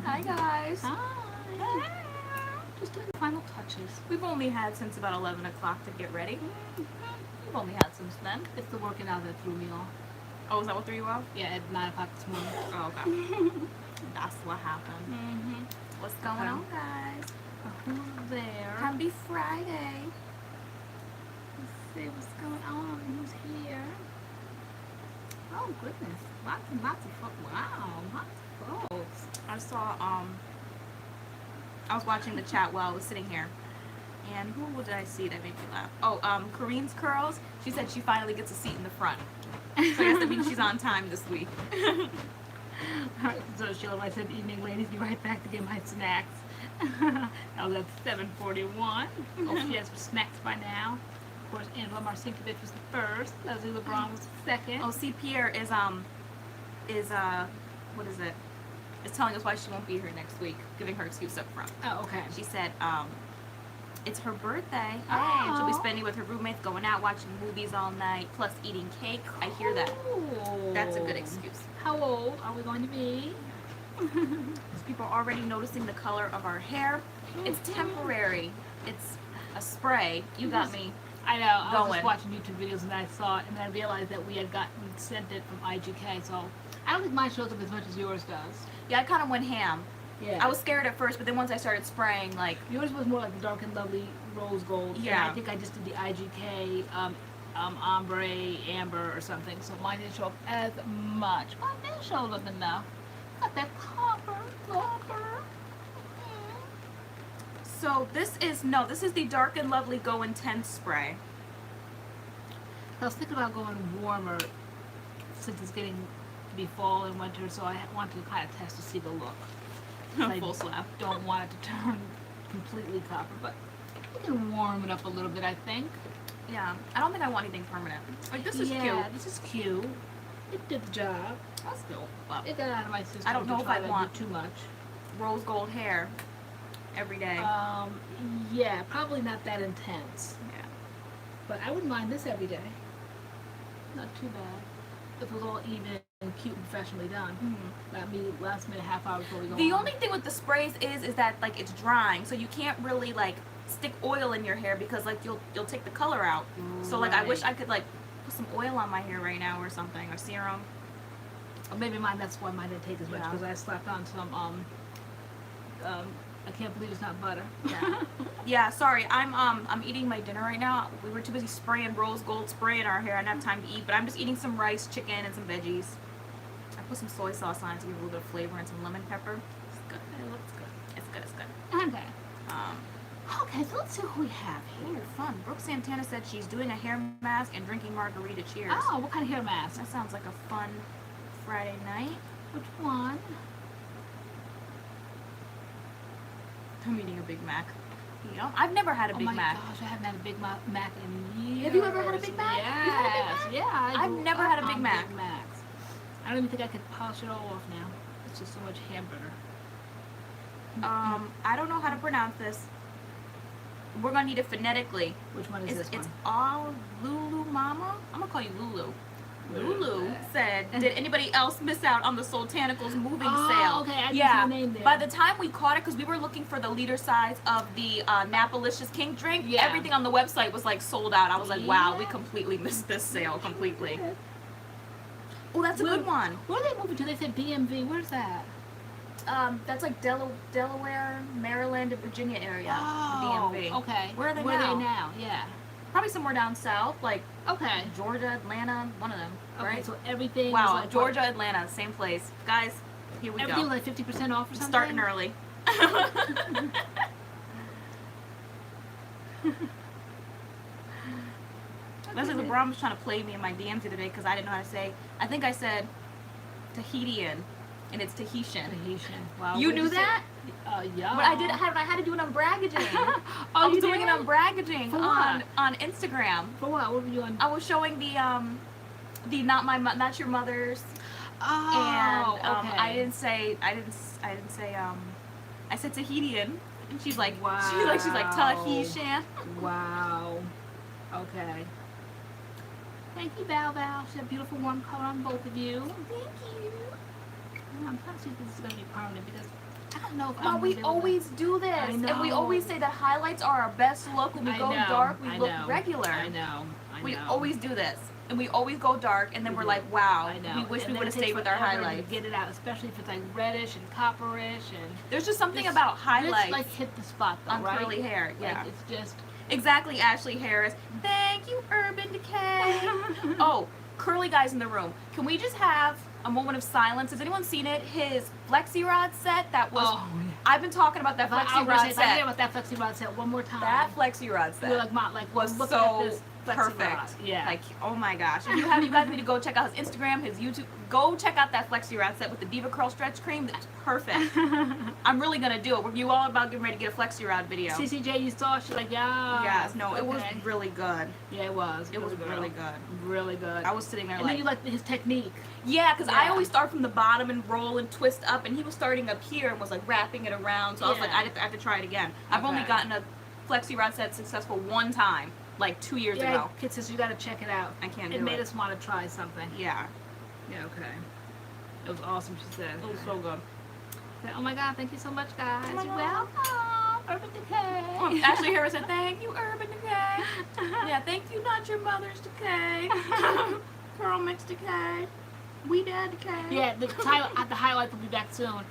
Hi guys. Hi. Just doing the final touches. We've only had since about 11 o'clock to get ready. We've only had since then. It's the working out that threw me off. Oh, is that what threw you off? Yeah, at 9 o'clock this morning. Oh, okay. That's what happened. What's going on, guys? Who's there? Happy Friday. Let's see what's going on. Who's here? Oh goodness, lots and lots of folks. Wow, lots of folks. I saw, I was watching the chat while I was sitting here. And who did I see that made me laugh? Oh, Kareen's Curls. She said she finally gets a seat in the front. So I guess that means she's on time this week. Alright, so Sheila, I said, evening ladies, be right back to get my snacks. That was at 7:41. Oh, she has some snacks by now. Of course, Angela Marcinkovich was the first. Leslie LeBron was the second. Oh, see, Pierre is what is it? Is telling us why she won't be here next week, giving her excuse up front. Oh, okay. She said, it's her birthday. Oh. And she'll be spending with her roommates, going out, watching movies all night, plus eating cake. I hear that. That's a good excuse. How old are we going to be? People are already noticing the color of our hair. It's temporary. It's a spray. You got me. I know. I was Going. just watching YouTube videos and I saw it, and then I realized that we had sent it from IGK. So I don't think mine shows up as much as yours does. Yeah, I kind of went ham. Yeah. I was scared at first, but then once I started spraying, like... Yours was more like the dark and lovely rose gold. Yeah. And I think I just did the IGK ombre amber or something, so mine didn't show up as much. Mine did show up enough. Got that copper. So this is the Dark and Lovely Go Intense spray. I was thinking about going warmer since it's getting to be fall and winter, so I want to kind of test to see the look. Full slap. Don't want it to turn completely copper, but we can warm it up a little bit, I think. Yeah, I don't think I want anything permanent. Like, this is cute. Yeah, this is cute. It did the job. That's cool. Well, It got out of my system. I don't know to if try I to want do too much. rose gold hair every day. Yeah, probably not that intense. Yeah. But I wouldn't mind this every day. Not too bad. If it was all even and cute and professionally done. Not me last minute half hour before we go The on. only thing with the sprays is that, like, it's drying, so you can't really, like, stick oil in your hair because, like, you'll take the color out. So, like, I wish I could, like, put some oil on my hair right now or something, or serum. Or maybe that's why mine didn't take as much, Yeah. because I slapped on some I can't believe it's not butter. Yeah. Yeah, sorry, I'm eating my dinner right now. We were too busy spraying rose gold spray in our hair. I didn't have time to eat, but I'm just eating some rice, chicken, and some veggies. I put some soy sauce on it to give it a little bit of flavor and some lemon pepper. It's good. It looks good. It's good, it's good. Okay. Okay, so let's see who we have here. Ooh, fun. Brooke Santana said she's doing a hair mask and drinking margarita. Cheers. Oh, what kind of hair mask? That sounds like a fun Friday night. Which one? I'm eating a Big Mac. You know, I've never had a Big Mac. Oh my gosh, I haven't had a Big Mac in years. Have you ever had a Big Mac? Yes. You had a Big Mac? Yeah. I've never had a Big Mac. Big Macs. I don't even think I could polish it all off now. It's just so much hamburger. I don't know how to pronounce this. We're gonna need it phonetically. Which one is this one? It's all Lulu Mama. I'm gonna call you Lulu. Lulu said, did anybody else miss out on the Sultanicals moving sale? Okay, I didn't see the name there. By the time we caught it, because we were looking for the liter size of the Napalicious King drink, everything on the website was like sold out. I was like, wow, we completely missed this sale completely. Oh, that's a good one. Where are they moving to? They said DMV. Where's that? That's like Delaware, Maryland, and Virginia area. Oh, DMV. okay. Where are they now? Yeah. Probably somewhere down south, like Okay. Georgia, Atlanta, one of them, Okay, right? so everything. Wow, is like Georgia, Atlanta, same place. Guys, here we everything go. like 50% off or something. Starting early. Leslie LeBron was trying to play me in my DMs the other day because I didn't know how to say. I think I said Tahitian, and it's Tahitian. Tahitian. Wow. You knew that? Yeah. But I had to do it on braggaging. Oh, I was you doing did? it on braggaging For what? on Instagram. For what? What were you on? I was showing the not your mother's. Oh, And okay. I said Tahitian, and she's like, Wow. she's like Tahitian. Wow. Okay. Thank you, Val Val. She had a beautiful warm color on both of you. Thank you. I'm trying see if this is gonna be permanent because I don't know if But I'm we gonna be able to- always do this, and we know. always say that highlights are our best look. When we go dark, we look regular. I know. We always do this, and we always go dark, and then we're like, wow, I know. we wish And we then would have it takes stayed with our forever to highlights. get it out, especially if it's like reddish and copperish and. There's just something This- about highlights This like hit the spot though, on right? curly hair. Yeah, Like, it's just. exactly. Ashley Harris. Thank you, Urban Decay. Oh, curly guys in the room. Can we just have a moment of silence? Has anyone seen it? His Flexi Rod set that was. Oh, yeah. I've been talking about that If I Flexi was Rod gonna say, if I hear set. about that Flexi Rod set one more time. That Flexi Rod You're set like was looking at so this Flexi perfect. Rod. Yeah. Like, oh my gosh. If you guys need to go check out his Instagram, his YouTube. Go check out that Flexi Rod set with the Diva Curl Stretch Cream. That's perfect. I'm really gonna do it. Were you all about getting ready to get a Flexi Rod video? CCJ, you saw? She's like, yeah. Yes. No, it was okay. really good. Yeah, it was. It was Good really girl. good. Really good. I was sitting there and like. then you like his technique. Yeah, because I Yeah. always start from the bottom and roll and twist up, and he was starting up here and was like wrapping it around. So I was like, Yeah. I have to try it again. I've only Okay. gotten a Flexi Rod set successful one time, like 2 years Yeah, ago. Kid says you gotta check it out. I can't It do made it. us want to try something. Yeah, Yeah, okay. It was awesome, she said. it was so good. Said, oh my god, thank you so much, guys. Oh my You're God. welcome. Urban Decay. Ashley Harris said, "Thank you, Urban Decay." Yeah, thank you, not your mother's decay. CURLMIX Decay. We Dad Decay. Yeah, the highlight will be back soon.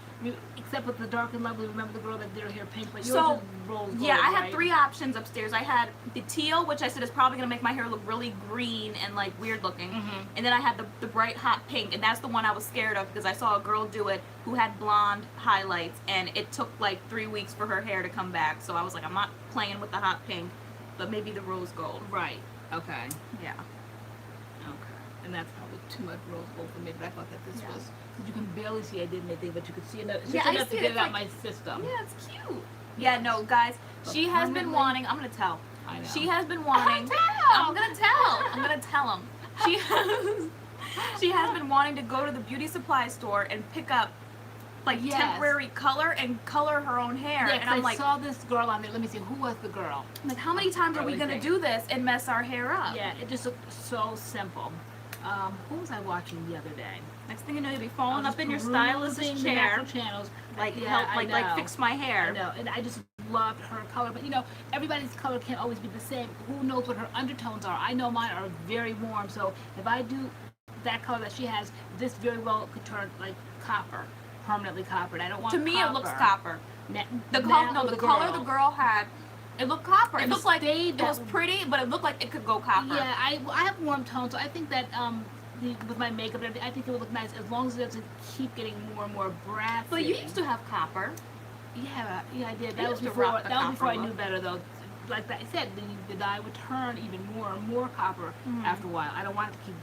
Except with the dark and lovely. Remember the girl that did her hair pink, but yours So, is rose gold, yeah, I had right? 3 options upstairs. I had the teal, which I said is probably gonna make my hair look really green and like weird looking. Mhm. And then I had the bright hot pink, and that's the one I was scared of because I saw a girl do it who had blonde highlights, and it took like 3 weeks for her hair to come back. So I was like, I'm not playing with the hot pink, but maybe the rose gold. Right. Okay. Yeah. Okay. And that's probably too much rose gold for me, but I thought that this Yeah. was, because you can barely see I did anything, but you could see enough, it's Yeah, just I enough see to it. get It's it out like- my system. Yeah, it's cute. Yeah, no, guys, she has been permanently- wanting. I'm gonna tell. I know. She has been wanting. I'm gonna tell. I'm gonna tell him. She has been wanting to go to the beauty supply store and pick up like Yes. temporary color and color her own hair. Yeah, and 'cause I'm I like, saw this girl on there. Let me see, who was the girl? how many times are we Really gonna think. do this and mess our hair up? Yeah, it just looked so simple. Who was I watching the other day? Next thing you know, you'll be I falling was up in your perusing stylist's the chair, natural channels. like Yeah, help, I like know. fix my hair. I know, and I just loved her color. But you know, everybody's color can't always be the same. Who knows what her undertones are? I know mine are very warm. So if I do that color that she has, this very well could turn like copper, permanently coppered. I don't want. To me, it looks copper. Na- The now color, no, with the color the girl had, it looked copper. It And looked like stayed it was that- pretty, but it looked like it could go copper. Yeah, I have warm tones, so I think that with my makeup and everything, I think it would look nice as long as it doesn't keep getting more and more brassy. But you used to have copper. Yeah, I did. I That was used to before. rock the That was before I copper knew look. better, though. Like I said, the dye would turn even more and more copper after a while. I don't want it to keep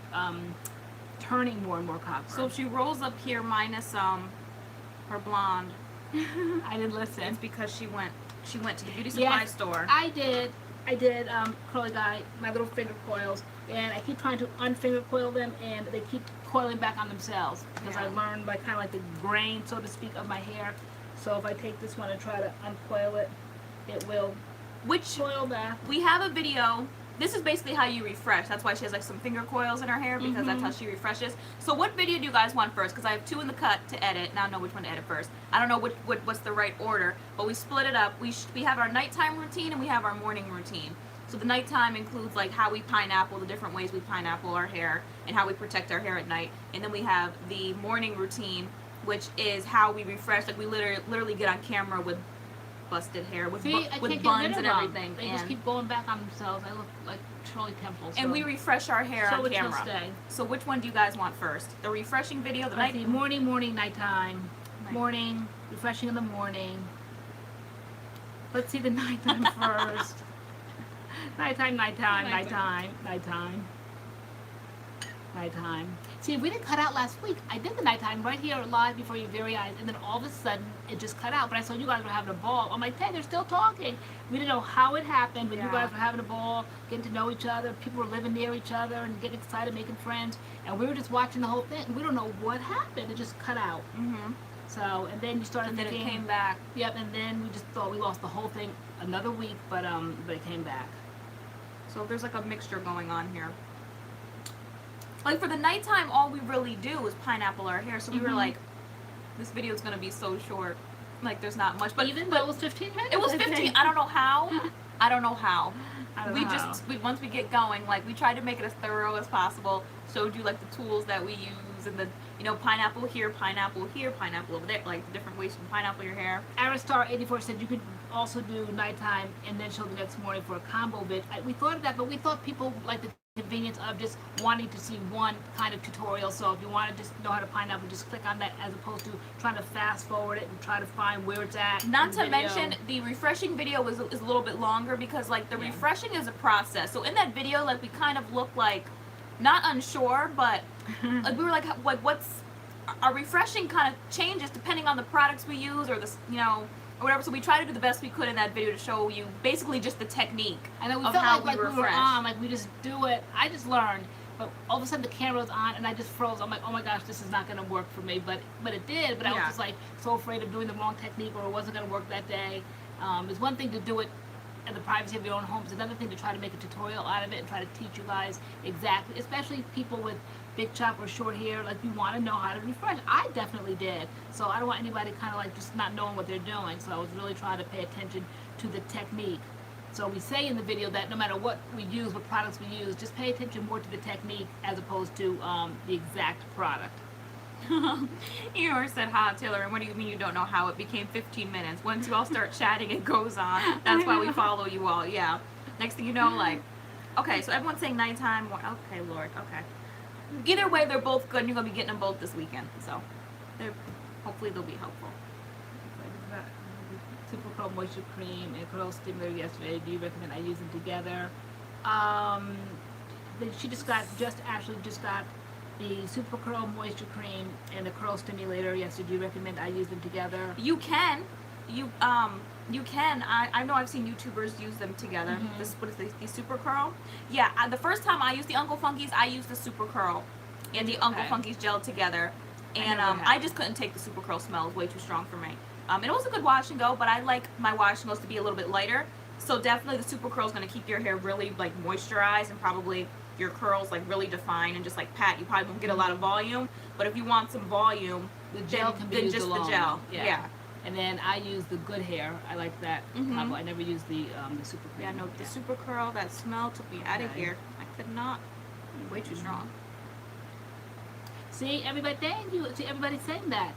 turning more and more copper. So if she rolls up here minus her blonde, I didn't listen. it's because she went to the beauty supply Yes, store. I did curly dye my little finger coils, and I keep trying to unfinger coil them, and they keep coiling back on themselves because I Yeah. learned by kind of like the grain, so to speak, of my hair. So if I take this one and try to uncoil it, it will Which coil back. we have a video. This is basically how you refresh. That's why she has like some finger coils in her hair because that's how she refreshes. So what video do you guys want first? Because I have 2 in the cut to edit. Now I know which one to edit first. I don't know what's the right order, but we split it up. We have our nighttime routine and we have our morning routine. So the nighttime includes like how we pineapple, the different ways we pineapple our hair, and how we protect our hair at night. And then we have the morning routine, which is how we refresh. Like we literally get on camera with busted hair, with See, I can't with get rid buns of and them. everything. They just and, keep going back on themselves. I look like Shirley Temple. So. and we refresh our hair so on it shall camera. stay. So which one do you guys want first? The refreshing video, the Let's night see, morning, nighttime. Night. Morning, refreshing in the morning. Let's see the nighttime first. Nighttime. See, if we didn't cut out last week, I did the nighttime right here live before your very eyes, and then all of a sudden it just cut out. But I saw you guys were having a ball. I'm like, hey, they're still talking. We didn't know how it happened, but you Yeah. guys were having a ball, getting to know each other. People were living near each other and getting excited, making friends. And we were just watching the whole thing. We don't know what happened. It just cut out. Mm-hmm. So, and then you started And then thinking, it came back. Yep, and then we just thought we lost the whole thing another week, but it came back. So there's like a mixture going on here. Like for the nighttime, all we really do is pineapple our hair. So we were Mhm. like, This video is gonna be so short. Like there's not much, but even though it was 15 minutes. it was I 15. think. I don't know how. I don't know how. I don't We know how. just once we get going, like we tried to make it as thorough as possible. Showed you like the tools that we use and the pineapple here, pineapple over there, like the different ways to pineapple your hair. Aristar84 said you could also do nighttime and then show the next morning for a combo vid. We thought of that, but we thought people like the convenience of just wanting to see one kind of tutorial. So if you want to just know how to pineapple, just click on that as opposed to trying to fast forward it and try to find where it's at. Not to mention the refreshing video is a little bit longer because like the refreshing is a process. So in that video, like we kind of look like not unsure, but like we were like what's our refreshing kind of changes depending on the products we use or the or whatever. So we try to do the best we could in that video to show you basically just the technique. I know we of felt how like we refresh. were on, like we just do it. I just learned, but all of a sudden the camera was on and I just froze. I'm like, oh my gosh, this is not going to work for me. But it did. But I was just like so afraid of doing the wrong technique or it wasn't going to work that day. It's one thing to do it in the privacy of your own home. It's another thing to try to make a tutorial out of it and try to teach you guys exactly, especially people with big chop or short hair, like you want to know how to refresh. I definitely did. So I don't want anybody kind of like just not knowing what they're doing. So I was really trying to pay attention to the technique. So we say in the video that no matter what we use, what products we use, just pay attention more to the technique as opposed to the exact product. Eeyore said, "Ha, Taylor, and what do you mean you don't know how it became 15 minutes? Once you all start chatting, it goes on. That's why we follow you all." Yeah. Next thing you know, like, okay, so everyone's saying nighttime. Okay, Lord. Okay. Either way, they're both good, and you're gonna be getting them both this weekend. So, hopefully they'll be helpful. Super Curl Moisture Cream and Curl Stimulator yesterday. Do you recommend I use them together? Ashley just got the Super Curl Moisture Cream and the Curl Stimulator yesterday. Do you recommend I use them together? You can. You can. I know I've seen YouTubers use them together. This what is the Super Curl? Yeah. The first time I used the Uncle Funky's, I used the Super Curl and the Uncle Funky's gel together, and I just couldn't take the Super Curl smell. It was way too strong for me. It was a good wash and go, but I like my wash and goes to be a little bit lighter. So definitely the Super Curl is going to keep your hair really like moisturized and probably your curls like really defined and just like pat. You probably won't get a lot of volume, but if you want some volume, the gel can be used just alone. the gel. Yeah. And then I use the Good Hair. I like that combo. I never use the Super Cream. Yeah, no, the Super Curl, that smell took me out of here. I could not. Way too strong. See, everybody, thank you. See, everybody saying that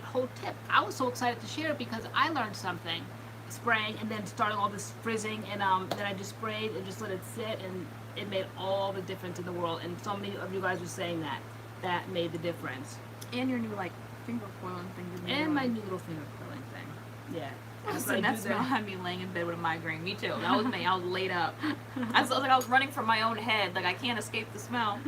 whole tip. I was so excited to share it because I learned something. Spraying and then starting all this frizzing, and then I just sprayed and just let it sit, and it made all the difference in the world. And so many of you guys were saying that made the difference. And your new like finger coiling thing. And my new little finger curling thing. Yeah. Listen, that smell had me laying in bed with a migraine. Me too. That was me. I was laid up. I was like I was running from my own head. Like I can't escape the smell.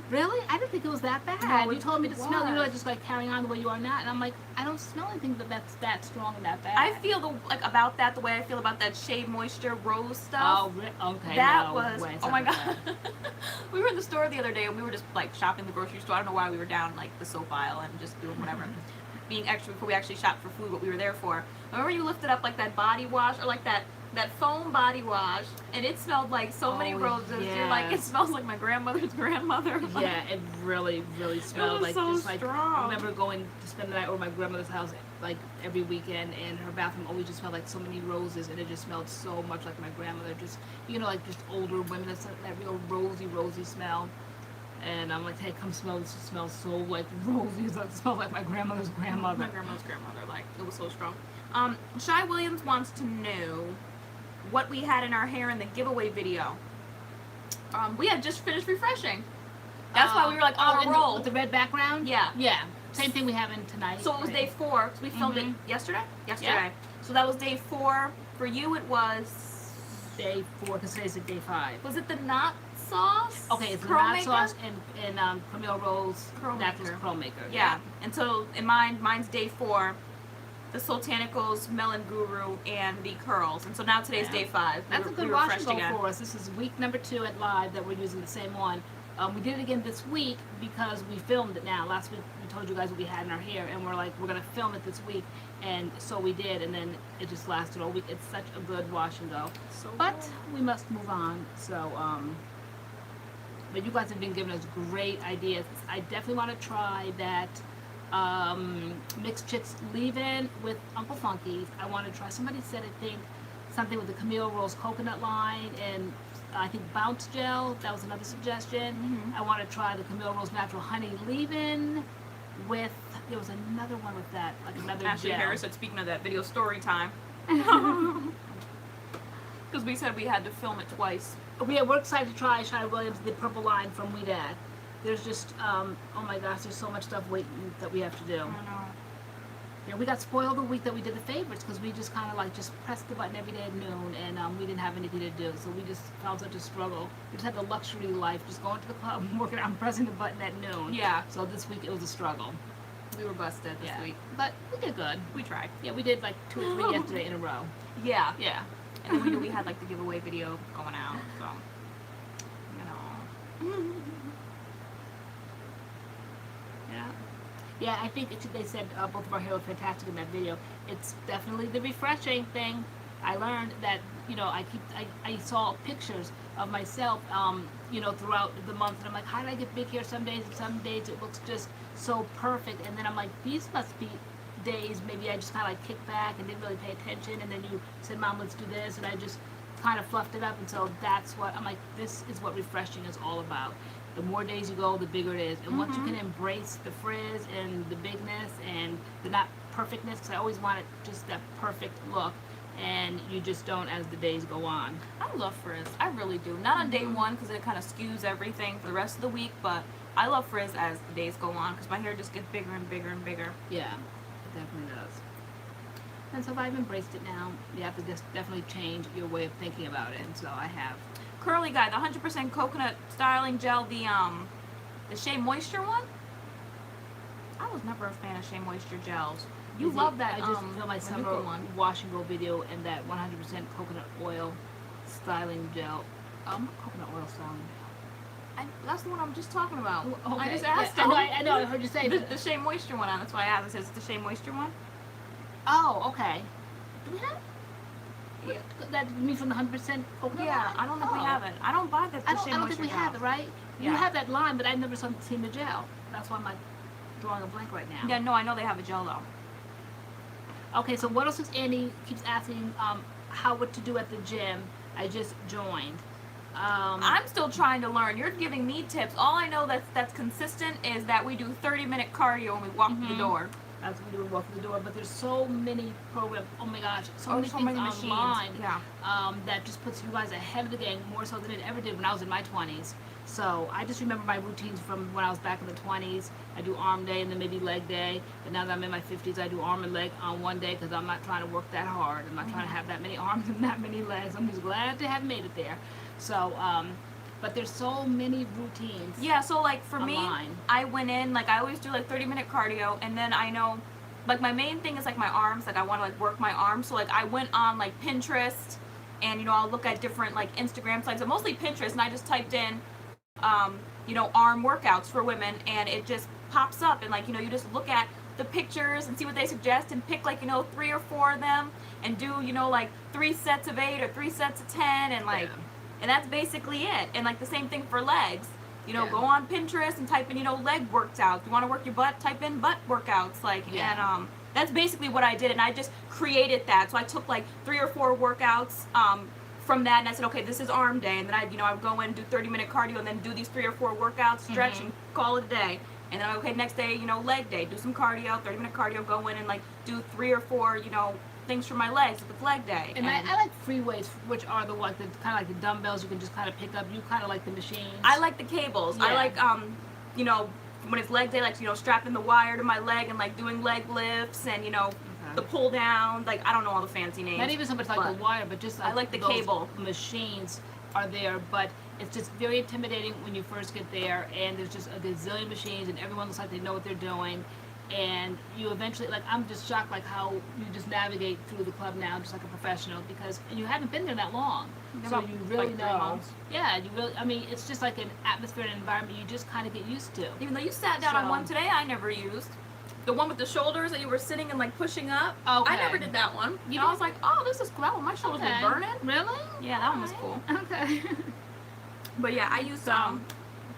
Really? I didn't think it was that bad. No, you told me to smell. You were just like carrying on the way you are now, and I'm like, I don't smell anything that's that strong and that bad. I feel about that the way I feel about that Shea Moisture rose stuff. Oh, okay. That no was. way, Oh my god. We were in the store the other day and we were just like shopping the grocery store. I don't know why we were down like the soap aisle and just doing whatever. Being extra before we actually shopped for food, what we were there for. Remember you lifted up like that body wash or like that foam body wash, and it smelled like so many roses. Yes. You're like, it smells like my grandmother's grandmother. Yeah, it really, really smelled like so just like strong. I remember going to spend the night over my grandmother's house like every weekend, and her bathroom always just smelled like so many roses, and it just smelled so much like my grandmother. Just like just older women, that real rosy smell. And I'm like, hey, come smell this. It smells so like rosy. It smells like my grandmother's grandmother. My grandmother's grandmother, like it was so strong. Shy Williams wants to know what we had in our hair in the giveaway video. We had just finished refreshing. That's why we were like on a roll. With the red background? Yeah. Yeah. Same thing we have in tonight. So it was day 4, because we filmed it yesterday? Yesterday. Yeah. So that was day 4. For you, it was... Day 4, because today's day 5. Was it the knot sauce? Okay, it's the Curl knot maker? sauce and Camille Rose Curl Naturals maker. Curl Maker. Yeah. And so in mine's day 4. The Sultanicals, Melon Guru, and the curls. And so now today's day 5. That's a good wash and go for us. This is week number 2 at Live that we're using the same one. We did it again this week because we filmed it now. Last week we told you guys what we had in our hair, and we're like, we're going to film it this week. And so we did, and then it just lasted all week. It's such a good wash and go. But we must move on. So, but you guys have been giving us great ideas. I definitely want to try that Mixed Chicks Leave-In with Uncle Funky's. I want to try, somebody said, I think, something with the Camille Rose coconut line, and I think Bounce Gel, that was another suggestion. I want to try the Camille Rose Natural Honey Leave-In with, there was another one with that, like another Ashley gel. Harris said, speaking of that, video story time. Because we said we had to film it twice. We're excited to try Shia Williams, the purple line from We-Dad. There's just, oh my gosh, there's so much stuff waiting that we have to do. I know. You know, we got spoiled the week that we did the favorites because we just kind of like just pressed the button every day at noon, and we didn't have anything to do, so we just found such a struggle. We just had the luxury life, just going to the club and working on pressing the button at noon. Yeah. So this week it was a struggle. We were busted this week. But we did good. We tried. Yeah, we did like 2 or 3 yesterday in a row. Yeah. Yeah. And then we knew we had like the giveaway video going out, so, you know. Yeah. Yeah, I think they said both of our heroes fantastic in that video. It's definitely the refreshing thing. I learned that, you know, I saw pictures of myself, you know, throughout the month, and I'm like, how did I get big hair some days, and some days it looks just so perfect, and then I'm like, these must be days maybe I just kind of like kicked back and didn't really pay attention, and then you said, Mom, let's do this, and I just kind of fluffed it up, and so that's what, I'm like, this is what refreshing is all about. The more days you go, the bigger it is. And once you can embrace the frizz and the bigness and the not perfectness, because I always wanted just that perfect look, and you just don't as the days go on. I love frizz. I really do. Not on day one because it kind of skews everything for the rest of the week, but I love frizz as the days go on because my hair just gets bigger and bigger and bigger. Yeah, it definitely does. And so I've embraced it now. You have to just definitely change your way of thinking about it, and so I have. Curly Guy, the 100% coconut styling gel, the Shea Moisture one. I was never a fan of Shea Moisture gels. You love that. I just filmed my summer Manuka one. wash and go video, and that 100% coconut oil styling gel. Coconut oil styling gel. That's the one I'm just talking about. Okay. I just asked. Yeah, I know. I heard you say the Shea Moisture one. That's why I asked. It says the Shea Moisture one. Oh, okay. Do we have? Yeah. That you mean from the 100% coconut? Yeah, line? I don't think we have it. I don't buy the Shea Moisture I don't think we gel. have it, right? You Yeah. have that line, but I never seen the gel. That's why I'm like drawing a blank right now. Yeah, no, I know they have a gel though. Okay, so what else is Annie keeps asking what to do at the gym? I just joined. I'm still trying to learn. You're giving me tips. All I know that's consistent is that we do 30-minute cardio when we walk through the door. That's what we do, we walk through the door. But there's so many programs. Oh my gosh, so many so things many machines. online. Yeah. That just puts you guys ahead of the game more so than it ever did when I was in my 20s. So I just remember my routines from when I was back in the 20s. I do arm day and then maybe leg day. But now that I'm in my 50s, I do arm and leg on one day because I'm not trying to work that hard. I'm not trying to have that many arms and that many legs. I'm just glad to have made it there. So, but there's so many routines. Yeah, so like for online. me, I went in, like I always do like 30-minute cardio, and then I know, like my main thing is like my arms, like I want to like work my arms. So like I went on like Pinterest, and you know I'll look at different like Instagram sites, but mostly Pinterest, and I just typed in, you know, arm workouts for women, and it just pops up, and like you know you just look at the pictures and see what they suggest and pick like you know 3 or 4 of them and do you know like 3 sets of 8 or 3 sets of 10 and like. Yeah. And that's basically it. And like the same thing for legs. You know, Yeah. go on Pinterest and type in, you know, leg workouts. If you want to work your butt, type in butt workouts. Like, Yeah. and that's basically what I did. And I just created that. So I took like 3 or 4 workouts from that, and I said, okay, this is arm day. And then I would go in and do 30-minute cardio, and then do these 3 or 4 workouts, stretch, and call it a day. And then okay, next day, you know, leg day, do some cardio, 30-minute cardio, go in and like do 3 or 4, you know, things for my legs with the leg day. And I like free weights, which are the kind of like the dumbbells you can just kind of pick up. You kind of like the machines. I like the cables. I Yeah. like you know, when it's leg day, like you know, strapping the wire to my leg and like doing leg lifts and you know, the pull down. Like I don't know all the fancy names. Not even so much like but the wire, but just like I like the those cable. machines are there, but it's just very intimidating when you first get there, and there's just a gazillion machines, and everyone looks like they know what they're doing. And you eventually, like, I'm just shocked, like, how you just navigate through the club now, just like a professional, because you haven't been there that long. So you really like 3 know. months. Yeah, you really, I mean, it's just like an atmosphere and environment you just kind of get used to. Even though you sat down on So- one today, I never used. The one with the shoulders that you were sitting and like pushing up. Okay. I never did that one. You I was like, oh, this is cool. That one, my shoulders Okay. were burning. Really? Yeah, that one was cool. Okay. But yeah, I use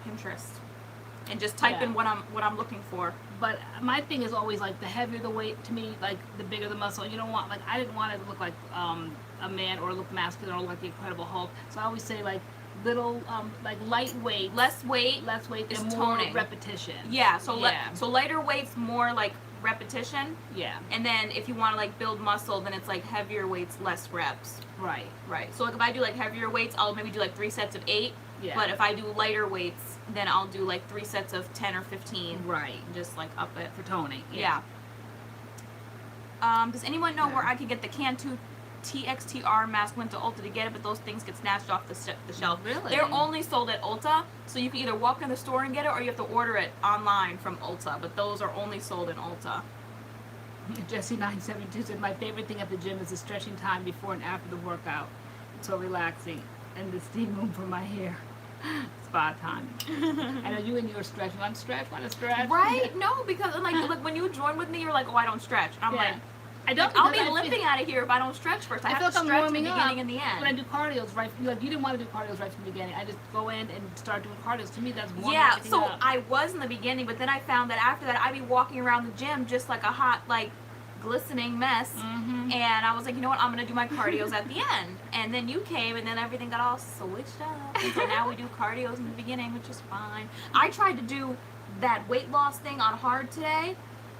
Pinterest and just type in what I'm looking for. But my thing is always like the heavier the weight to me, like the bigger the muscle. You don't want, like, I didn't want it to look like a man or look masculine or look like the Incredible Hulk. So I always say like little, like lightweight, less weight is is more toning. repetition. Yeah, so so lighter weights more like repetition. Yeah. And then if you want to like build muscle, then it's like heavier weights, less reps. Right. Right. So like if I do like heavier weights, I'll maybe do like 3 sets of 8. Yeah. But if I do lighter weights, then I'll do like 3 sets of 10 or 15. Right. Just like up it. For toning. Yeah. Does anyone know where I could get the Cantu TXTR mask? Went to Ulta to get it, but those things get snatched off the shelf. Really? They're only sold at Ulta, so you can either walk in the store and get it, or you have to order it online from Ulta. But those are only sold in Ulta. Jesse972 said, my favorite thing at the gym is the stretching time before and after the workout. It's so relaxing. And the steam room for my hair. Spa time. I know you and your stretch. Want to stretch? Want to stretch? Right? No, because like when you join with me, you're like, oh, I don't stretch. I'm like, I don't. I'll be limping out of here if I don't stretch first. I have feel to like I'm stretch in warming the up beginning and the end. when I do cardios, right? You didn't want to do cardios right from the beginning. I just go in and start doing cardios. To me, that's warming Yeah, everything so up. I was in the beginning, but then I found that after that, I'd be walking around the gym just like a hot, like, glistening mess. Mm-hmm. And I was like, you know what, I'm going to do my cardios at the end. And then you came, and then everything got all switched up. And so now we do cardios in the beginning, which is fine. I tried to do that weight loss thing on hard today.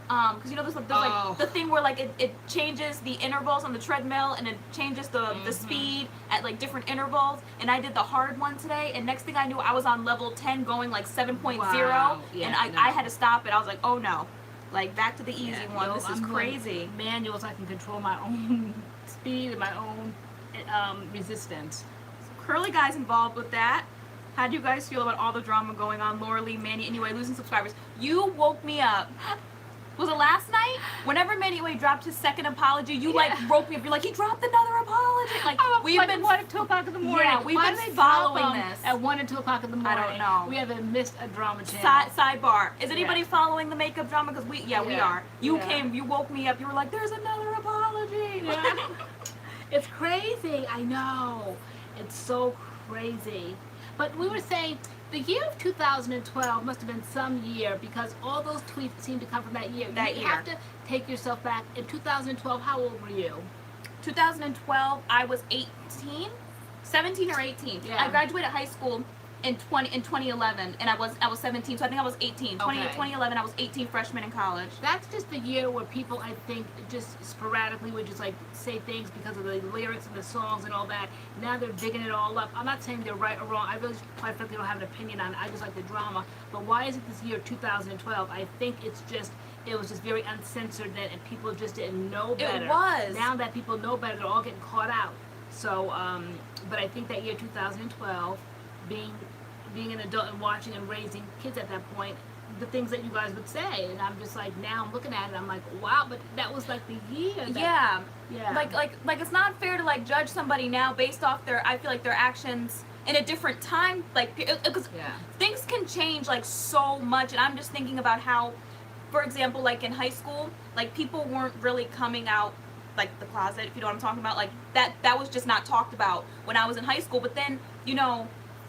Because you know there's like the thing where like it changes the intervals on the treadmill, and it changes the speed at like different intervals, and I did the hard one today, and next thing I knew I was on level 10 going like 7.0. Wow. Yeah, and I had to stop it. I was like, oh no, like back to the easy one. No, This is I'm crazy. Manuals, I can control my own speed and my own resistance. Curly Guy's involved with that. How do you guys feel about all the drama going on? Laura Lee, Manny, anyway, losing subscribers. You woke me up. Was it last night? Whenever Manny dropped his second apology, you like broke me up. You're like, he dropped another apology. Like we've been 1 and 2 o'clock in the morning. Yeah, we've Why been do they following drop 'em this. at 1 and 2 o'clock in the morning. I don't know. We haven't missed a drama channel. Sidebar. Is anybody following the makeup drama? Because we are. You Yeah. came, you woke me up. You were like, there's another apology. Yeah. It's crazy. I know. It's so crazy. But we were saying the year of 2012 must have been some year, because all those tweets seem to come from that year. You have to take yourself back. In 2012, how old were you? 2012, I was 17 or 18. Yeah. I graduated high school in 2011, and I was 17, so I think I was 18. Okay. 2011, I was 18, freshman in college. That's just the year where people, I think, just sporadically would just like say things because of the lyrics and the songs and all that. Now they're digging it all up. I'm not saying they're right or wrong. I really, quite frankly, don't have an opinion on it. I just like the drama. But why is it this year, 2012? I think it was just very uncensored then, and people just didn't know better. It was. Now that people know better, they're all getting caught out. So, but I think that year, 2012, being an adult and watching and raising kids at that point, the things that you guys would say, and I'm just like, now I'm looking at it, I'm like, wow, but that was like the year. Yeah. Yeah. Like it's not fair to like judge somebody now based off I feel like their actions in a different time, like because things can change like so much, and I'm just thinking about how, for example, like in high school, like people weren't really coming out like the closet, if you know what I'm talking about, like that was just not talked about when I was in high school. But then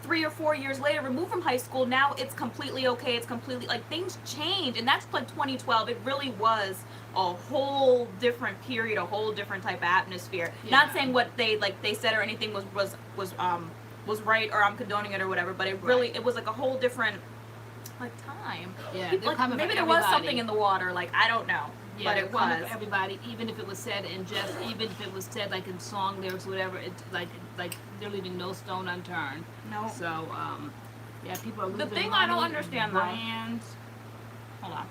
3 or 4 years later, removed from high school, now it's completely okay. It's completely like things change, and that's like 2012. It really was a whole different period, a whole different type of atmosphere. Yeah. Not saying what they said or anything was right, or I'm condoning it or whatever, but it really it was like a whole different like time. Yeah, People, like, maybe there was something in the water, like I don't know. Yeah, but it was for everybody, even if it was said in jest, even if it was said like in song lyrics or whatever, it's like they're leaving no stone unturned. No. So yeah, people are losing The thing money, I don't understand though, brands. hold on,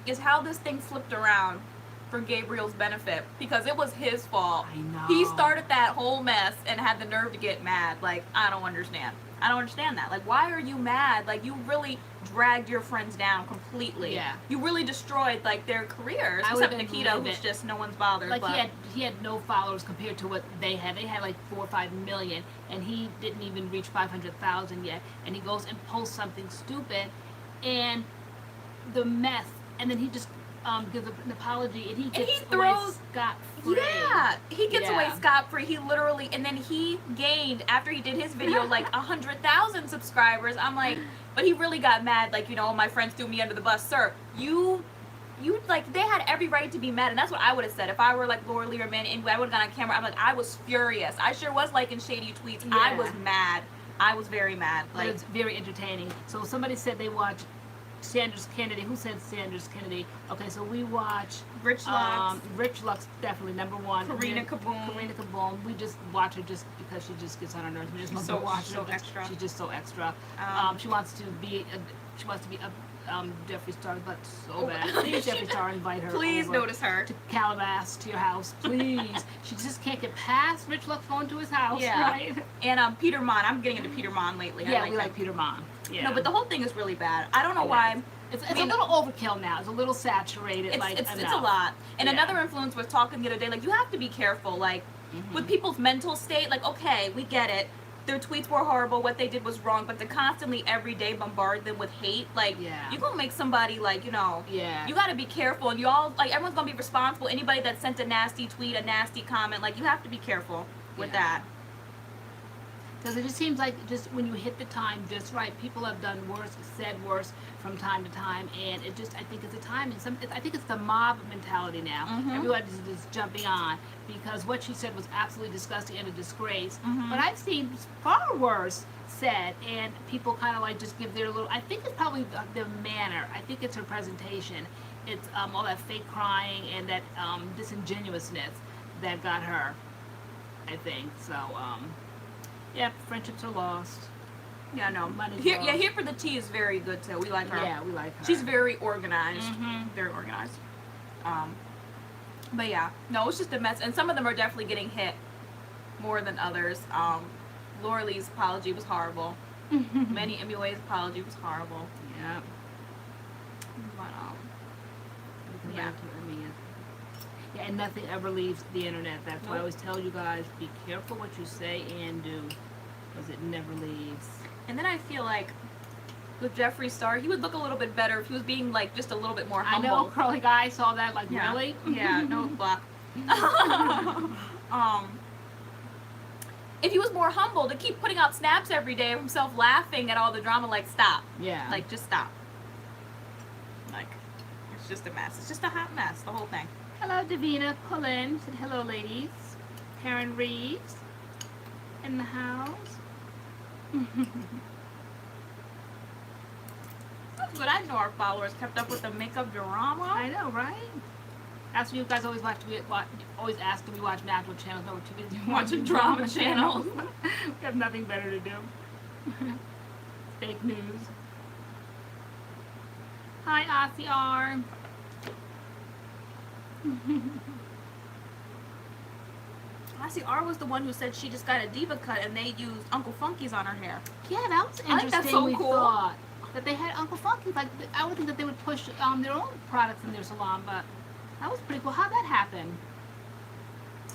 is how this thing flipped around for Gabriel's benefit, because it was his fault. I know. He started that whole mess and had the nerve to get mad. Like, I don't understand that. Like, why are you mad? Like, you really dragged your friends down completely. Yeah. You really destroyed like their careers. I Except wouldn't Nikita, believe who's it. just no one's bothered. Like but he had no followers compared to what they had. They had like 4 or 5 million, and he didn't even reach 500,000 yet. And he goes and posts something stupid, and the mess, and then he just gives an apology, and he gets away scot-free. Yeah, he gets away Yeah. scot-free. He literally, and then he gained, after he did his video, like 100,000 subscribers. I'm like, But he really got mad, like, you know, my friends threw me under the bus. Sir, you like, they had every right to be mad, and that's what I would have said if I were like Laura or Manny, and I would have gone on camera. I'm like, I was furious. I sure was liking shady tweets. Yeah. I was mad. I was very mad. Like, Like, it's very entertaining. So somebody said they watch Sanders Kennedy. Who said Sanders Kennedy? Okay, so we watch Rich Lux, Rich Lux, definitely number one. Karina Kaboom. Karina Kaboom. We just watch her just because she just gets on our nerves. We just love to watch her. so extra. She's just so extra. She wants to be Jeffree Star's butt so bad. Please, Jeffree Star, invite her. Please over notice her. to Calabas, to your house, please. She just can't get past Rich Lux going to his house, Yeah. right? And Peter Mon. I'm getting into Peter Mon lately. Yeah, I we like him. Peter Mon. Yeah. No, but the whole thing is really bad. I don't know why. It's I mean, a little overkill now. It's a little saturated. It's enough. a lot. And Yeah. another influencer was talking the other day, like, you have to be careful, like, with people's mental state. Like, okay, we get it. Their tweets were horrible. What they did was wrong. But to constantly every day bombard them with hate, like, you're gonna make somebody, like, you know, you gotta be careful. And you all, like, everyone's gonna be responsible. Anybody that sent a nasty tweet, a nasty comment, like, you have to be careful with that. Because it just seems like just when you hit the time just right, people have done worse, said worse from time to time, and it just, I think it's a time, and I think it's the mob mentality now. Everybody's just jumping on because what she said was absolutely disgusting and a disgrace. But I've seen far worse said, and people kind of like just give their little, I think it's probably the manner, I think it's her presentation. It's all that fake crying and that disingenuousness that got her, I think. So, yeah, friendships are lost. Yeah, no. Money's Here, lost. Here for the Tea is very good too. We like her. Yeah, we like her. She's very organized. Very organized. But yeah, no, it's just a mess. And some of them are definitely getting hit more than others. Laura Lee's apology was horrible. Manny MUA's apology was horrible. Yeah. But yeah. Yeah, and nothing ever leaves the internet. That's why I always tell you guys, be careful what you say and do, because it never leaves. And then I feel like with Jeffree Star, he would look a little bit better if he was being like just a little bit more humble. I know, curly guy saw that, like, really? Yeah, no block. If he was more humble, to keep putting out snaps every day of himself laughing at all the drama, like, stop. Yeah. Like, just stop. Like, it's just a mess. It's just a hot mess, the whole thing. Hello, Davina Pullen. Said hello, ladies. Karen Reeves in the house. That's good. I know our followers kept up with the makeup drama. I know, right? That's what you guys always always ask if we watch natural channels. No, we're too busy Watching drama channels. We have nothing better to do. Fake news. Hi, Aussie R. Aussie R was the one who said she just got a diva cut and they used Uncle Funky's on her hair. Yeah, that was interesting. I think that's so we cool. thought that they had Uncle Funky's. Like, I would think that they would push their own products in their salon, but that was pretty cool. How'd that happen?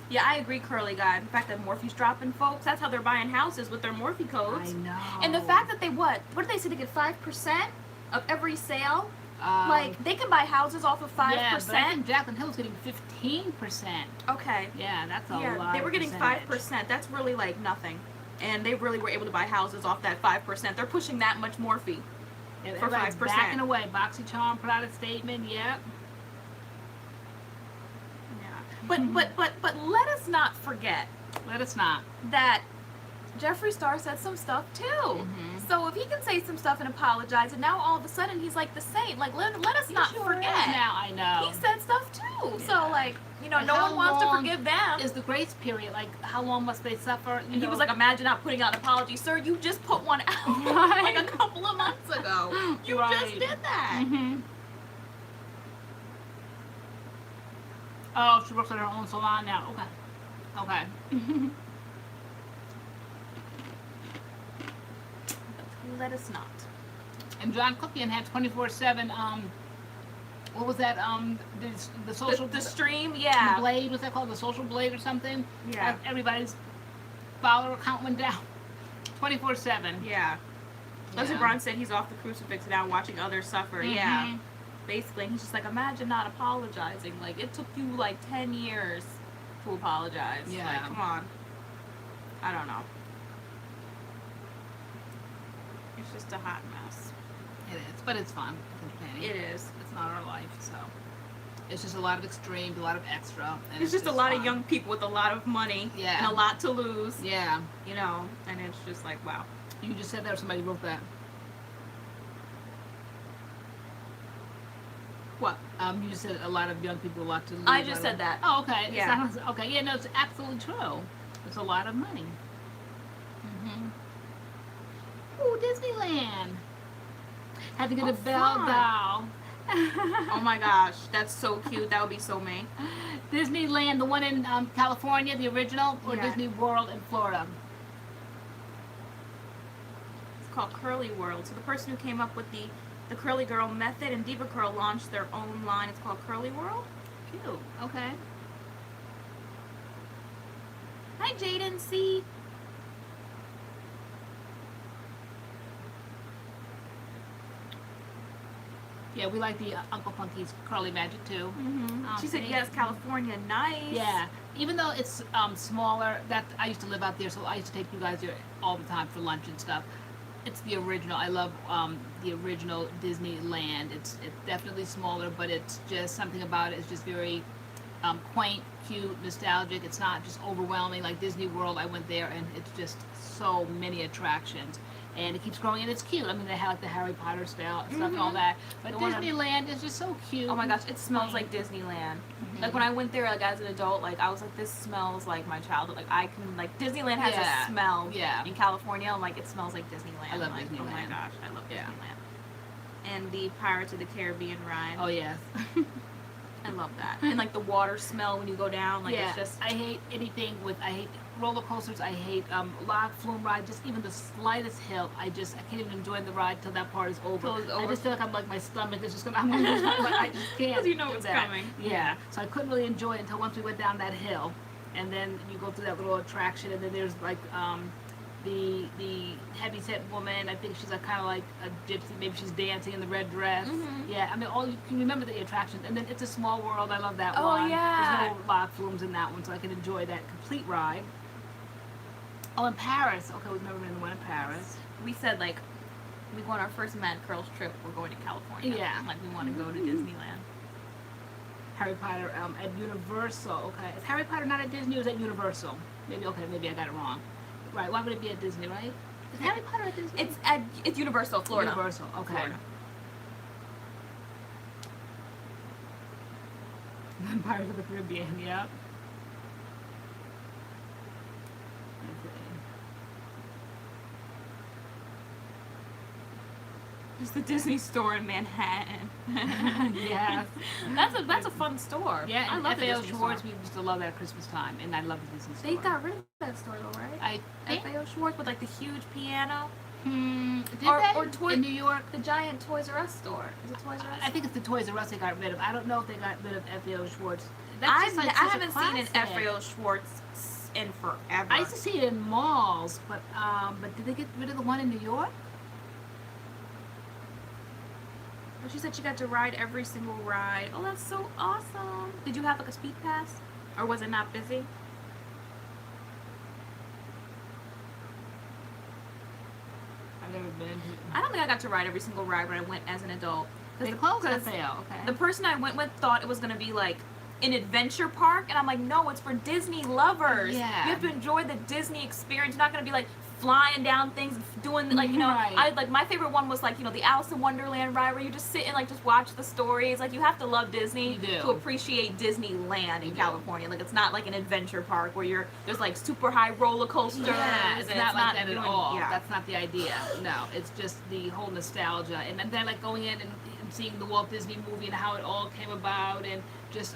Yeah, I agree, Curly Guy. The fact that Morphe's dropping folks, that's how they're buying houses with their Morphe codes. I know. And the fact that they, what did they say, they get 5% of every sale? Like, they can buy houses off of 5%. Yeah, but I think Jaclyn Hill was getting 15%. Okay. Yeah, that's a lot. Yeah, they were getting percentage. 5%. That's really, like, nothing. And they really were able to buy houses off that 5%. They're pushing that much Morphe Yeah, for 5%. Backing away. BoxyCharm put out a statement. Yep. Yeah. But let us not forget Let us not. that Jeffree Star said some stuff too. So if he can say some stuff and apologize, and now all of a sudden he's like the saint, like let us not forget. Now I know. He said stuff too. Yeah. So like, you know, And no how one wants to long forgive them. Is the grace period, like, how long must they suffer? And he was like, imagine not putting out an apology. Sir, you just put one out like a couple of months ago. You just did that. Oh, she works at her own salon now. Okay. Okay. Let us not. And John Cookian had 24/7. What was that? The social The stream, the yeah. blade. What's that called? The social blade or something? Yeah. Everybody's follower count went down. 24/7. Yeah. Leslie Braun said he's off the crucifix now, watching others suffer. Yeah. Basically, he's just like, imagine not apologizing. Like, it took you like 10 years to apologize. Yeah. Like, come on. I don't know. It's just a hot mess. It is, but it's fun. It's entertaining. It is. It's not our life, so it's just a lot of extremes, a lot of extra. And It's just a lot fun. of young people with a lot of money Yeah. and a lot to lose. Yeah. You know, and it's just like, wow. You just said that, or somebody wrote that. What? You just said a lot of young people, a lot to lose. I just said that. Oh, okay. Yeah. Okay. Yeah. No, it's absolutely true. It's a lot of money. Ooh, Disneyland. Had to get a Belle fun. doll. Oh my gosh, that's so cute. That would be so me. Disneyland, the one in California, the original, or Yeah. Disney World in Florida? It's called Curly World. So the person who came up with the Curly Girl method and Diva Curl launched their own line. It's called Curly World. Cute. Okay. Hi, Jaden C. Yeah, we like the Uncle Funky's Curly Magic too. She said, yes, California. Nice. Yeah, even though it's smaller, that I used to live out there, so I used to take you guys there all the time for lunch and stuff. It's the original. I love the original Disneyland. It's definitely smaller, but it's just something about it. It's just very quaint, cute, nostalgic. It's not just overwhelming like Disney World. I went there, and it's just so many attractions. And it keeps growing, and it's cute. I mean, they have like the Harry Potter style stuff and all that. But Disneyland is just so cute. Oh my gosh, it smells like Disneyland. Like when I went there, like as an adult, like I was like, this smells like my childhood. Like I can, like Disneyland has a smell. Yeah. In California, I'm like, it smells like Disneyland. I love like, Disneyland. Oh my gosh, I love Disneyland. And the Pirates of the Caribbean ride. Oh yes. I love that. And like the water smell when you go down, like it's just. I hate anything with. I hate roller coasters. I hate log flume ride. Just even the slightest hill. I can't even enjoy the ride till that part is over. I just feel like I'm like my stomach is just gonna. I just can't. Because you know do it's that. coming. Yeah. So I couldn't really enjoy it until once we went down that hill, and then you go through that little attraction, and then there's like the heavyset woman. I think she's like kind of like a gypsy. Maybe she's dancing in the red dress. Yeah, I mean, all you can remember the attractions. And then It's a Small World. I love that one. Oh yeah. There's no log flumes in that one, so I can enjoy that complete ride. Oh, in Paris. Okay, we've never been in the one in Paris. We said like, we go on our first MADCURLS trip. We're going to California. Yeah. Like we want to go to Disneyland. Harry Potter at Universal. Okay, is Harry Potter not at Disney or is at Universal? Maybe I got it wrong. Right, why would it be at Disney, right? Is Harry Potter at Disney? It's Universal, Florida. Universal, okay. Florida. Pirates of the Caribbean, yep. It's the Disney store in Manhattan. Yes. That's a fun store. Yeah, I and love the FAO Disney Schwartz, store. we used to love that at Christmas time, and I love the Disney store. They got rid of that store though, right? I think. FAO Schwartz with like the huge piano. Did Or- they? or Toy- in New York? The giant Toys R Us store. Is it Toys R Us? I think it's the Toys R Us they got rid of. I don't know if they got rid of FAO Schwartz. I just, like, such a haven't seen an classic. FAO Schwartz in forever. I used to see it in malls, but did they get rid of the one in New York? Well, she said she got to ride every single ride. Oh, that's so awesome. Did you have like a speed pass? Or was it not busy? I've never been. I don't think I got to ride every single ride when I went as an adult. They the- closed because FAO, okay. The person I went with thought it was going to be like an adventure park, and I'm like, no, it's for Disney lovers. Yeah. You have to enjoy the Disney experience. You're not going to be like flying down things, doing like, you know, Right. I like my favorite one was like, you know, the Alice in Wonderland ride where you just sit and like just watch the stories. Like you have to love Disney You do. to appreciate Disneyland in You do. California. Like it's not like an adventure park where there's like super high roller coasters. Yeah, it's and not like that at doing- all. Yeah. That's not the idea. No, it's just the whole nostalgia, and then like going in and seeing the Walt Disney movie and how it all came about, and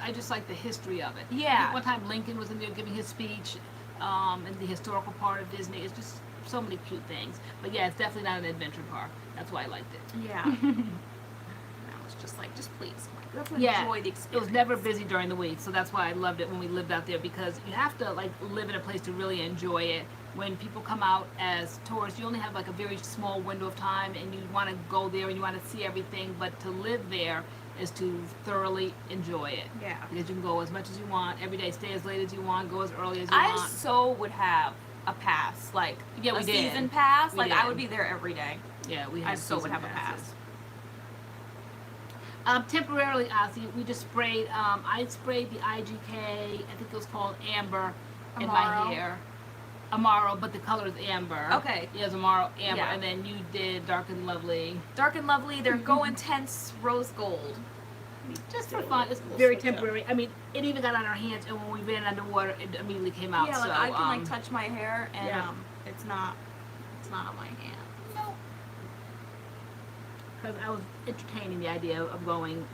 I just like the history of it. Yeah. One time Lincoln was in there giving his speech, and the historical part of Disney. It's just so many cute things. But yeah, it's definitely not an adventure park. That's why I liked it. Yeah. I was just like, just please. Let's enjoy the It experience. was never busy during the week, so that's why I loved it when we lived out there, because you have to like live in a place to really enjoy it. When people come out as tourists, you only have like a very small window of time, and you want to go there and you want to see everything, but to live there is to thoroughly enjoy it. Yeah. Because you can go as much as you want every day, stay as late as you want, go as early as you I want. so would have a pass, like Yeah, we a did. season pass. We Like did. I would be there every day. Yeah, we I had so would season have a passes. pass. Temporarily, Ozzy, we just sprayed, I sprayed the IGK, I think it was called Amber, in my Amaro. hair. Amaro, but the color is Amber. Okay. Yeah, it's Amaro, Amber, Yeah. and then you did Dark and Lovely. Dark and Lovely, they're Go Intense Rose Gold. Just for fun. It's very temporary. I mean, it even got on our hands, and when we ran it underwater, it immediately came out. Yeah, like so, I can like touch my hair and yeah. it's not on my hand. No. Because I was entertaining the idea of going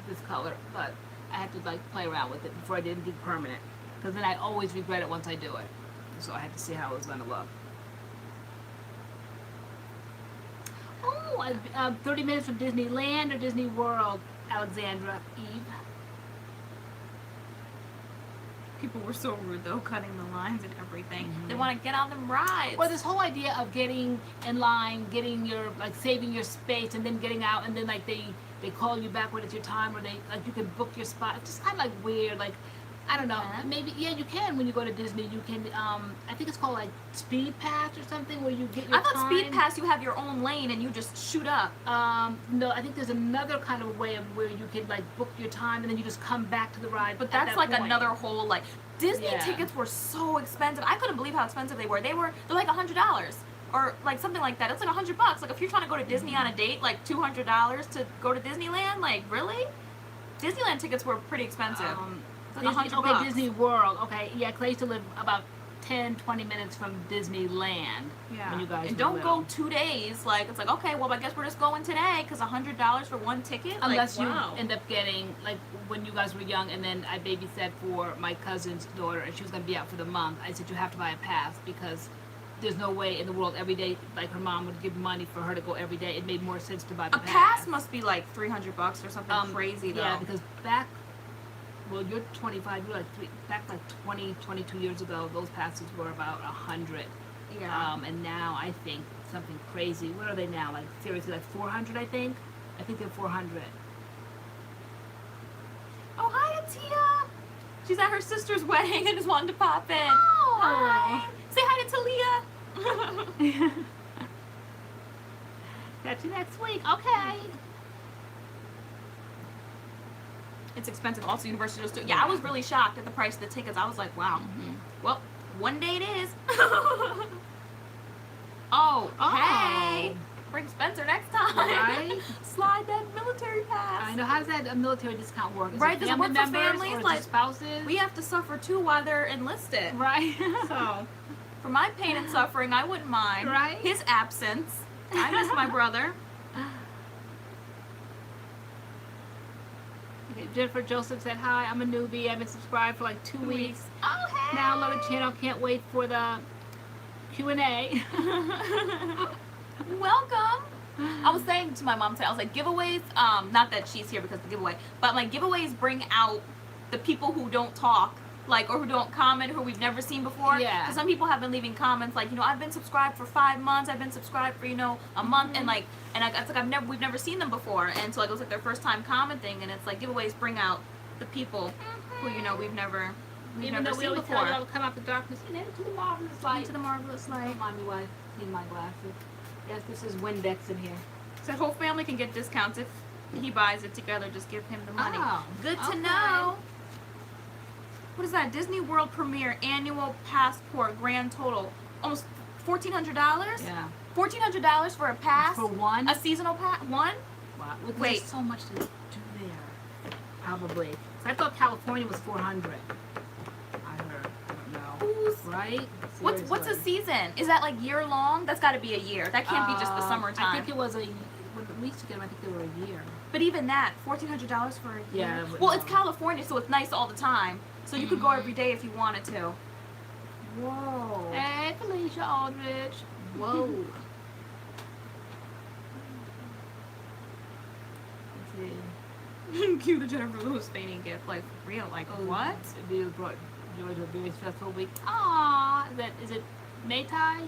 this color, but I had to like play around with it before I did anything permanent. Because then I always regret it once I do it. So I had to see how it was going to look. Oh, 30 minutes from Disneyland or Disney World, Alexandra, Eve. People were so rude though, cutting the lines and everything. Mhm. They want to get on them rides. Well, this whole idea of getting in line, getting your, like, saving your space and then getting out, and then like they call you back when it's your time, or they, like, you can book your spot. It's just kind of like weird, like, I don't know. Yeah. Maybe, yeah, you can when you go to Disney. You can, I think it's called like Speed Pass or something, where you get your I thought time. Speed Pass, you have your own lane and you just shoot up. No, I think there's another kind of way of where you can like book your time and then you just come back to the ride. But at that's that like point. another whole like Disney Yeah. tickets were so expensive. I couldn't believe how expensive they were. They're like $100 or like something like that. It's like $100. Like if you're trying to go to Disney on a date, like $200 to go to Disneyland. Like really? Disneyland tickets were pretty expensive. It's like Disney, $100. okay, Disney World. Okay, yeah, 'cause I used to live about 10-20 minutes from Disneyland. Yeah. When you guys and were don't little. go 2 days. Like it's like okay, well I guess we're just going today because $100 for one ticket. Unless like, you wow. end up getting, like, when you guys were young, and then I babysat for my cousin's daughter, and she was going to be out for the month. I said, you have to buy a pass, because there's no way in the world every day, like, her mom would give money for her to go every day. It made more sense to buy the A pass must be like $300 or something crazy though. Yeah, because back, well, you're 25, you're like, back like 20, 22 years ago, those passes were about 100. Yeah. And now I think something crazy. What are they now? Like, seriously, like 400, I think? I think they're 400. Oh, hi, Tia. She's at her sister's wedding and just wanted to pop in. Oh. Hi. Say hi to Talia. Catch you next week. Okay. It's expensive. Also, Universal just yeah, I was really shocked at the price of the tickets. I was like, wow. Well, one day it is. Oh, hey. Bring Spencer next time. Right? Slide that military pass. I know. How does that military discount work? Is Right, it does it family work for members families? or is Like, it spouses? We have to suffer too while they're enlisted. Right. So, for my pain and suffering, I wouldn't mind. Right. His absence. I miss my brother. Okay, Jennifer Joseph said, hi, I'm a newbie. I've been subscribed for like 2 weeks. Oh, hey. Now the channel. Can't wait for the Q&A. Welcome. I was saying to my mom today, I was like, giveaways, not that she's here because of the giveaway, but like giveaways bring out the people who don't talk, like, or who don't comment, who we've never seen before. Yeah. Because some people have been leaving comments like, you know, I've been subscribed for 5 months, I've been subscribed for, you know, a month, and like, it's like we've never seen them before, and so like it was like their first time commenting, and it's like giveaways bring out the people who, you know, we've never Even though we seen always before. tell y'all to come out the darkness and into the marvelous light. Into the marvelous light. Don't mind me while I clean my glasses. Yes, this is Windex in here. So whole family can get discounts if he buys it together. Just give him the money. Oh, Good to okay. know. What is that? Disney World Premiere annual passport grand total almost $1,400. Yeah. $1,400 for a pass. For one? A seasonal pass. One. Wow. Well, Wait. there's so much to do there. Probably. So I thought California was 400. I heard. I don't know. Who's- Right? What's a Seriously. season? Is that like year long? That's got to be a year. That can't be just the summertime. I think it was when we used to get them, I think they were a year. But even that, $1,400 for a year. Yeah, but Well, no. it's California, so it's nice all the time. So you could go every day if you wanted to. Whoa. Hey, Felicia Aldrich. Whoa. Let's see. Cue the Jennifer Lewis fainting gift. Like, for real. Like, what? Video brought Georgia a very stressful week. Aww, is it Maytai?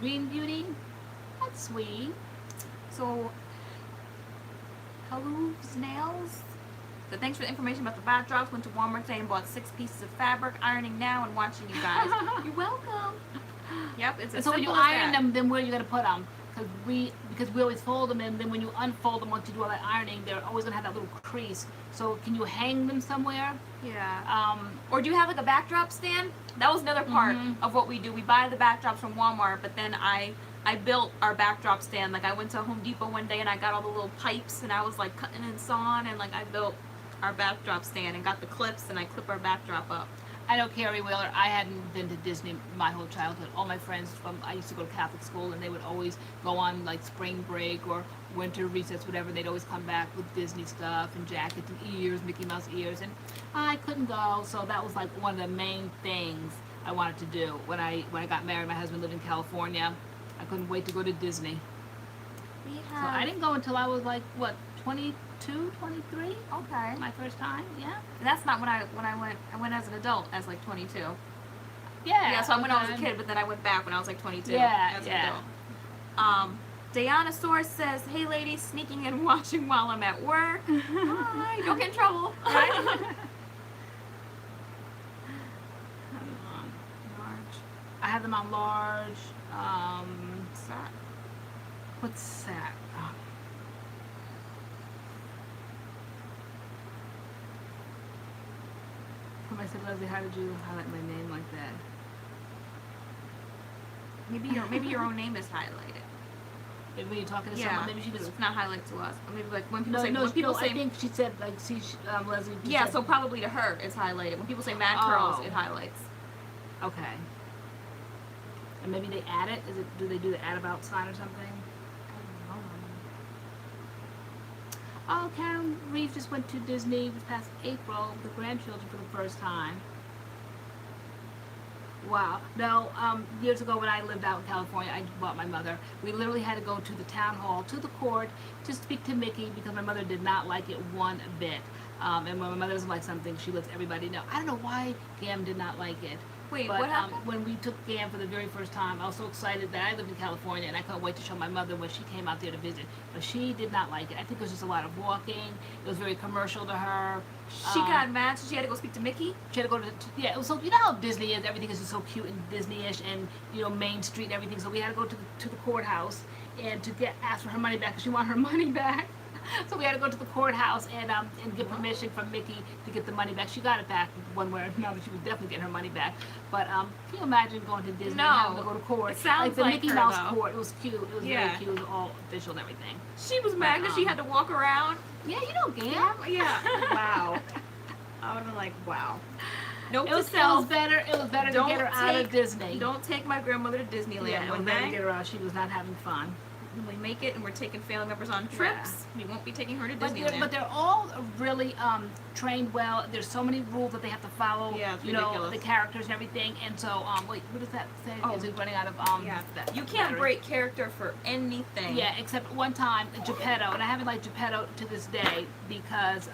Green Beauty? That's sweet. So, Hello's Nails. So thanks for the information about the backdrops. Went to Walmart today and bought 6 pieces of fabric. Ironing now and watching you guys. You're welcome. Yep, it's as So when you simple as iron that. them, then where are you going to put them? because we always fold them, and then when you unfold them, once you do all that ironing, they're always gonna have that little crease. So can you hang them somewhere? Yeah. Or do you have like a backdrop stand? That was another part of what we do. We buy the backdrops from Walmart, but then I built our backdrop stand. Like I went to Home Depot one day and I got all the little pipes and I was like cutting and sawing, and like I built our backdrop stand and got the clips and I clip our backdrop up. I know Carrie Wheeler. I hadn't been to Disney my whole childhood. All my friends I used to go to Catholic school, and they would always go on like spring break or winter recess, whatever. They'd always come back with Disney stuff and jackets and ears, Mickey Mouse ears, and I couldn't go. So that was like one of the main things I wanted to do. When I got married, my husband lived in California. I couldn't wait to go to Disney. So I didn't go until I was like, what, 22, 23? Okay. My first time, yeah. And that's not when I went. I went as an adult, as like 22. Yeah. Yeah. So I went when I was a kid, but then I went back when I was like 22. Yeah. As an adult. Diana Source says, "Hey ladies, sneaking in watching while I'm at work. Hi, don't get in trouble." Right? Large. I have them on large. Sat. What's that? I said, Leslie, how did you highlight my name like that? Maybe your own name is highlighted. When you're talking to someone, maybe she just it's not highlighted to us. Or maybe like when people say, I think she said like, Leslie. Yeah, said, so probably to her it's highlighted. When people say Mad Curls, it highlights. Okay. And maybe they add it. Do they do the add about sign or something? Oh, Karen Reeves just went to Disney this past April with the grandchildren for the first time. Wow. No, years ago when I lived out in California, I bought my mother. We literally had to go to the town hall, to the court, to speak to Mickey because my mother did not like it one bit. And when my mother doesn't like something, she lets everybody know. I don't know why Gam did not like it. Wait, but, what happened? When we took Gam for the very first time, I was so excited that I lived in California and I couldn't wait to show my mother when she came out there to visit. But she did not like it. I think it was just a lot of walking. It was very commercial to her. She got mad, so she had to go speak to Mickey? She had to go to yeah, it was so, you know how Disney is, everything is just so cute and Disney-ish and, you know, Main Street and everything. So we had to go to the courthouse and to ask for her money back because she wanted her money back. So we had to go to the courthouse and get permission from Mickey to get the money back. She got it back one way or another. She was definitely getting her money back. But can you imagine going to Disney and having to go to court? It sounds like the Mickey her, Mouse though. court. It was cute. It was very cute. It was all official and everything. She was mad because she had to walk around. Yeah, you know, Gam. Yeah. Wow. I would have been like, wow. Note It was better to get her out of Disney. Don't take my grandmother to Disneyland. Yeah, it was better to get her out. She was not having fun. When we make it and we're taking family members on trips, we won't be taking her to Disneyland. But they're all really trained well. There's so many rules that they have to follow. Yeah, it's you ridiculous. know, the characters and everything. And so, wait, what does that say? Oh, is it running out of you can't break character for anything. Yeah, except one time, Geppetto, and I haven't liked Geppetto to this day because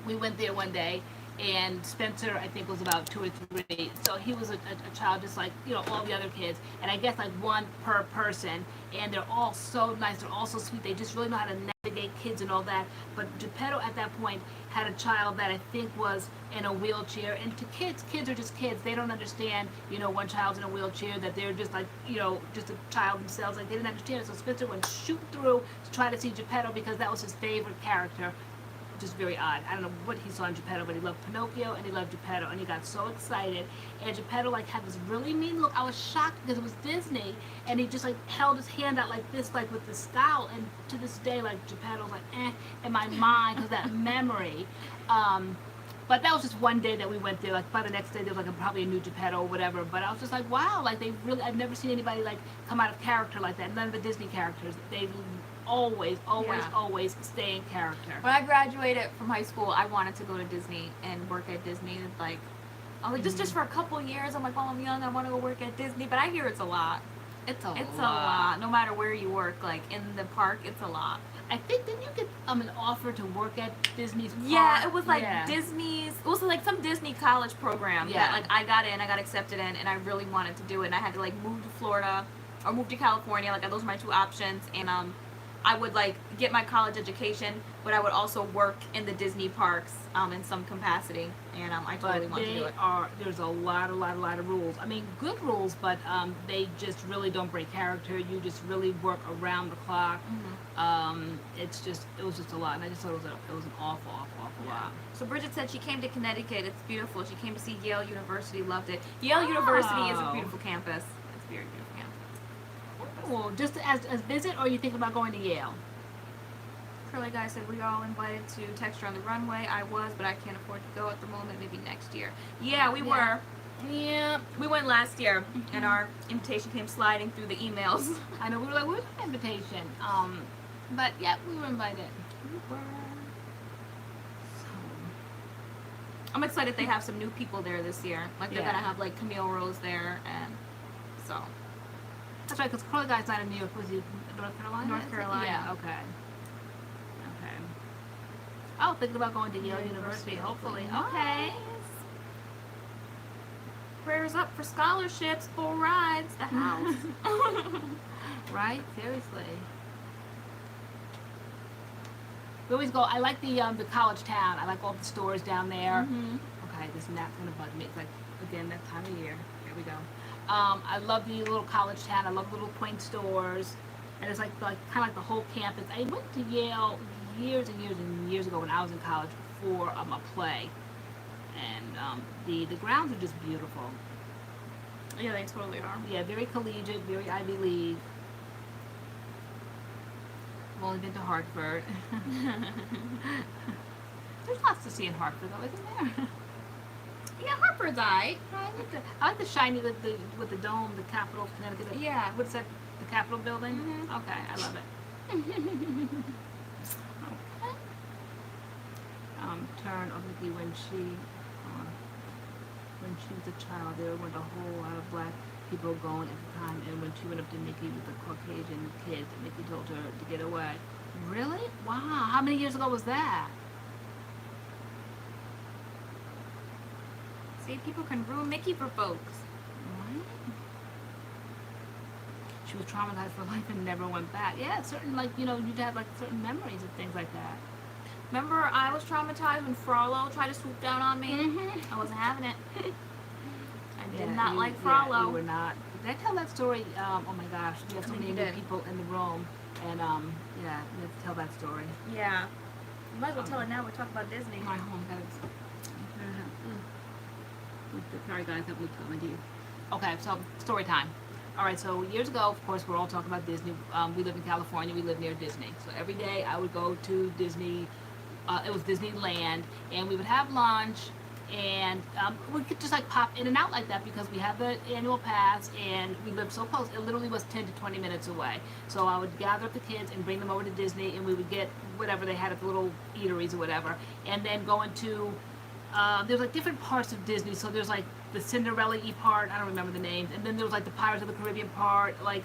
we went there one day. And Spencer, I think, was about 2 or 3. So he was a child just like, you know, all the other kids. And I guess like one per person. And they're all so nice. They're all so sweet. They just really know how to navigate kids and all that. But Geppetto at that point had a child that I think was in a wheelchair. And to kids are just kids. They don't understand, you know, one child's in a wheelchair, that they're just like, you know, just a child themselves. Like they didn't understand it. So Spencer went shooting through to try to see Geppetto because that was his favorite character. Just very odd. I don't know what he saw in Geppetto, but he loved Pinocchio and he loved Geppetto, and he got so excited. And Geppetto like had this really mean look. I was shocked because it was Disney, and he just like held his hand out like this, like with the scowl. And to this day, like Geppetto's like in my mind because that memory. But that was just one day that we went there. Like by the next day, there was like probably a new Geppetto or whatever. But I was just like, wow, like they really. I've never seen anybody like come out of character like that. None of the Disney characters. They always stay in character. When I graduated from high school, I wanted to go to Disney and work at Disney. Like, I was like, just for a couple years. I'm like, while I'm young, I want to go work at Disney. But I hear it's a lot. It's a lot. No matter where you work, like in the park, it's a lot. I think didn't you get an offer to work at Disney's park? Yeah, it was like Disney's. It was like some Disney college program that like I got accepted in, and I really wanted to do it. And I had to like move to Florida or move to California. Like those were my two options. And I would like get my college education, but I would also work in the Disney parks in some capacity, and I totally want to do it. There's a lot of rules. I mean, good rules, but they just really don't break character. You just really work around the clock. It was just a lot, and I just thought it was an awful lot. So Bridget said she came to Connecticut. It's beautiful. She came to see Yale University. Loved it. Yale University is a beautiful campus. It's a very beautiful campus. Well, just as visit, or you think about going to Yale? Curly Guy said we are all invited to Texture on the Runway. I was, but I can't afford to go at the moment. Maybe next year. Yeah, we were. Yeah, we went last year, and our invitation came sliding through the emails. I know, we were like, where's the invitation? But yeah, we were invited. We were. So, I'm excited they have some new people there this year. Like they're gonna have like Camille Rose there, and so. That's right, because Curly Guy's not in New York. Was he North Carolina? North Carolina. Yeah, okay. Oh, thinking about going to Yale University, hopefully. Okay. Prayers up for scholarships, full rides, the house. Right? Seriously. We always go, I like the college town. I like all the stores down there. Okay, this nap's going to bug me. It's like, again, that time of year. Here we go. I love the little college town. I love little quaint stores. And it's like kind of like the whole campus. I went to Yale years and years ago when I was in college for a play. And the grounds are just beautiful. Yeah, they totally are. Yeah, very collegiate, very Ivy League. I've only been to Hartford. There's lots to see in Hartford, though, isn't there? Yeah, Hartford's I like the shiny with the dome, the Capitol of Connecticut. Yeah. What's that? The Capitol building? Okay, I love it. Okay. Turn obviously when she was a child, there were a whole lot of black people going at the time, and when she went up to Mickey with the Caucasian kid, Mickey told her to get away. Really? Wow. How many years ago was that? See, people can ruin Mickey for folks. Right? She was traumatized for life and never went back. Yeah, certain, like, you know, you'd have, like, certain memories of things like that. Remember, I was traumatized when Frollo tried to swoop down on me? I wasn't having it. I did not like Frollo. Yeah, you were not. Did I tell that story? Oh my gosh, we have so many new people in the room. And, yeah, we have to tell that story. Yeah. You might as well tell it now. We're talking about Disney. My home, Sorry guys, that was coming to you. Okay, so story time. All right, so years ago, of course, we're all talking about Disney. We live in California. We live near Disney. So every day I would go to Disney. It was Disneyland, and we would have lunch, and we could just like pop in and out like that because we had the annual pass, and we lived so close. It literally was 10 to 20 minutes away. So I would gather up the kids and bring them over to Disney, and we would get whatever they had at the little eateries or whatever, and then go into there's like different parts of Disney. So there's like the Cinderella-y part, I don't remember the names, and then there was like the Pirates of the Caribbean part, like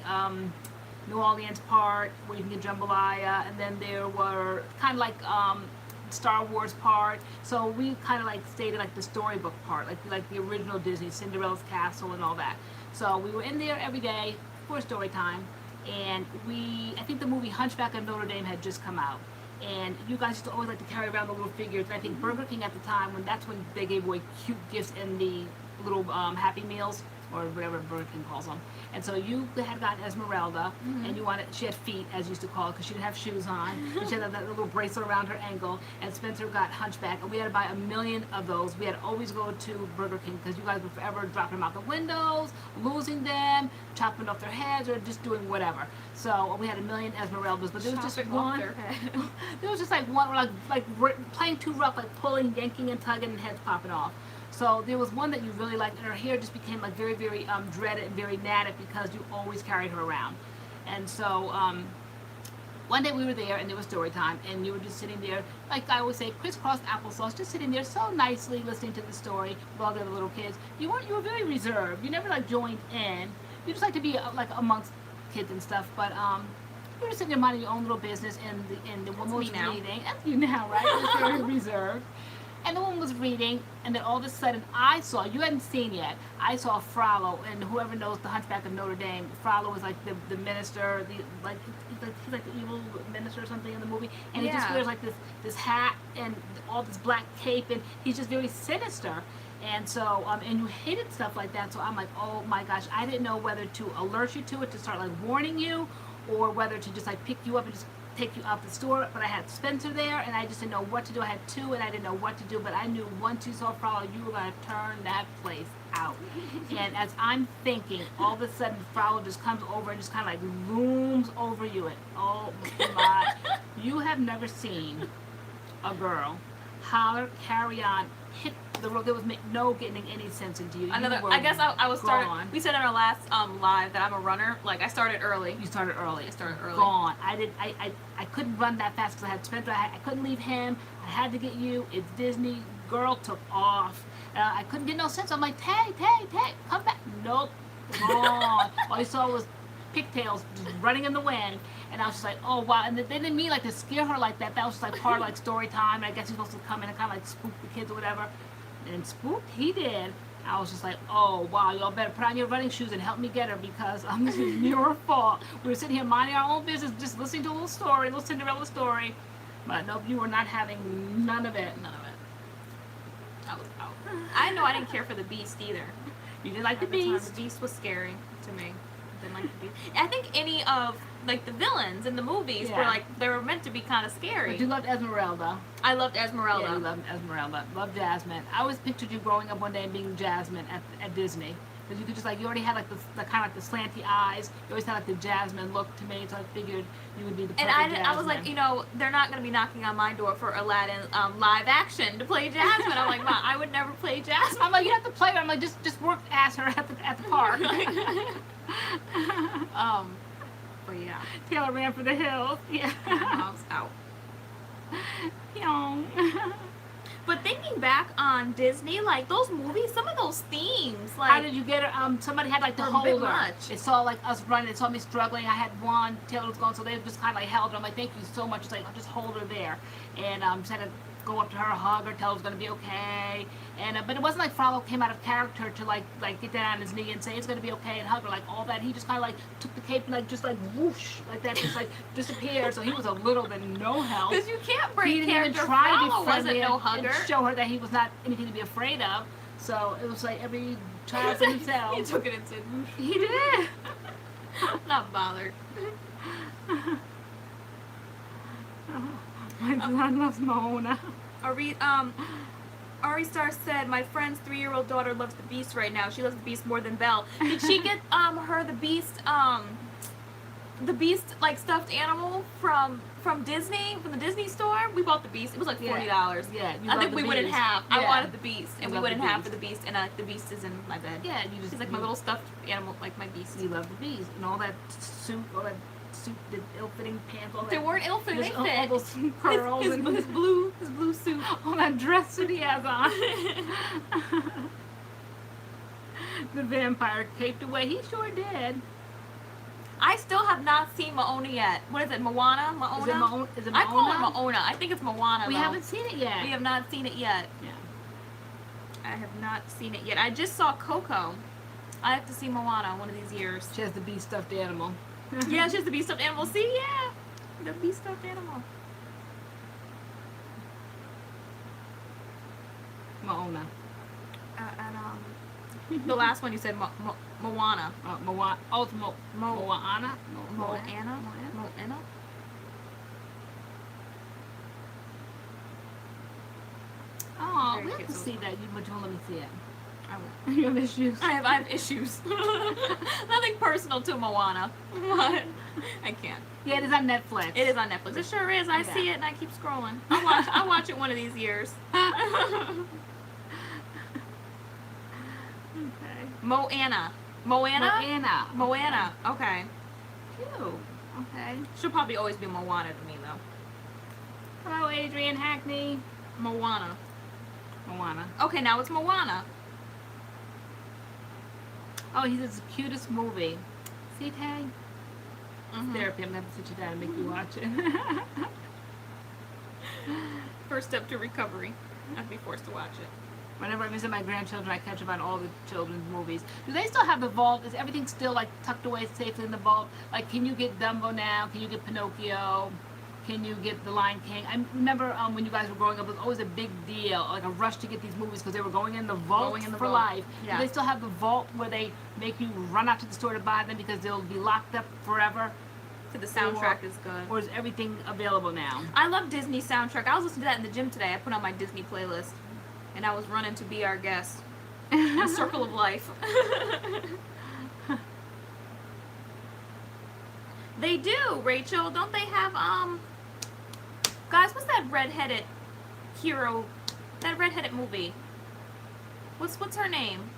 New Orleans part where you can get jambalaya, and then there were kind of like Star Wars part. So we kind of like stayed in like the storybook part, like the original Disney, Cinderella's castle and all that. So we were in there every day for story time, and I think the movie Hunchback of Notre Dame had just come out. And you guys used to always like to carry around the little figures. And I think Burger King at the time, that's when they gave away cute gifts in the little Happy Meals, or whatever Burger King calls them. And so you had gotten Esmeralda, and she had feet, as you used to call it, because she didn't have shoes on. And she had that little bracelet around her ankle. And Spencer got Hunchback, and we had to buy 1 million of those. We had to always go to Burger King because you guys were forever dropping them out the windows, losing them, chopping off their heads, or just doing whatever. So we had 1 million Esmeraldas, but there was just one. There was just like one, like playing too rough, like pulling, yanking, and tugging, and heads popping off. So there was one that you really liked, and her hair just became like very, very dreaded and very natted because you always carried her around. And so one day we were there, and there was story time, and you were just sitting there, like I always say, crisscross applesauce, just sitting there so nicely listening to the story with all the other little kids. You were very reserved. You never like joined in. You just like to be like amongst kids and stuff, but you were just sitting there minding your own little business in the woman was reading. That's you now, right? You're very reserved. And the woman was reading, and then all of a sudden I saw, you hadn't seen yet, I saw Frollo, and whoever knows the Hunchback of Notre Dame, Frollo was like the minister, he's like the evil minister or something in the movie, and he just wears like this hat and all this black cape, and he's just very sinister. And so, and you hated stuff like that, so I'm like, oh my gosh, I didn't know whether to alert you to it, to start like warning you, or whether to just like pick you up and just take you out the store. But I had Spencer there, and I just didn't know what to do. I had two, and I didn't know what to do, but I knew once you saw Frollo, you were going to turn that place out. And as I'm thinking, all of a sudden Frollo just comes over and just kind of like looms over you, and oh my, you have never seen a girl holler, carry on, hit the road. There was no getting any sense into you. I guess I was started. We said in our last live that I'm a runner. Like I started early. You started early. I started early. Gone. I couldn't run that fast because I had Spencer. I couldn't leave him. I had to get you. It's Disney. Girl took off. I couldn't get no sense. I'm like, Tay, come back. Nope. Gone. All you saw was pigtails just running in the wind. And I was just like, oh wow. And they didn't mean like to scare her like that. That was just like part of like story time. I guess he's supposed to come in and kind of like spook the kids or whatever. And spooked he did. I was just like, oh wow, y'all better put on your running shoes and help me get her, because this is your fault. We were sitting here minding our own business, just listening to a little story, a little Cinderella story. But nope, you were not having none of it. None of it. I was out. I know I didn't care for the Beast either. You didn't like the Beast? The Beast was scary to me. Didn't like the Beast. I think any of like the villains in the movies were like, they were meant to be kind of scary. But you loved Esmeralda. I loved Esmeralda. Yeah, you loved Esmeralda. Loved Jasmine. I always pictured you growing up one day and being Jasmine at Disney. Because you could just like, you already had like the kind of like the slanty eyes. You always had like the Jasmine look to me, so I figured you would be the perfect Jasmine. I was like, you know, they're not going to be knocking on my door for Aladdin live action to play Jasmine. I'm like, Mom, I would never play Jasmine. I'm like, you have to play her. I'm like, just work as her at the park. But yeah, Taylor ran for the hills. Yeah, I was out. Young. But thinking back on Disney, like those movies, some of those themes, like how did you get her? Somebody had like to hold her. Much. It saw like us running. It saw me struggling. I had one. Taylor was gone, so they just kind of like held her. I'm like, thank you so much. It's like, I'll just hold her there, and just had to go up to her, hug her, tell her it's gonna be okay. And but it wasn't like Frollo came out of character to like get down on his knee and say it's gonna be okay and hug her, like all that. He just kind of like took the cape and like just like whoosh like that, just like disappeared. So he was a little bit no help. Because you can't break he didn't character. even try to Frollo be friendly wasn't no hugger. and show her that he was not anything to be afraid of. So it was like every child for himself. He took it and said, whoosh. He did. Not bothered. My son loves Mona. Ari Star said, my friend's 3-year-old daughter loves the Beast right now. She loves the Beast more than Belle. Did she get her the Beast like stuffed animal from Disney, from the Disney store? We bought the Beast. It was like $40. Yeah, I think we wouldn't have. Yeah. I wanted the Beast, and You we love wouldn't the have Beast. for the Beast, and the Beast is in my bed. Yeah, you just She's like my little stuffed animal, like my Beast. You love the Beast and all that suit, the ill-fitting pants, all that. They weren't ill-fitting. They all fit. those curls his and blue suit. all that dress suit he has on. The vampire caped away. He sure did. I still have not seen Moana yet. What is it, Moana? Moana? Is it Moana? I call it Moana. I think it's Moana. We though. haven't seen it yet. We have not seen it yet. Yeah. I have not seen it yet. I just saw Coco. I have to see Moana one of these years. She has the Beast stuffed animal. Yeah, she has the Beast stuffed animal. See, yeah. The Beast stuffed animal. Moana. And the last one you said, Moana. Moana. Oh, it's Moana. Moana? Moana. Oh, Very we have cute. to see that. But you won't let me see it. I won't. You have issues. I have issues. Nothing personal to Moana. But I can't. Yeah, it is on Netflix. It is on Netflix. It sure is. I see it and I keep scrolling. I'll watch it one of these years. Okay. Moana. Okay. Cute. Okay. She'll probably always be Moana to me though. Hello, Adrian Hackney. Moana. Moana. Okay, now it's Moana. Oh, he's the cutest movie. See, Tay? Mhm. Therapy. I'm gonna have to sit you down and make you watch it. First step to recovery. I'd be forced to watch it. Whenever I visit my grandchildren, I catch up on all the children's movies. Do they still have the vault? Is everything still like tucked away safely in the vault? Like, can you get Dumbo now? Can you get Pinocchio? Can you get The Lion King? I remember when you guys were growing up, it was always a big deal, like a rush to get these movies because they were going in the vault for life. Yeah. Do they still have the vault where they make you run out to the store to buy them because they'll be locked up forever? So the soundtrack is good. Or is everything available now? I love Disney soundtrack. I was listening to that in the gym today. I put on my Disney playlist, and I was running to Be Our Guest. Circle of Life. They do, Rachel. Don't they have guys, what's that red-headed hero? That red-headed movie. What's her name?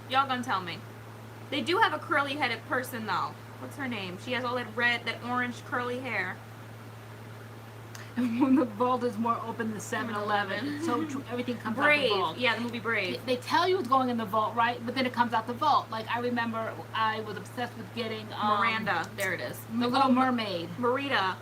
Y'all gonna tell me. They do have a curly-headed person though. What's her name? She has all that orange curly hair. When the vault is more open than 7-Eleven, so everything comes out the vault. Yeah, the movie Brave. They tell you it's going in the vault, right? But then it comes out the vault. Like, I remember I was obsessed with getting Miranda. There it is. The Little Mermaid. Merida.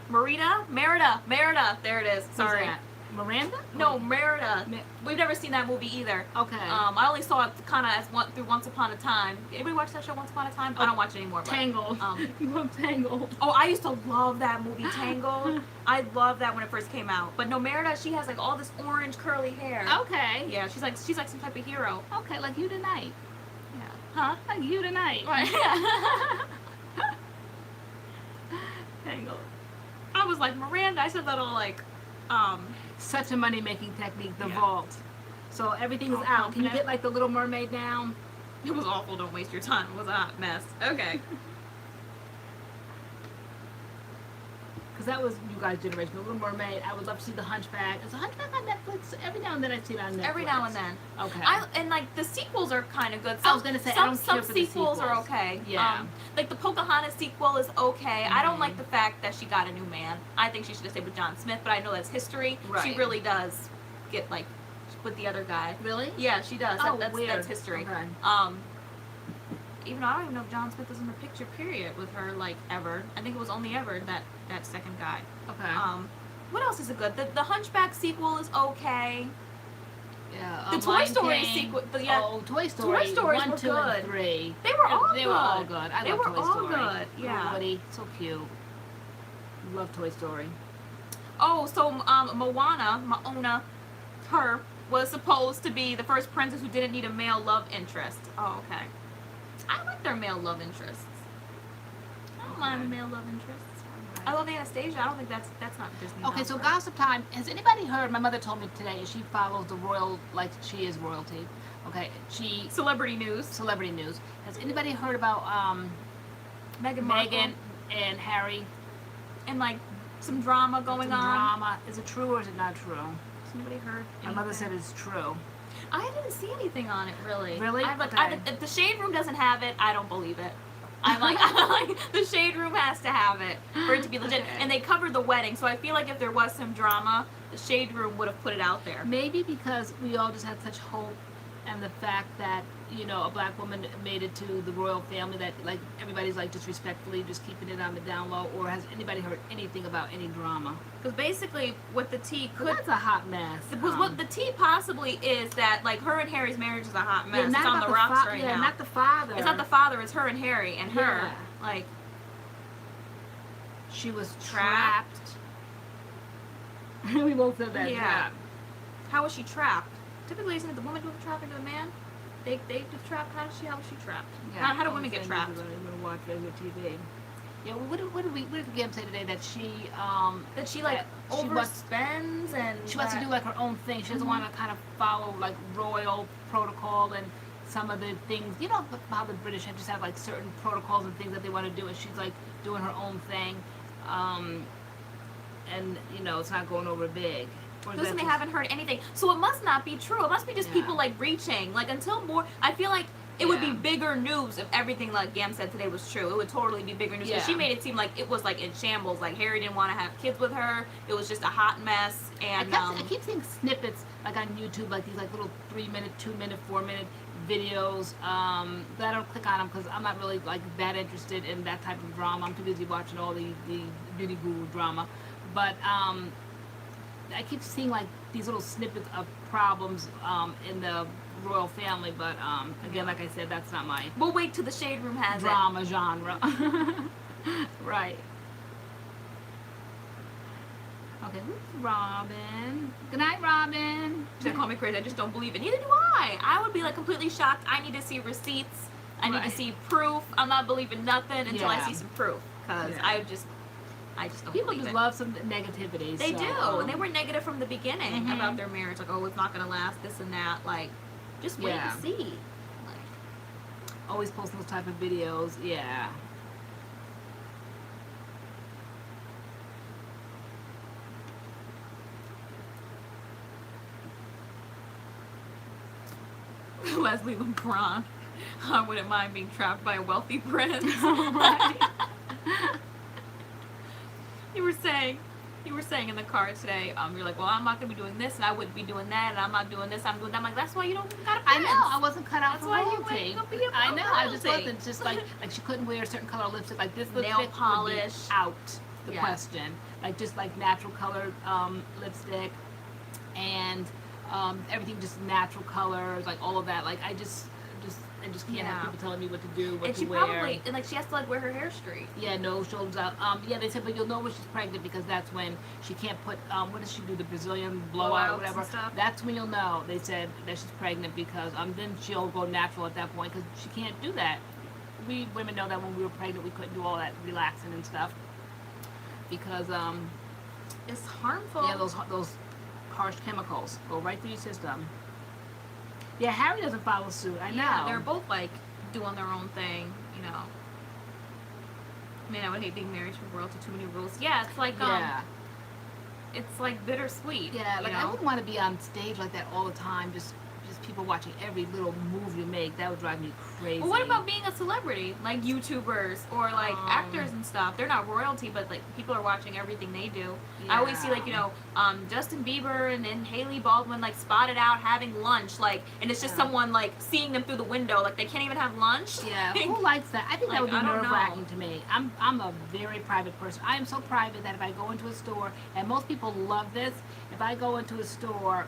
There it is. Sorry. Miranda? No, Merida. We've never seen that movie either. Okay. I only saw it kind of through Once Upon a Time. Anybody watch that show, Once Upon a Time? I don't watch it anymore. But, Tangled. You love Tangled. Oh, I used to love that movie, Tangled. I loved that when it first came out. But no, Merida, she has like all this orange curly hair. Okay. Yeah, she's like some type of hero. Okay, like you tonight. Yeah. Huh? Like you tonight. Right. Tangled. I was like, Miranda. I said that all like, Such a money-making technique, the Yeah. vault. So everything is out. Can you get like the Little Mermaid now? It was awful. Don't waste your time. It was a hot mess. Okay. Because that was you guys' generation. The Little Mermaid. I would love to see the Hunchback. Is the Hunchback on Netflix? Every now and then I see it on Netflix. Every now and then. Okay. And like the sequels are kind of good. I was gonna say, I don't some care for the sequels are sequels. okay. Yeah. Like the Pocahontas sequel is okay. I don't like the fact that she got a new man. I think she should have stayed with John Smith, but I know that's history. She Right. really does get like with the other guy. Really? Yeah, she does. Oh, That's weird. history. Okay. Even though I don't even know if John Smith was in the picture period with her like ever. I think it was only ever that second guy. Okay. What else is it good? The Hunchback sequel is okay. Yeah. The Toy Story sequel, yeah. Oh, Toy Story. Toy Stories 1, were 2, good. and 3. They were all They good. were all good. I They love were Toy all Story. good, yeah. Little Woody, so cute. Love Toy Story. Oh, so Moana, her was supposed to be the first princess who didn't need a male love interest. Oh, okay. I like their male love interests. I don't mind the male love interests. I love Anastasia. I don't think that's not Disney. Okay, so gossip time. Has anybody heard? My mother told me today she follows the royal, like she is royalty. Okay, Celebrity news. Celebrity news. Has anybody heard about Meghan and Harry? And like some drama going on. Drama. Is it true or is it not true? Has anybody heard? My mother said it's true. I didn't see anything on it really. Really? Okay. If the Shade Room doesn't have it, I don't believe it. I'm like, the Shade Room has to have it for it to be legit. Okay. And they covered the wedding, so I feel like if there was some drama, the Shade Room would have put it out there. Maybe because we all just had such hope, and the fact that a black woman made it to the royal family, that like everybody's like disrespectfully just keeping it on the down low. Or has anybody heard anything about any drama? Because basically, what the tea could. That's a hot mess. Because what the tea possibly is that like her and Harry's marriage is a hot mess. It's on the rocks right now. Not the father. It's not the father. It's her and Harry and her. Yeah. Like she was trapped. We both said that. Yeah. Trapped. How was she trapped? Typically, isn't it the woman doing the trafficking to the man? They do trap. How was she trapped? Yeah. How do women get trapped? I'm gonna watch regular TV. Yeah. Well, what did Gam say today? That she overspends and she wants to do like her own thing. She doesn't want to kind of follow like royal protocol and some of the things. You know how the British just have like certain protocols and things that they want to do, and she's like doing her own thing. And it's not going over big. Listen, they haven't heard anything, so it must not be true. It must be just people like reaching. Like until more, I feel like it would be bigger news if everything like Gam said today was true. It would totally be bigger news. She made it seem like it was like in shambles. Like Harry didn't want to have kids with her. It was just a hot mess. And I keep seeing snippets like on YouTube, like these like little 3-minute, 2-minute, 4-minute videos. But I don't click on them because I'm not really like that interested in that type of drama. I'm too busy watching all the beauty guru drama. But I keep seeing like these little snippets of problems in the royal family, but again, like I said, that's not my We'll wait till the shade room has drama genre. Right. Okay, who's Robin? Good night, Robin. They call me crazy. I just don't believe it. Neither do I. I would be like completely shocked. I need to see receipts. I need to see proof. I'm not believing nothing until I see some proof. Because I just don't People believe just it. love some negativity. They so, do. And they were negative from the beginning about their marriage. Like, oh, it's not going to last, this and that. Like, just wait and see. Like, always posting those type of videos. Yeah. Leslie LeBron. I wouldn't mind being trapped by a wealthy prince. Right. You were saying in the car today, you're like, well, I'm not gonna be doing this, and I wouldn't be doing that, and I'm not doing this, I'm doing that. I'm like, that's why you don't got a prince. I know, I wasn't cut out That's for why royalty. you ain't gonna be a I know, I just royalty. wasn't. Just like she couldn't wear a certain color lipstick. Like this lipstick Nail would be polish. out the Yeah. question. Like just like natural colored lipstick, and everything just natural colors, like all of that. Like I just can't have people telling me what to do, what and to she wear. probably, and like she has to like wear her hair straight. Yeah, no shoulders out. Yeah, they said, but you'll know when she's pregnant because that's when she can't put. What does she do? The Brazilian blowout or Blowouts whatever. and stuff. That's when you'll know. They said that she's pregnant because then she'll go natural at that point because she can't do that. We women know that when we were pregnant we couldn't do all that relaxing and stuff because It's harmful. yeah, those harsh chemicals go right through your system. Yeah, Harry doesn't follow suit. I know. Yeah, they're both like doing their own thing, you know. Man, I would hate being married to royalty. Too many rules. Yeah, it's like it's like bittersweet. Yeah, like you I know? wouldn't want to be on stage like that all the time. Just people watching every little move you make. That would drive me crazy. Well, what about being a celebrity, like YouTubers or like actors and stuff? They're not royalty, but like people are watching everything they do. I always see like Justin Bieber and then Haley Baldwin like spotted out having lunch, like, and it's just someone like seeing them through the window, like they can't even have lunch. Yeah, who likes that? I think Like, that would be I don't nerve-wracking know. to me. I'm a very private person. I am so private that if I go into a store, and most people love this, if I go into a store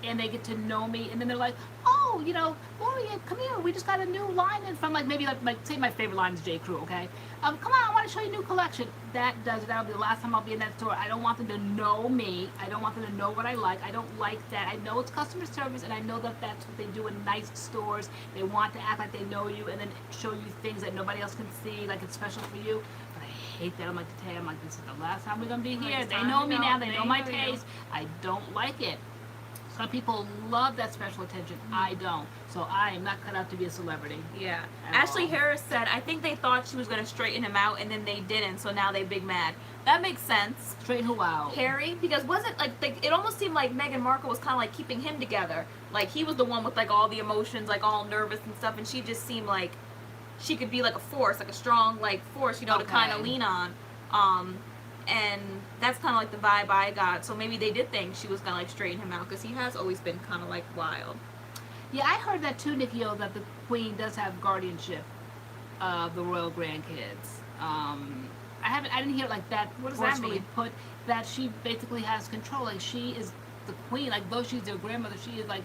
and they get to know me, and then they're like, oh, LoriAnne, come here, we just got a new line in from, like, maybe, like say my favorite line is J. Crew, okay? Come on, I want to show you a new collection. That'll be the last time I'll be in that store. I don't want them to know me. I don't want them to know what I like. I don't like that. I know it's customer service, and I know that that's what they do in nice stores. They want to act like they know you, and then show you things that nobody else can see, like it's special for you. But I hate that. I'm like, to Tay, I'm like, this is the last time we're going to be here. They know me now. They know my taste. I don't like it. Some people love that special attention. I don't. So I am not cut out to be a celebrity. Yeah. At Ashley all. Harris said, I think they thought she was going to straighten him out, and then they didn't, so now they big mad. That makes sense. Straighten who out? Harry, because wasn't like it almost seemed like Meghan Markle was kind of like keeping him together. Like he was the one with like all the emotions, like all nervous and stuff, and she just seemed like she could be like a force, like a strong like force, to kind of lean on. And that's kind of like the vibe I got. So maybe they did think she was gonna like straighten him out because he has always been kind of like wild. Yeah, I heard that too, Nikki O, that the Queen does have guardianship of the royal grandkids. I didn't hear it like that. What does that mean? Put that she basically has control. Like she is the queen. Like though she's their grandmother, she is like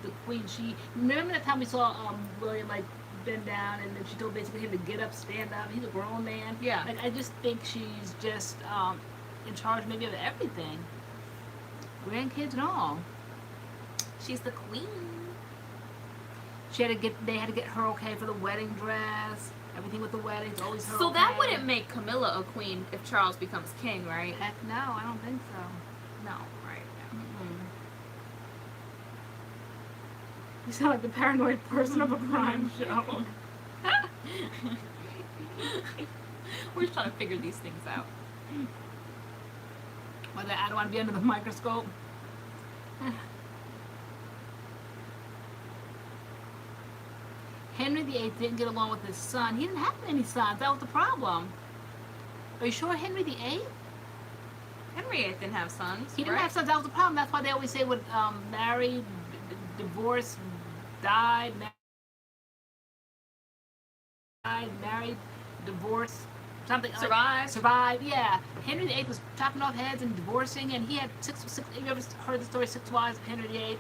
the queen. She remember that time we saw William like bend down and then she told basically him to get up, stand up. He's a grown man. Yeah. Like I just think she's just in charge maybe of everything. Grandkids and all. She's the queen. They had to get her okay for the wedding dress. Everything with the wedding's always her. So that okay. wouldn't make Camilla a queen if Charles becomes king, right? Heck no, I don't think so. No, right. You sound like the paranoid person of a crime show. We're just trying to figure these things out. Whether I don't want to be under the microscope. Henry VIII didn't get along with his son. He didn't have any sons. That was the problem. Are you sure Henry VIII? Henry VIII didn't have sons. He didn't have sons. That was the problem. That's why they always say would marry, divorce, died, married, divorce, something. Survived, yeah. Henry VIII was chopping off heads and divorcing, and he had six. You ever heard the story, Six Wives of Henry VIII?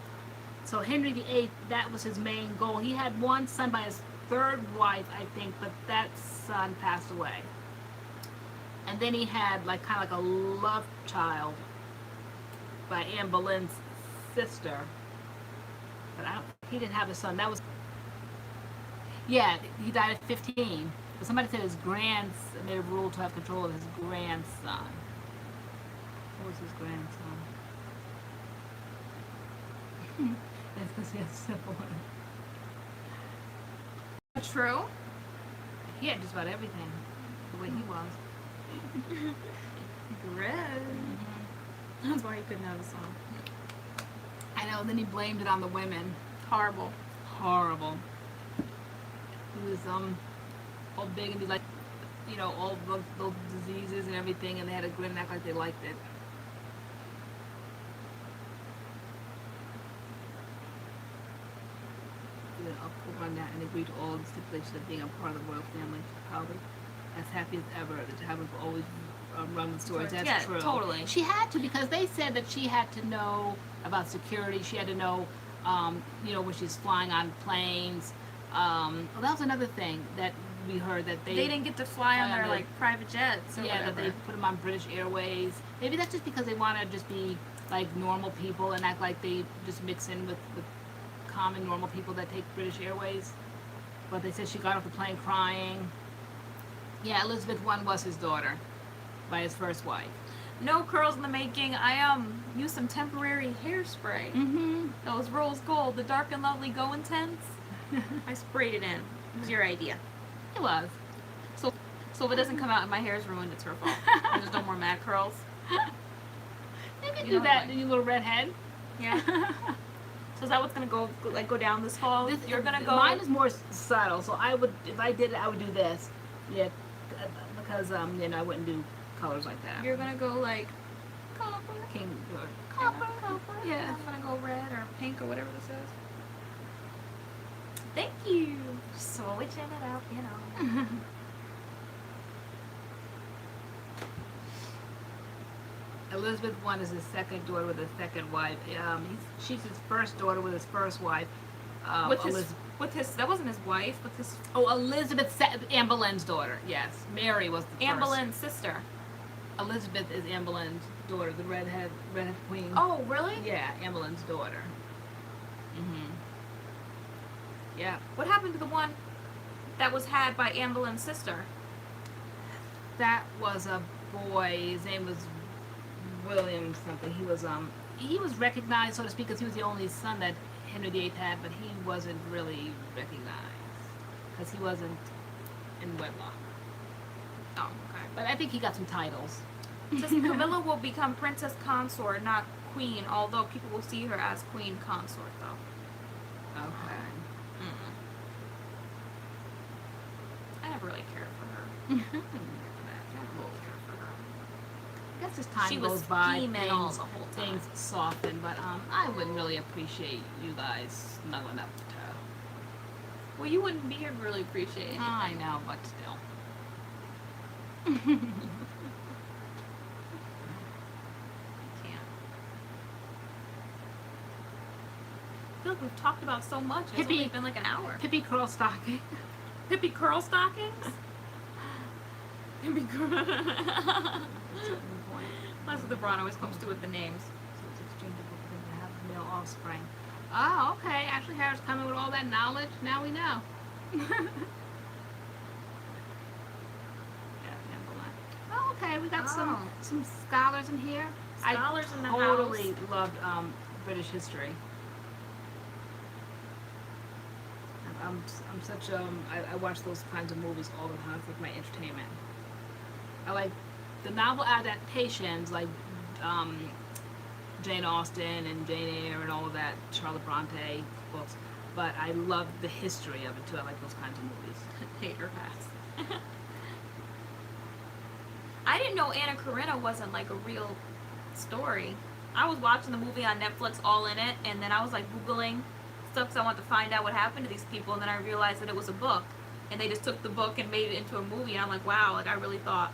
So Henry VIII, that was his main goal. He had one son by his third wife, I think, but that son passed away. And then he had like kind of like a love child by Anne Boleyn's sister. But he didn't have a son. That was, yeah, he died at 15. But somebody said his grandson made a rule to have control of his grandson. What was his grandson? That's because he has a simple one. True. He had just about everything the way he was. Red. That's why he couldn't have a song. I know. Then he blamed it on the women. Horrible. Horrible. He was all big and be like, you know, all those diseases and everything, and they had to grin and act like they liked it. I'll run that and agree to all the stipulations of being a part of the royal family. Probably as happy as ever to have always run with stories. That's yeah, true. Totally. She had to, because they said that she had to know about security. She had to know, you know, when she's flying on planes. Well, that was another thing that we heard, that they didn't get to fly on their like private jets. Or yeah, whatever. that they put them on British Airways. Maybe that's just because they want to just be like normal people and act like they just mix in with common normal people that take British Airways. But they said she got off the plane crying. Yeah, Elizabeth I was his daughter by his first wife. No curls in the making. I used some temporary hairspray. Mm-hmm. That was rose gold, the dark and lovely Go Intense. I sprayed it in. It was your idea. It was. So if it doesn't come out and my hair is ruined, it's her fault. There's no more mad curls. You can do that, you little redhead. Yeah. So is that what's gonna go down this fall? You're gonna go. Mine is more subtle, so I would, if I did it, I would do this. Yeah, because then I wouldn't do colors like that. You're gonna go like copper. King or Copper. Yeah. I'm gonna go red or pink or whatever this is. Thank you. Switching it up, you know. Elizabeth I is his second daughter with his second wife. She's his first daughter with his first wife. With his that wasn't his wife. With his Elizabeth, Anne Boleyn's daughter. Yes, Mary was the Anne first. Boleyn's sister. Elizabeth is Anne Boleyn's daughter, the redhead queen. Oh, really? Yeah, Anne Boleyn's daughter. Mhm. Yeah. What happened to the one that was had by Anne Boleyn's sister? That was a boy. His name was William something. He was recognized, so to speak, because he was the only son that Henry VIII had, but he wasn't really recognized because he wasn't in wedlock. Oh, okay. But I think he got some titles. It says Camilla will become princess consort, not queen, although people will see her as queen consort, though. Okay. I never really cared for her. I guess as time She goes was by, female the whole time. things soften, but I wouldn't really appreciate you guys snuggling up to her. Well, you wouldn't be here to really appreciate anything. I know, but still. Can't. I feel like we've talked about so much. It's only been like an hour. Pippi curl stocking. Pippi curl stockings? Pippi curl. That's what the Braun always comes to with the names. So it's extremely difficult for them to have male offspring. Oh, okay. Ashley Harris coming with all that knowledge. Now we know. Oh, okay. We got some scholars in here. Scholars in the house. I totally loved British history. I'm such I watch those kinds of movies all the time. It's like my entertainment. I like the novel adaptations, like Jane Austen and Jane Eyre and all of that, Charlotte Bronte books. But I love the history of it too. I like those kinds of movies. Hate her pass. I didn't know Anna Karenina wasn't like a real story. I was watching the movie on Netflix, All in It, and then I was like Googling stuff because I wanted to find out what happened to these people, and then I realized that it was a book. and they just took the book and made it into a movie. And I'm like, wow, like I really thought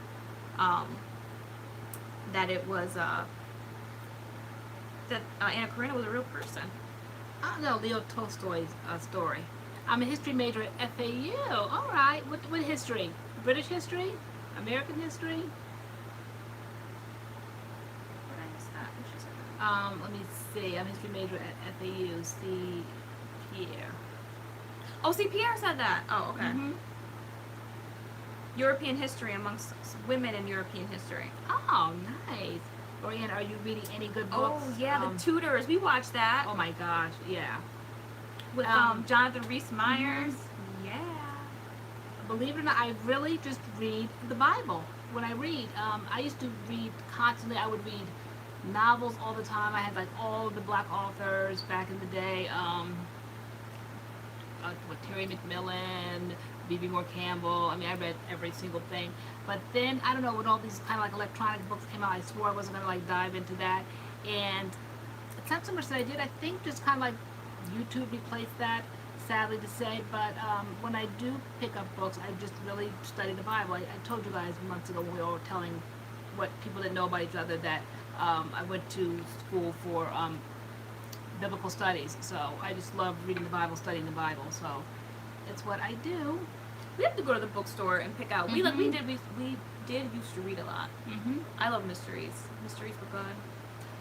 that it was that Anna Karenina was a real person. I don't know Leo Tolstoy's story. I'm a history major at FAU. All right, what history? British history? American history? What did I miss that? What she said? Let me see. I'm a history major at FAU. See Pierre. Oh, see, Pierre said that. Oh, okay. Mm-hmm. European history amongst women in European history. Oh, nice. LoriAnne, are you reading any good books? Oh, yeah, The Tudors. We watched that. Oh my gosh, yeah. With Jonathan Rhys Meyers. Mm-hmm. Yeah. Believe it or not, I really just read the Bible. When I read, I used to read constantly. I would read novels all the time. I had like all the black authors back in the day. Terry McMillan, B.B. Moore Campbell. I mean, I read every single thing. But then, I don't know, when all these kind of like electronic books came out, I swore I wasn't going to like dive into that. And it's not so much that I did. I think just kind of like YouTube replaced that, sadly to say. But when I do pick up books, I just really study the Bible. I told you guys months ago when we were telling what people didn't know about each other that I went to school for biblical studies. So I just love reading the Bible, studying the Bible. So it's what I do. We have to go to the bookstore and pick out. Mm-hmm. We did used to read a lot. Mm-hmm. I love mysteries. Mysteries were good.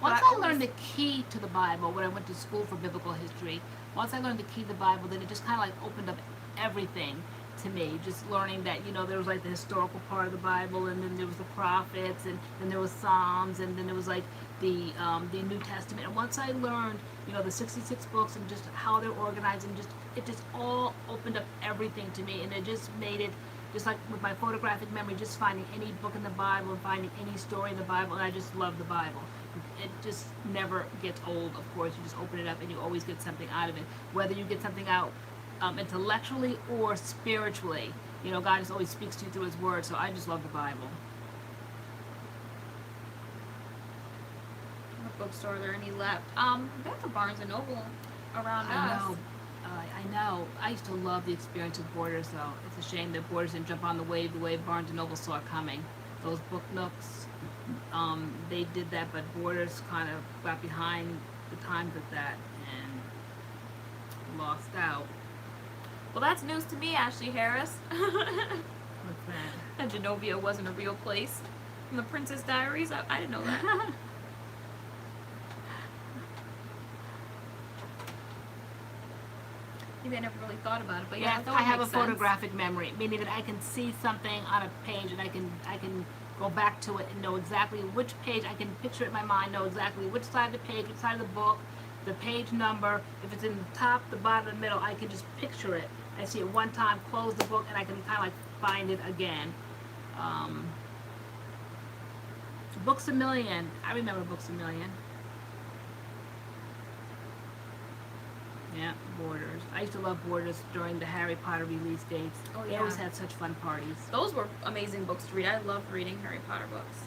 Once I learned the key to the Bible when I went to school for biblical history, once I learned the key to the Bible, then it just kind of like opened up everything to me. Just learning that, you know, there was like the historical part of the Bible, and then there was the prophets, and then there was Psalms, and then there was like the New Testament. And once I learned, you know, the 66 books and just how they're organized, and just it just all opened up everything to me, and it just made it just like with my photographic memory, just finding any book in the Bible and finding any story in the Bible, and I just love the Bible. It just never gets old, of course. You just open it up and you always get something out of it. Whether you get something out intellectually or spiritually, you know, God just always speaks to you through His Word, so I just love the Bible. What bookstore are there any left? That's a Barnes and Noble around I us. know. I know. I used to love the experience of Borders, though. It's a shame that Borders didn't jump on the wave Barnes and Noble saw it coming. Those book nooks, they did that, but Borders kind of got behind the times with that and lost out. Well, that's news to me, Ashley Harris. What's that? That Genovia wasn't a real place. From the Princess Diaries, I didn't know that. Maybe I never really thought about it, but yeah, I have a photographic memory, meaning that I can see something on a page and I can go back to it and know exactly which page. I can picture it in my mind, know exactly which side of the page, which side of the book, the page number. If it's in the top, the bottom, the middle, I can just picture it. I see it one time, close the book, and I can kind of like find it again. Books A Million. I remember Books A Million. Yeah, Borders. I used to love Borders during the Harry Potter release dates. Oh, They yeah. always had such fun parties. Those were amazing books to read. I loved reading Harry Potter books.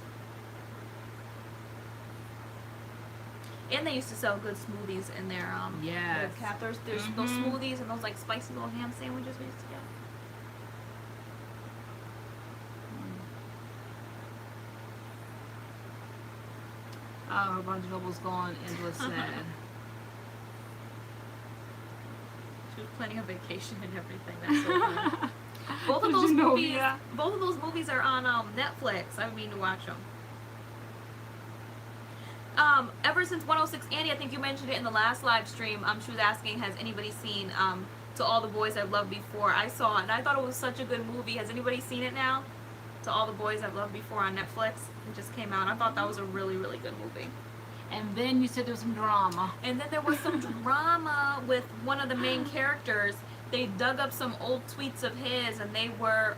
And they used to sell good smoothies in their Yes. their cap. There's those smoothies and those like spicy little ham sandwiches we used to get. Oh, her Barnes & Noble's gone and was sad. She was planning a vacation and everything. That's so funny. Both of Did those you know movies. that? Both of those movies are on Netflix. I mean to watch them. Ever since 106 Andy, I think you mentioned it in the last live stream. She was asking, has anybody seen To All the Boys I've Loved Before? I saw it, and I thought it was such a good movie. Has anybody seen it now? To All the Boys I've Loved Before on Netflix. It just came out. I thought that was a really, really good movie. And then you said there was some drama. And then there was some drama with one of the main characters. They dug up some old tweets of his, and they were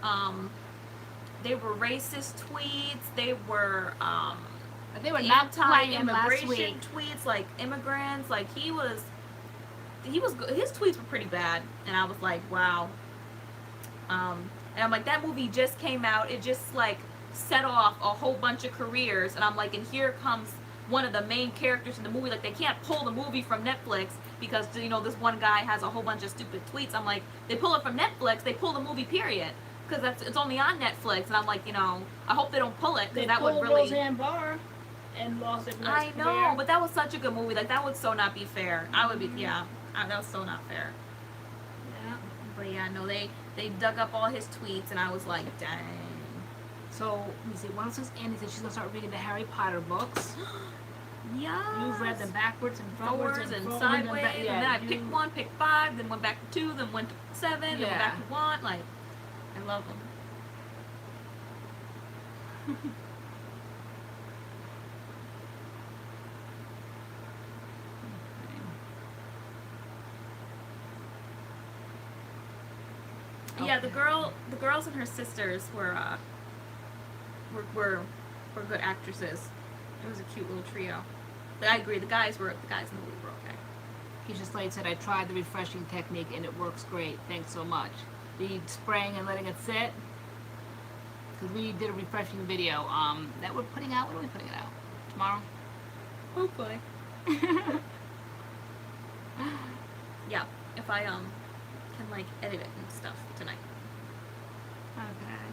racist tweets. They were They were not playing last anti-immigration week. tweets, like immigrants. Like he was good. His tweets were pretty bad, and I was like, wow. And I'm like, that movie just came out. It just like set off a whole bunch of careers, and I'm like, and here comes one of the main characters in the movie. Like, they can't pull the movie from Netflix because, you know, this one guy has a whole bunch of stupid tweets. I'm like, they pull it from Netflix, they pull the movie, period. Because it's only on Netflix, and I'm like, you know, I hope they don't pull it, because that would really... Roseanne Barr and lost it. I know, but that was such a good movie. Like, that would so not be fair. I would be, yeah, that was so not fair. Yeah. But yeah, no, they dug up all his tweets, and I was like, dang. So, let me see, once Annie said she's going to start reading the Harry Potter books. Yeah. You've read them backwards and forwards and sideways, and then I picked 1, picked 5, then went back to 2, then went to 7, then went back to 1, like... I love them. Okay. Yeah, the girls and her sisters were good actresses. It was a cute little trio. But I agree, the guys in the movie were okay. Keisha Slade said, I tried the refreshing technique and it works great. Thanks so much. The spraying and letting it sit, because we did a refreshing video that we're putting out. When are we putting it out? Tomorrow? Hopefully. Yeah, if I can like edit it and stuff tonight. Okay.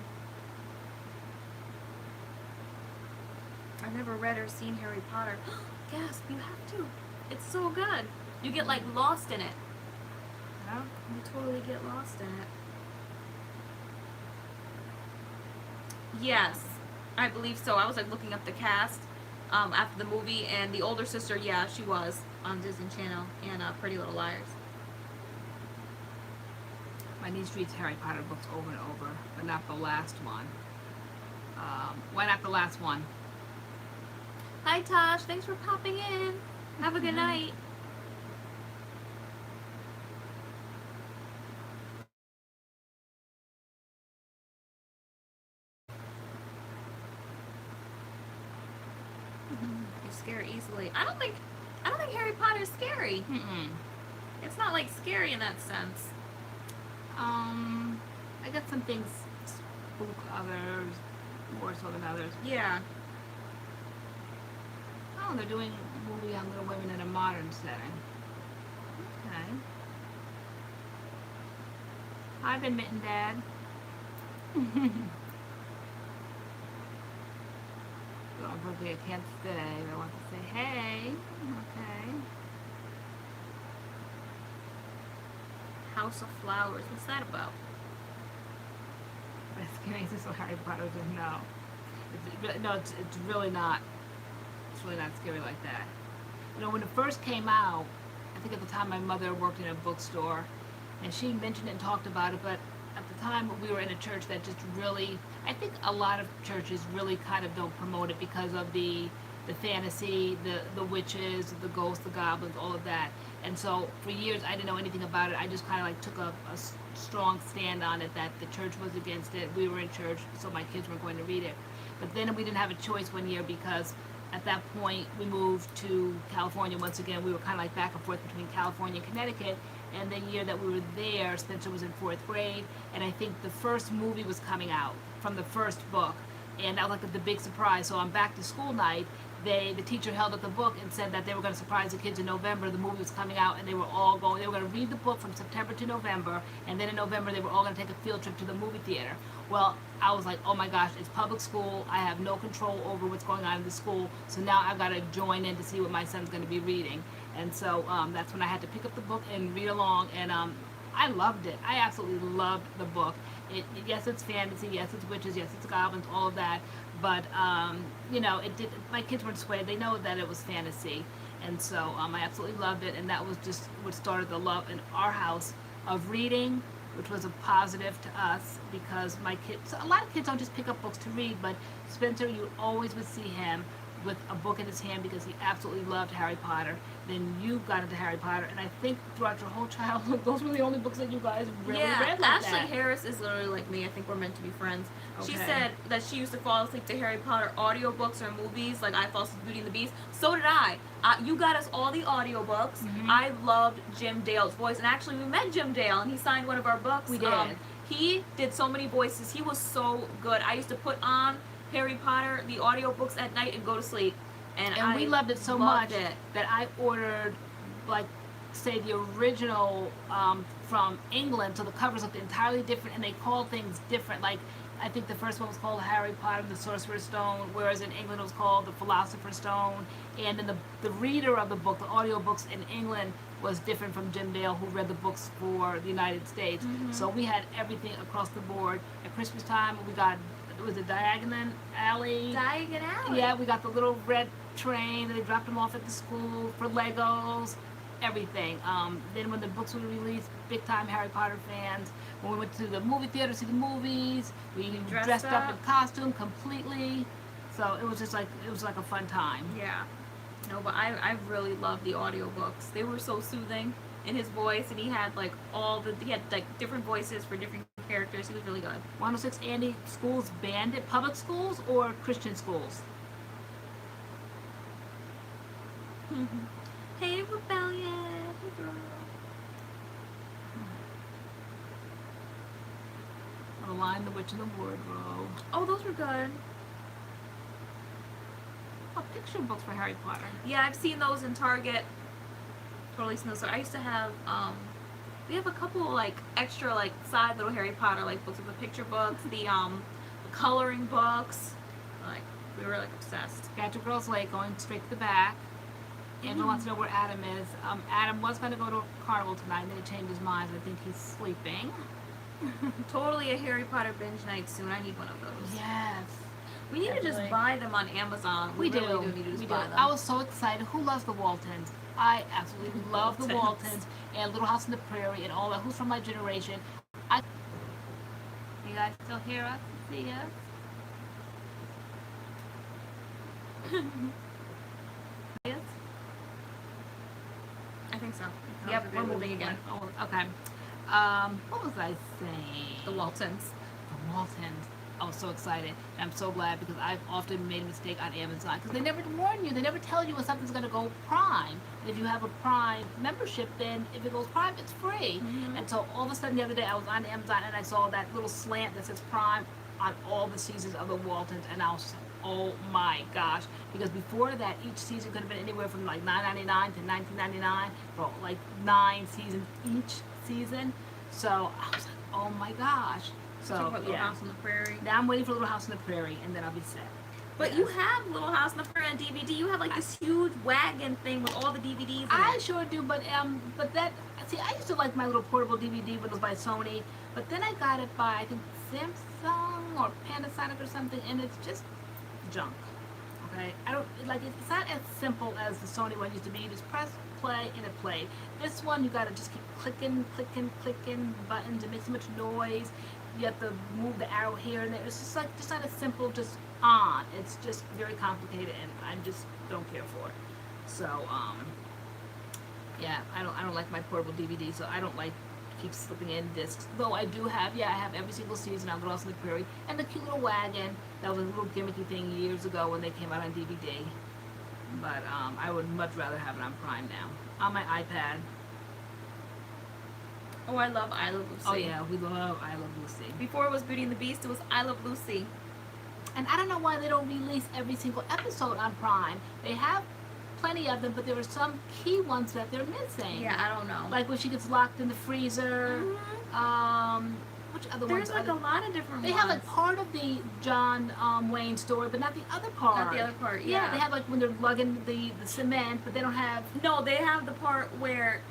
I've never read or seen Harry Potter. Gasp, you have to. It's so good. You get like lost in it. Yeah. You totally get lost in it. Yes, I believe so. I was like looking up the cast after the movie, and the older sister, yeah, she was on Disney Channel and Pretty Little Liars. My niece reads Harry Potter books over and over, but not the last one. Why not the last one? Hi Tosh, thanks for popping in. Have a good night. You scare easily. I don't think Harry Potter's scary. It's not like scary in that sense. I got some things spook others more so than others. Yeah. Oh, they're doing a movie on Little Women in a modern setting. Okay. Hi, Been Mitten Dad. Unfortunately, I can't stay, but I want to say hey. Okay. House of Flowers. What's that about? But it's scary. This is Harry Potter doesn't know. It's really not. It's really not scary like that. You know, when it first came out, I think at the time my mother worked in a bookstore, and she mentioned it and talked about it, but at the time we were in a church that just really, I think a lot of churches really kind of don't promote it because of the fantasy, the witches, the ghosts, the goblins, all of that. And so for years I didn't know anything about it. I just kind of like took a strong stand on it that the church was against it. We were in church, so my kids weren't going to read it. But then we didn't have a choice one year because at that point we moved to California once again. We were kind of like back and forth between California and Connecticut. And the year that we were there, Spencer was in 4th grade, and I think the first movie was coming out from the first book, and that was like the big surprise. So on back to school night, the teacher held up the book and said that they were going to surprise the kids in November. The movie was coming out, and they were going to read the book from September to November, and then in November they were all going to take a field trip to the movie theater. Well, I was like, oh my gosh, it's public school. I have no control over what's going on in the school, so now I've got to join in to see what my son's going to be reading. And so that's when I had to pick up the book and read along, and I loved it. I absolutely loved the book. Yes, it's fantasy, yes, it's witches, yes, it's goblins, all of that, but you know, my kids weren't swayed. They know that it was fantasy, and so I absolutely loved it, and that was just what started the love in our house of reading, which was a positive to us because my kids, a lot of kids don't just pick up books to read, but Spencer, you always would see him with a book in his hand because he absolutely loved Harry Potter. Then you got into Harry Potter, and I think throughout your whole childhood, those were the only books that you guys really read like Ashley that. Harris is literally like me. I think we're meant to be friends. Okay. She said that she used to fall asleep to Harry Potter audiobooks or movies, like I fall asleep to Beauty and the Beast. So did I. You got us all the audiobooks. I loved Jim Dale's voice, and actually we met Jim Dale, and he signed one of our books. We did. He did so many voices. He was so good. I used to put on Harry Potter, the audiobooks at night and go to sleep. And we loved it so much that I ordered, like, say the original from England, so the covers looked entirely different, and they called things different. Like, I think the first one was called Harry Potter and the Sorcerer's Stone, whereas in England it was called the Philosopher's Stone. And then the reader of the book, the audio books in England, was different from Jim Dale, who read the books for the United States. So we had everything across the board. At Christmas time, we got, it was a Diagon Alley. Diagon Alley. Yeah, we got the little red train, and they dropped them off at the school for Legos, everything. Then when the books were released, big time Harry Potter fans. When we went to the movie theater to see the movies, we dressed up in costume completely. So it was just like, it was like a fun time. Yeah. No, but I really loved the audiobooks. They were so soothing in his voice, and he had like he had like different voices for different characters. He was really good. 106 Andy, schools banned it, public schools or Christian schools? Hey, Rebellion. Hey, girl. The Lion, the Witch, and the Wardrobe. Oh, those were good. Oh, picture books for Harry Potter. Yeah, I've seen those in Target. Totally seen those. So I used to have, we have a couple like extra like side little Harry Potter like books, the picture books, the coloring books. Like we were like obsessed. Gadget Girls Lake, going straight to the back. Angela wants to know where Adam is. Adam was going to go to Carnival tonight, and then he changed his mind. I think he's sleeping. Totally a Harry Potter binge night soon. I need one of those. Yes. We need to just buy them on Amazon. We really do. Need to just We buy do. them. I was so excited. Who loves the Waltons? I absolutely love the Waltons and Little House on the Prairie and all that. Who's from my generation? You guys still hear us? See us? Yes? I think so. Oh, Yep, we're moving again. Oh, okay. What was I saying? The Waltons. The Waltons. I was so excited. And I'm so glad because I've often made a mistake on Amazon because they never warn you. They never tell you when something's going to go Prime. And if you have a Prime membership, then if it goes Prime, it's free. And so all of a sudden the other day I was on Amazon and I saw that little slant that says Prime on all the seasons of the Waltons, and I was just like, oh my gosh. Because before that, each season could have been anywhere from like $9.99 to $19.99 for like 9 seasons each season. So I was like, oh my gosh. So Little House on the Prairie. Now I'm waiting for Little House on the Prairie, and then I'll be set. But you have Little House on the Prairie on DVD. You have like this huge wagon thing with all the DVDs in I it. sure do, but that, see, I used to like my little portable DVD, but it was by Sony. But then I got it by, I think, Samsung or Panasonic or something, and it's just junk. Okay, I don't like it. It's not as simple as the Sony one used to be. You just press play and it played. This one you gotta just keep clicking buttons. It makes so much noise. You have to move the arrow here and there. It's just like just not as simple. Just on. It's just very complicated, and I just don't care for it. So yeah, I don't like my portable DVD. So I don't like keep slipping in discs. Though I do have, I have every single season of Little House on the Prairie and the cute little wagon. That was a little gimmicky thing years ago when they came out on DVD. But I would much rather have it on Prime now. On my iPad. Oh, I love I Love Lucy. Oh yeah, we love I Love Lucy. Before it was Beauty and the Beast, it was I Love Lucy. And I don't know why they don't release every single episode on Prime. They have plenty of them, but there are some key ones that they're missing. Yeah, I don't know. Like when she gets locked in the freezer. Which other ones? There's like a lot of different They ones. have like part of the John Wayne story, but not the other part. Not the other part, yeah. They have like when they're lugging the cement, but they don't have... No, they have the part where,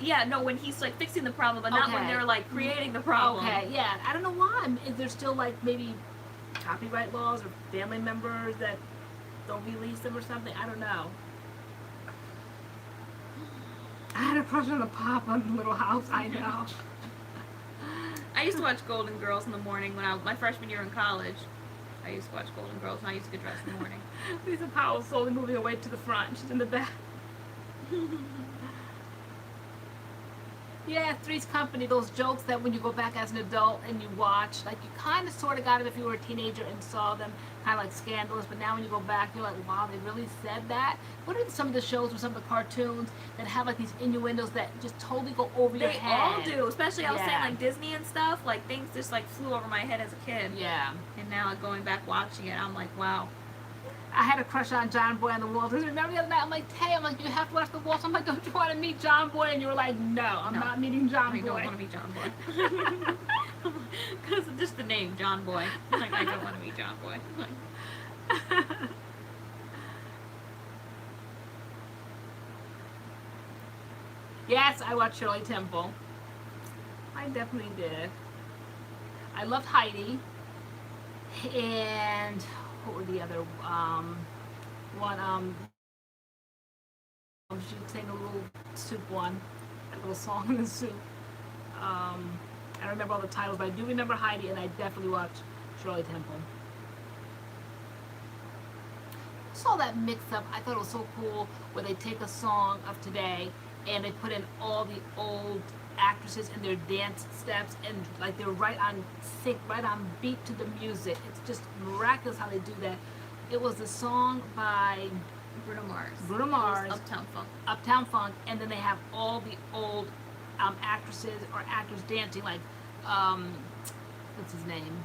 when he's like fixing the problem, but not when Okay. they're like creating the problem. Okay, yeah. I don't know why. Is there still like maybe copyright laws or family members that don't release them or something? I don't know. I had a crush on the pop on Little House, I know. I used to watch Golden Girls in the morning when my freshman year in college. I used to watch Golden Girls and I used to get dressed in the morning. Lisa Powell's slowly moving away to the front. She's in the back. Yeah, Three's Company, those jokes that when you go back as an adult and you watch, like you kind of sort of got it if you were a teenager and saw them kind of like scandalous, but now when you go back, you're like, wow, they really said that? What are some of the shows or some of the cartoons that have like these innuendos that just totally go over your They head? all do, especially I was saying Yeah. like Disney and stuff, like things just like flew over my head as a kid. Yeah. And now like, going back watching it, I'm like, wow. I had a crush on John Boy on the Walls. Remember the other night? I'm like, Tay, I'm like, you have to watch the Walls. I'm like, don't you want to meet John Boy? And you were like, no, I'm not meeting John Boy. I don't want to meet John Boy. Because just the name, John Boy. Like, I don't want to meet John Boy. Like, yes, I watched Shirley Temple. I definitely did. I loved Heidi. And what were the other one? She sang a little soup one, a little song in the soup. I don't remember all the titles, but I do remember Heidi, and I definitely watched Shirley Temple. I saw that mix up. I thought it was so cool where they take a song of today and they put in all the old actresses and their dance steps, and like they're right on sync, right on beat to the music. It's just miraculous how they do that. It was a song by Bruno Mars. Bruno Mars, Uptown Funk. Uptown Funk, and then they have all the old actresses or actors dancing, like what's his name?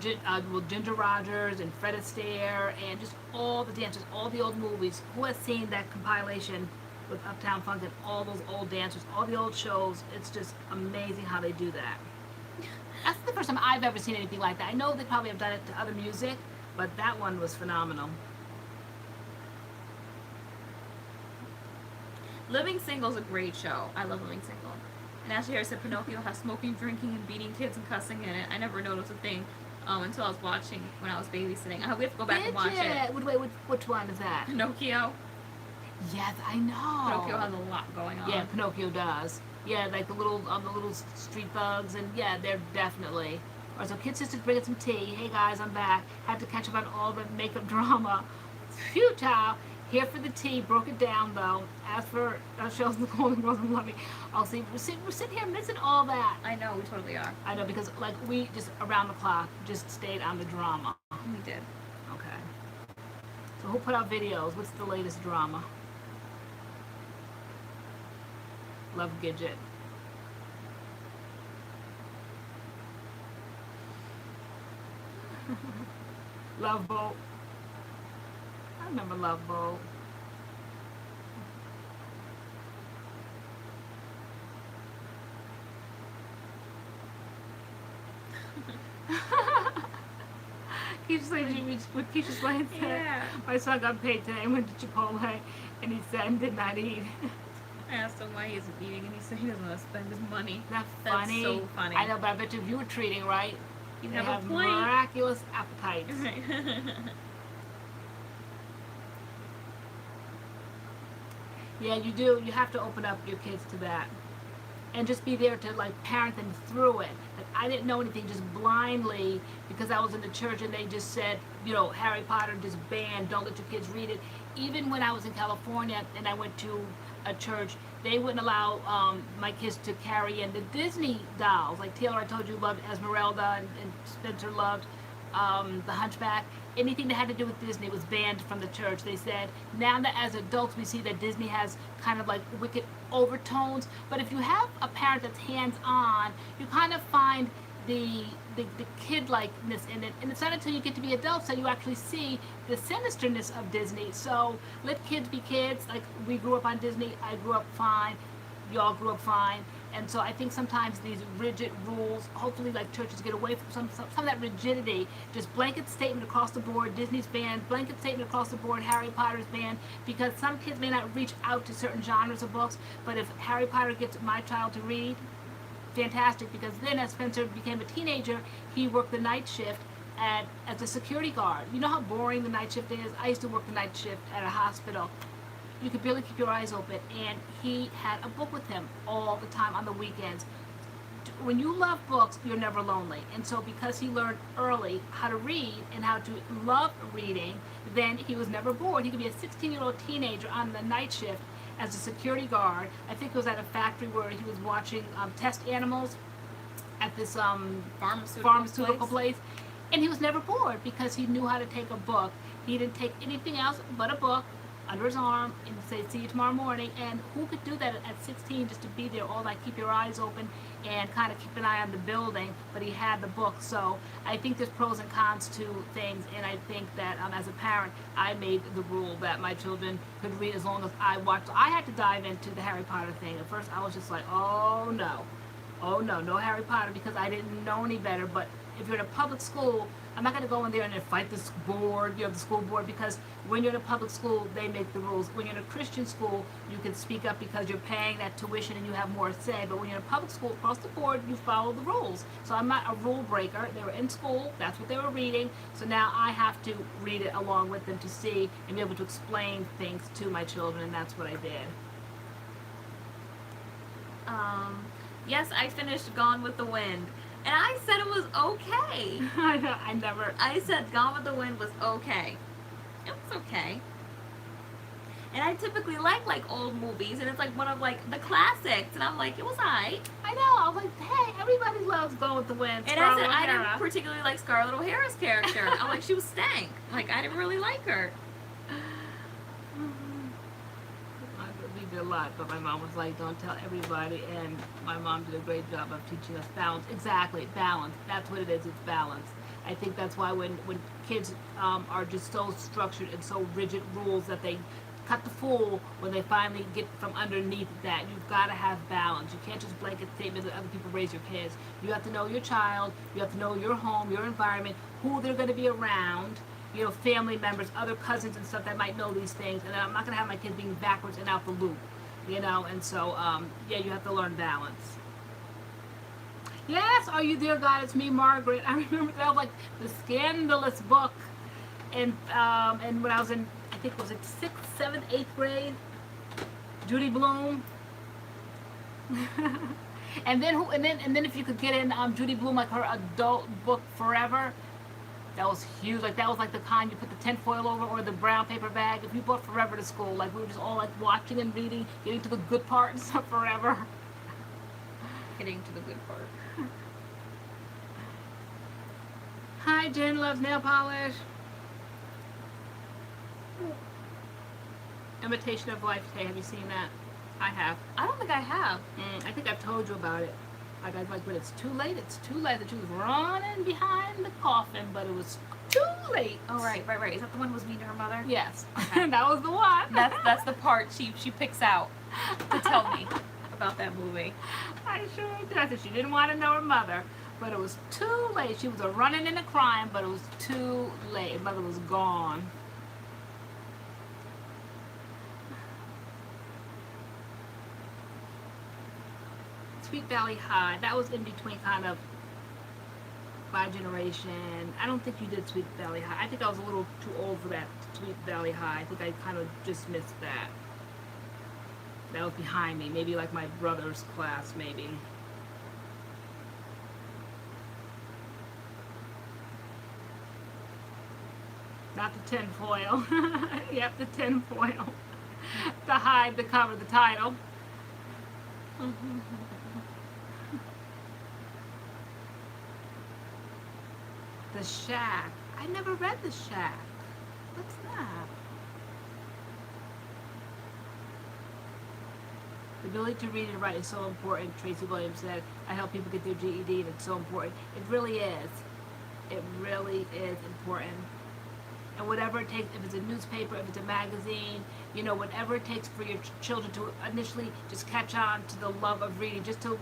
Ginger Rogers and Fred Astaire, and just all the dancers, all the old movies. Who has seen that compilation with Uptown Funk and all those old dancers, all the old shows? It's just amazing how they do that. That's the first time I've ever seen anything like that. I know they probably have done it to other music, but that one was phenomenal. Living Single is a great show. I love Living Single. And Ashley Harris said Pinocchio has smoking, drinking, and beating kids and cussing in it. I never noticed a thing until I was watching when I was babysitting. I hope we have to go back and watch it. Wait, which one is that? Pinocchio. Yes, I know. Pinocchio has a lot going on. Yeah, Pinocchio does. Yeah, like the little street thugs, and yeah, they're definitely. All right, so Kid Sister's bringing some tea. Hey guys, I'm back. Had to catch up on all the makeup drama. Phew, child. Here for the tea. Broke it down though. As for shows, the Golden Girls and Lovey. I'll see. We're sitting here missing all that. I know, we totally are. I know, because like we just around the clock just stayed on the drama. We did. Okay. So who put out videos? What's the latest drama? Love Gidget. Love Boat. I remember Love Boat. Keisha Slade, what Keisha Slade said. Yeah. My son got paid today and went to Chipotle, and he said did not eat. I asked him why he isn't eating, and he said he doesn't want to spend his money. That's That's funny. so funny. I know, but I bet you if you were treating right, You they have have a point. miraculous appetites. Right. Yeah, you do. You have to open up your kids to that. And just be there to like parent them through it. Like, I didn't know anything just blindly because I was in the church and they just said, you know, Harry Potter just banned, don't let your kids read it. Even when I was in California and I went to a church, they wouldn't allow my kids to carry in the Disney dolls. Like Taylor, I told you, loved Esmeralda, and Spencer loved the Hunchback. Anything that had to do with Disney was banned from the church. They said, now that as adults we see that Disney has kind of like wicked overtones, but if you have a parent that's hands-on, you kind of find the kid-likeness in it, and it's not until you get to be adults that you actually see the sinisterness of Disney. So let kids be kids. Like, we grew up on Disney, I grew up fine, y'all grew up fine. And so I think sometimes these rigid rules, hopefully like churches get away from some of that rigidity. Just blanket statement across the board, Disney's banned, blanket statement across the board, Harry Potter's banned, because some kids may not reach out to certain genres of books, but if Harry Potter gets my child to read, fantastic, because then as Spencer became a teenager, he worked the night shift as a security guard. You know how boring the night shift is? I used to work the night shift at a hospital. You could barely keep your eyes open, and he had a book with him all the time on the weekends. When you love books, you're never lonely. And so because he learned early how to read and how to love reading, then he was never bored. He could be a 16-year-old teenager on the night shift as a security guard. I think it was at a factory where he was watching test animals at this pharmaceutical place. And he was never bored because he knew how to take a book. He didn't take anything else but a book, under his arm and say, see you tomorrow morning. And who could do that at 16, just to be there all night, keep your eyes open and kind of keep an eye on the building, but he had the book. So I think there's pros and cons to things, and I think that as a parent, I made the rule that my children could read as long as I watched. So I had to dive into the Harry Potter thing. At first I was just like, oh no, no Harry Potter, because I didn't know any better. But if you're in a public school, I'm not going to go in there and fight the board, the school board, because when you're in a public school, they make the rules. When you're in a Christian school, you can speak up because you're paying that tuition and you have more say. But when you're in a public school, across the board, you follow the rules. So I'm not a rule breaker. They were in school. That's what they were reading. So now I have to read it along with them to see and be able to explain things to my children, and that's what I did. Yes, I finished Gone with the Wind. And I said it was okay. I said Gone with the Wind was okay. It was okay. And I typically like old movies, and it's like one of like the classics, and I'm like, it was alright. I know. I was like, hey, everybody loves Gone with the Wind. And I said I didn't particularly like Scarlett O'Hara's character. I'm like, she was stank. Like, I didn't really like her. We did a lot, but my mom was like, don't tell everybody, and my mom did a great job of teaching us balance. Exactly, balance. That's what it is. It's balance. I think that's why when kids are just so structured and so rigid rules that they cut the fool when they finally get from underneath that. You've got to have balance. You can't just blanket statements that other people raise your kids. You have to know your child. You have to know your home, your environment, who they're going to be around. You know, family members, other cousins and stuff that might know these things. And I'm not going to have my kids being backwards and out the loop, you know. And so, yeah, you have to learn balance. Yes, are you there, God? It's me, Margaret. I remember that was like the scandalous book. And when I was in, I think it was like 6th, 7th, 8th grade, Judy Blume. and then if you could get in Judy Blume, like her adult book Forever. That was huge. Like, that was like the kind you put the tinfoil over or the brown paper bag. If you brought Forever to school, like, we were just all like watching and reading, getting to the good parts of Forever. Getting to the good part. Hi, Jen loves nail polish. Imitation of Life Tay. Have you seen that? I have. I don't think I have. I think I've told you about it. Like, I was like, but it's too late. It's too late. That she was running behind the coffin, but it was too late. Oh, right. Is that the one who was mean to her mother? Yes. Okay. That was the one. That's the part she picks out to tell me about that movie. I sure did. I said she didn't want to know her mother, but it was too late. She was a running and a crying, but it was too late. Her mother was gone. Sweet Valley High. That was in between kind of my generation. I don't think you did Sweet Valley High. I think I was a little too old for that Sweet Valley High. I think I kind of just missed that. That was behind me. Maybe like my brother's class, maybe. Not the tinfoil. Yep, the tinfoil. To hide the cover, the title. The Shack. I never read The Shack. What's that? The ability to read and write is so important. Tracy Williams said, I help people get their GED, and it's so important. It really is. It really is important. And whatever it takes, if it's a newspaper, if it's a magazine, you know, whatever it takes for your children to initially just catch on to the love of reading, just to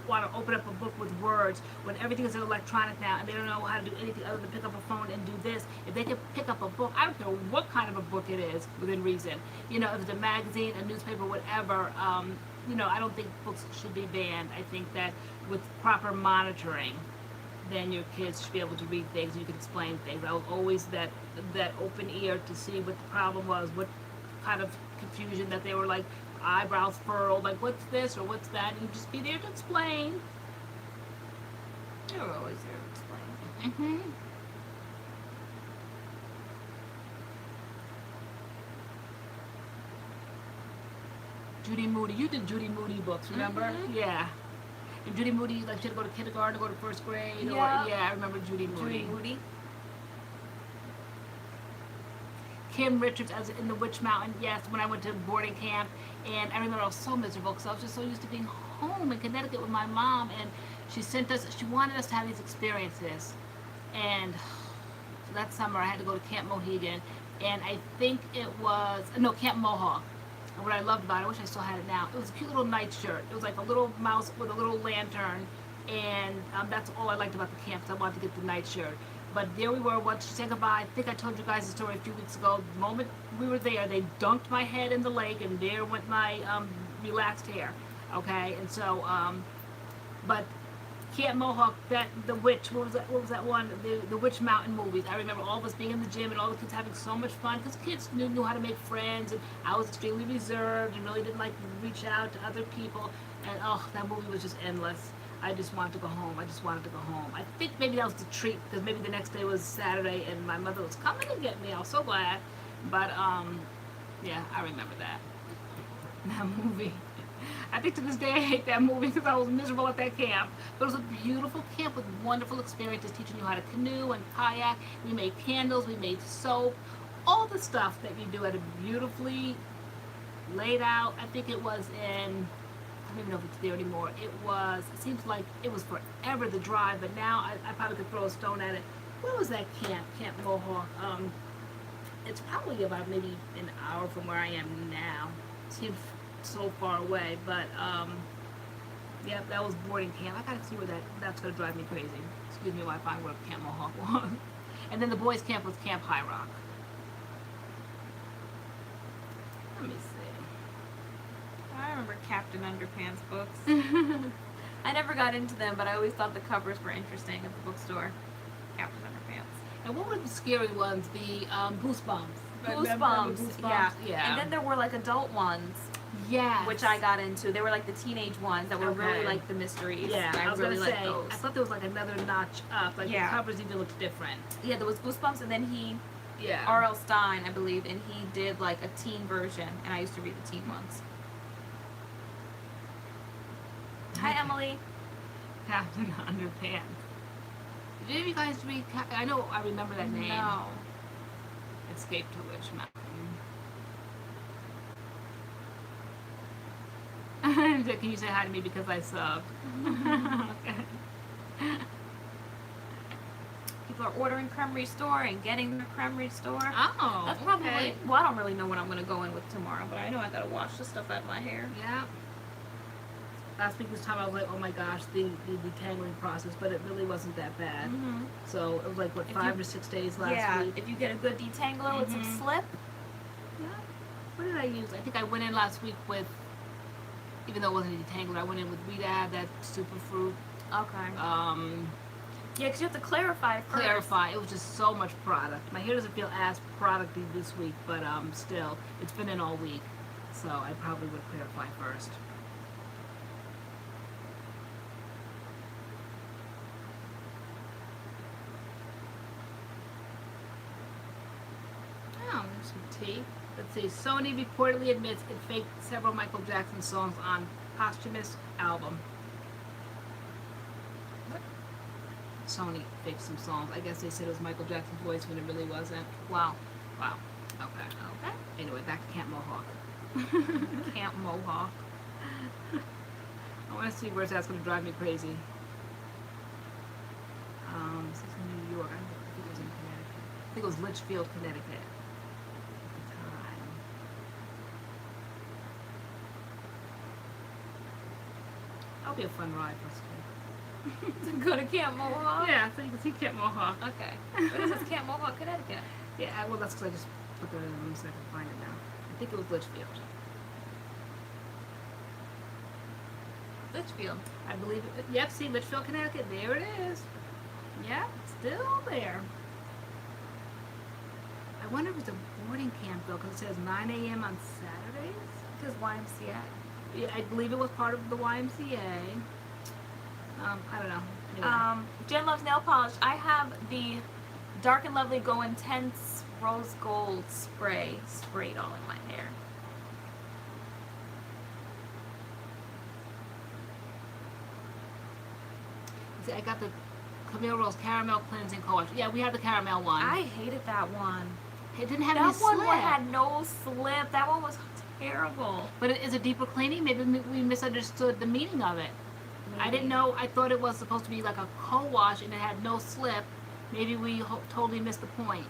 want to open up a book with words, when everything is electronic now and they don't know how to do anything other than pick up a phone and do this. If they can pick up a book, I don't care what kind of a book it is, within reason. You know, if it's a magazine, a newspaper, whatever, you know, I don't think books should be banned. I think that with proper monitoring, then your kids should be able to read things and you can explain things. I was always that open ear to see what the problem was, what kind of confusion that they were like, eyebrows furrowed, like what's this or what's that, and you just be there to explain. You were always there to explain. Judy Moody, you did Judy Moody books, remember? Yeah. And Judy Moody, like she had to go to kindergarten, to go to first grade. Yeah. Or, yeah, I remember Judy Moody. Judy Moody. Kim Richards as in the Witch Mountain. Yes, when I went to boarding camp, and I remember I was so miserable because I was just so used to being home in Connecticut with my mom, and she wanted us to have these experiences, and so that summer I had to go to Camp Mohegan, and I think it was no Camp Mohawk. And what I loved about it, I wish I still had it now. It was a cute little nightshirt. It was like a little mouse with a little lantern, and that's all I liked about the camp. So I wanted to get the nightshirt. But there we were, once she said goodbye. I think I told you guys the story a few weeks ago. The moment we were there, they dunked my head in the lake, and there went my relaxed hair. Okay, and so, but Camp Mohawk, the witch, what was that one? The Witch Mountain movies. I remember all of us being in the gym and all the kids having so much fun because kids knew how to make friends, and I was extremely reserved and really didn't like to reach out to other people. And oh, that movie was just endless. I just wanted to go home. I think maybe that was the treat because maybe the next day was Saturday and my mother was coming to get me. I was so glad. But yeah, I remember that movie. I think to this day I hate that movie because I was miserable at that camp. But it was a beautiful camp with wonderful experiences, teaching you how to canoe and kayak. We made candles, we made soap, all the stuff that you do at a beautifully laid out. I think it was in, I don't even know if it's there anymore. It seems like it was forever the drive, but now I probably could throw a stone at it. Where was that camp? Camp Mohawk. It's probably about maybe an hour from where I am now. It seems so far away, but yeah, that was boarding camp. I gotta see where that's gonna drive me crazy. Excuse me while I find where Camp Mohawk was. And then the boys' camp was Camp High Rock. Let me see. I remember Captain Underpants books. I never got into them, but I always thought the covers were interesting at the bookstore. Captain Underpants. And what were the scary ones? The Goosebumps. Goosebumps, yeah. And then there were like adult ones. Yeah, which I got into. They were like the teenage ones that were really like the mysteries. Yeah, and I really liked those. I thought there was like another notch up. Like the covers even looked different. Yeah, there was Goosebumps, and then R.L. Stein, I believe, and he did like a teen version, and I used to read the teen ones. Hi, Emily. Captain Underpants. Did any of you guys read? I know I remember that name. No. Escape to Witch Mountain. Can you say hi to me because I subbed? Okay. People are ordering Creme Restore and getting their Creme Restore. Oh, that's probably. Well, I don't really know what I'm gonna go in with tomorrow, but I know I gotta wash the stuff out of my hair. Yeah. Last week this time I was like, oh my gosh, the detangling process, but it really wasn't that bad. Mm-hmm. So it was like what 5 or 6 days last week. If you get a good detangler with some slip. Yeah. What did I use? I think I went in last week with. Even though it wasn't a detangler, I went in with Weedab, that superfruit. Okay. Yeah, because you have to clarify it first. It was just so much product. My hair doesn't feel as producty this week, but still, it's been in all week. So I probably would clarify first. Oh, there's some tea. Let's see. Sony reportedly admits it faked several Michael Jackson songs on posthumous album. What? Sony faked some songs. I guess they said it was Michael Jackson's voice when it really wasn't. Wow. Wow. Okay. Anyway, back to Camp Mohawk. Camp Mohawk. I want to see where that's going to drive me crazy. This is New York. I think it was in Connecticut. I think it was Litchfield, Connecticut. That'll be a fun ride for us To go to Camp Mohawk? Yeah, so you can see Camp Mohawk. Okay. What is this, Camp Mohawk, Connecticut? Yeah, well, that's because I just put that in the room so I can find it now. I think it was Litchfield. Litchfield. I believe it. Yep, see, Litchfield, Connecticut. There it is. Yep, still there. I wonder if it's a boarding camp, though, because it says 9 a.m. on Saturdays. It says YMCA. Yeah, I believe it was part of the YMCA. I don't know. Anyway. Jen loves nail polish. I have the Dark and Lovely Go Intense Rose Gold spray sprayed all in my hair. See, I got the Camille Rose Caramel Cleansing Coach. Yeah, we had the caramel one. I hated that one. It didn't have That any one slip. had no slip. That one was terrible. But it is a deeper cleaning. Maybe we misunderstood the meaning of it. I didn't know. I thought it was supposed to be like a co-wash and it had no slip. Maybe we totally missed the point.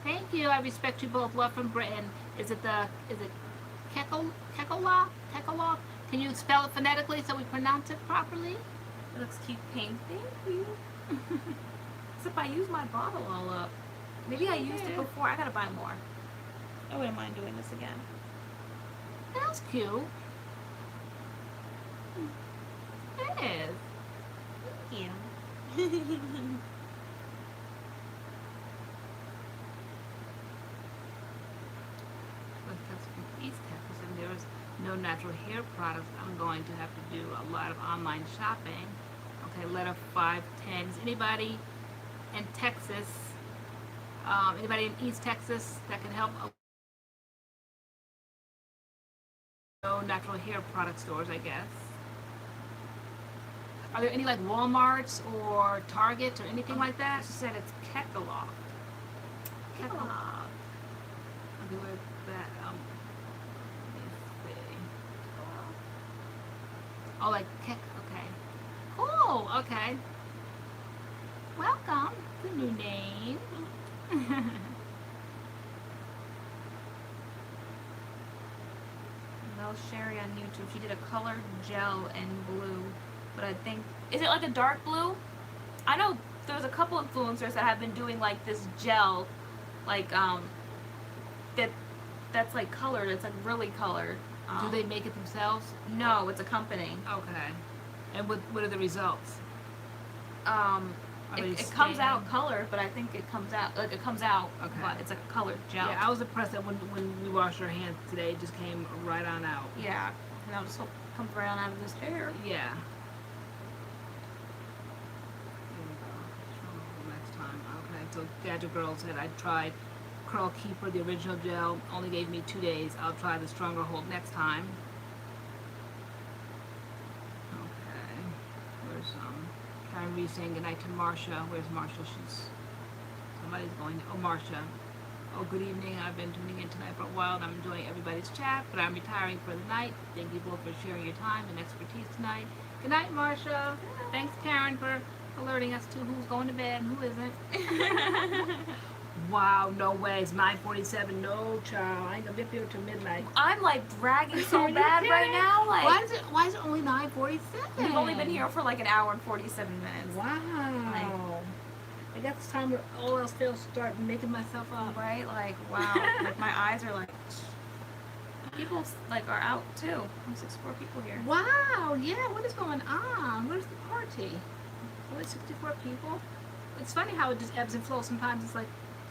Thank you. I respect you both. Love from Britain. Is it Kekola? Can you spell it phonetically so we pronounce it properly? It looks cute pink. Thank you. Except I used my bottle all up. Maybe I used it before. I gotta buy more. I wouldn't mind doing this again. That's cute. It is. Yeah. East Texas, and there's no natural hair products. I'm going to have to do a lot of online shopping. Okay, letter 510. Is anybody in Texas, anybody in East Texas that can help? No natural hair product stores, I guess. Are there any like Walmarts or Targets or anything like that? She said it's Kekalog. Kekalog. Okay, where's that? Let me see. Oh, like Kek. Okay. Cool. Okay. Welcome. It's a new name. Mel Sherry on YouTube. She did a colored gel in blue, but I think, is it like a dark blue? I know there's a couple influencers that have been doing like this gel, like that's like colored. It's like really colored. Do they make it themselves? No, it's a company. Okay. And what are the results? It comes out colored, but I think it comes out okay. But it's like a colored gel. Yeah, I was impressed that when we washed our hands today, it just came right on out. Yeah, and I'll just hope it comes right on out of this hair. Yeah. Here we go. Next time. Okay, so Gadget Girl said I tried Curl Keeper, the original gel, only gave me 2 days. I'll try the stronger hold next time. Okay. Where's Karen Reed saying goodnight to Marsha. Where's Marsha? Somebody's going to, Marsha. Oh, good evening. I've been tuning in tonight for a while and I'm enjoying everybody's chat, but I'm retiring for the night. Thank you both for sharing your time and expertise tonight. Good night, Marsha. Thanks, Karen, for alerting us to who's going to bed and who isn't. Wow, no way. It's 9:47. No, child. I ain't gonna be up here till midnight. I'm like dragging so bad right now. Like, why is it only 9:47? We've only been here for like an hour and 47 minutes. Wow. I got this time where all else fails start making myself up. Right? Like, wow. Like my eyes are like, people like are out too. There's 64 people here. Wow, yeah, what is going on? Where's the party? Only 64 people? It's funny how it just ebbs and flows. Sometimes it's like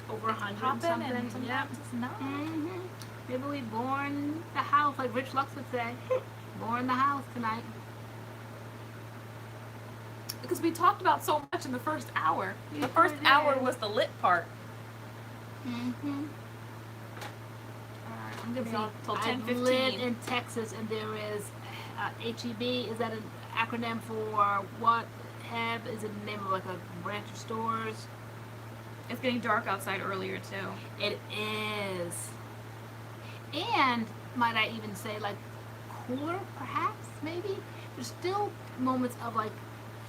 over 100 and something. And sometimes it's not. Mm-hmm. Maybe we born the house, like Rich Lux would say. Born the house tonight. Because we talked about so much in the first hour. The first hour was the lit part. Mm-hmm. Alright, I'm gonna be on till 10:15. I live in Texas, and there is HEB. Is that an acronym for what? HEB is it the name of like a branch of stores? It's getting dark outside earlier too. It is. And might I even say like cooler, perhaps? Maybe there's still moments of like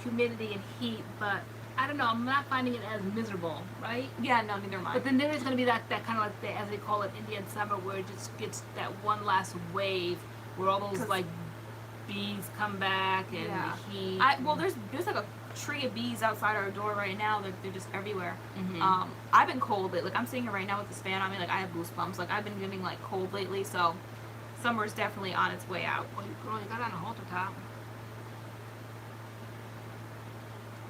humidity and heat, but I don't know. I'm not finding it as miserable, right? Yeah, no, neither am I. But then there is going to be that kind of like the, as they call it, Indian summer, where it just gets that one last wave where all those like bees come back and the heat. Well, there's like a tree of bees outside our door right now. They're just everywhere. Mm-hmm. I've been cold lately. Like I'm sitting here right now with this fan on me. Like I have goosebumps. Like I've been getting like cold lately. So summer's definitely on its way out. Well, girl, you got on a halter top.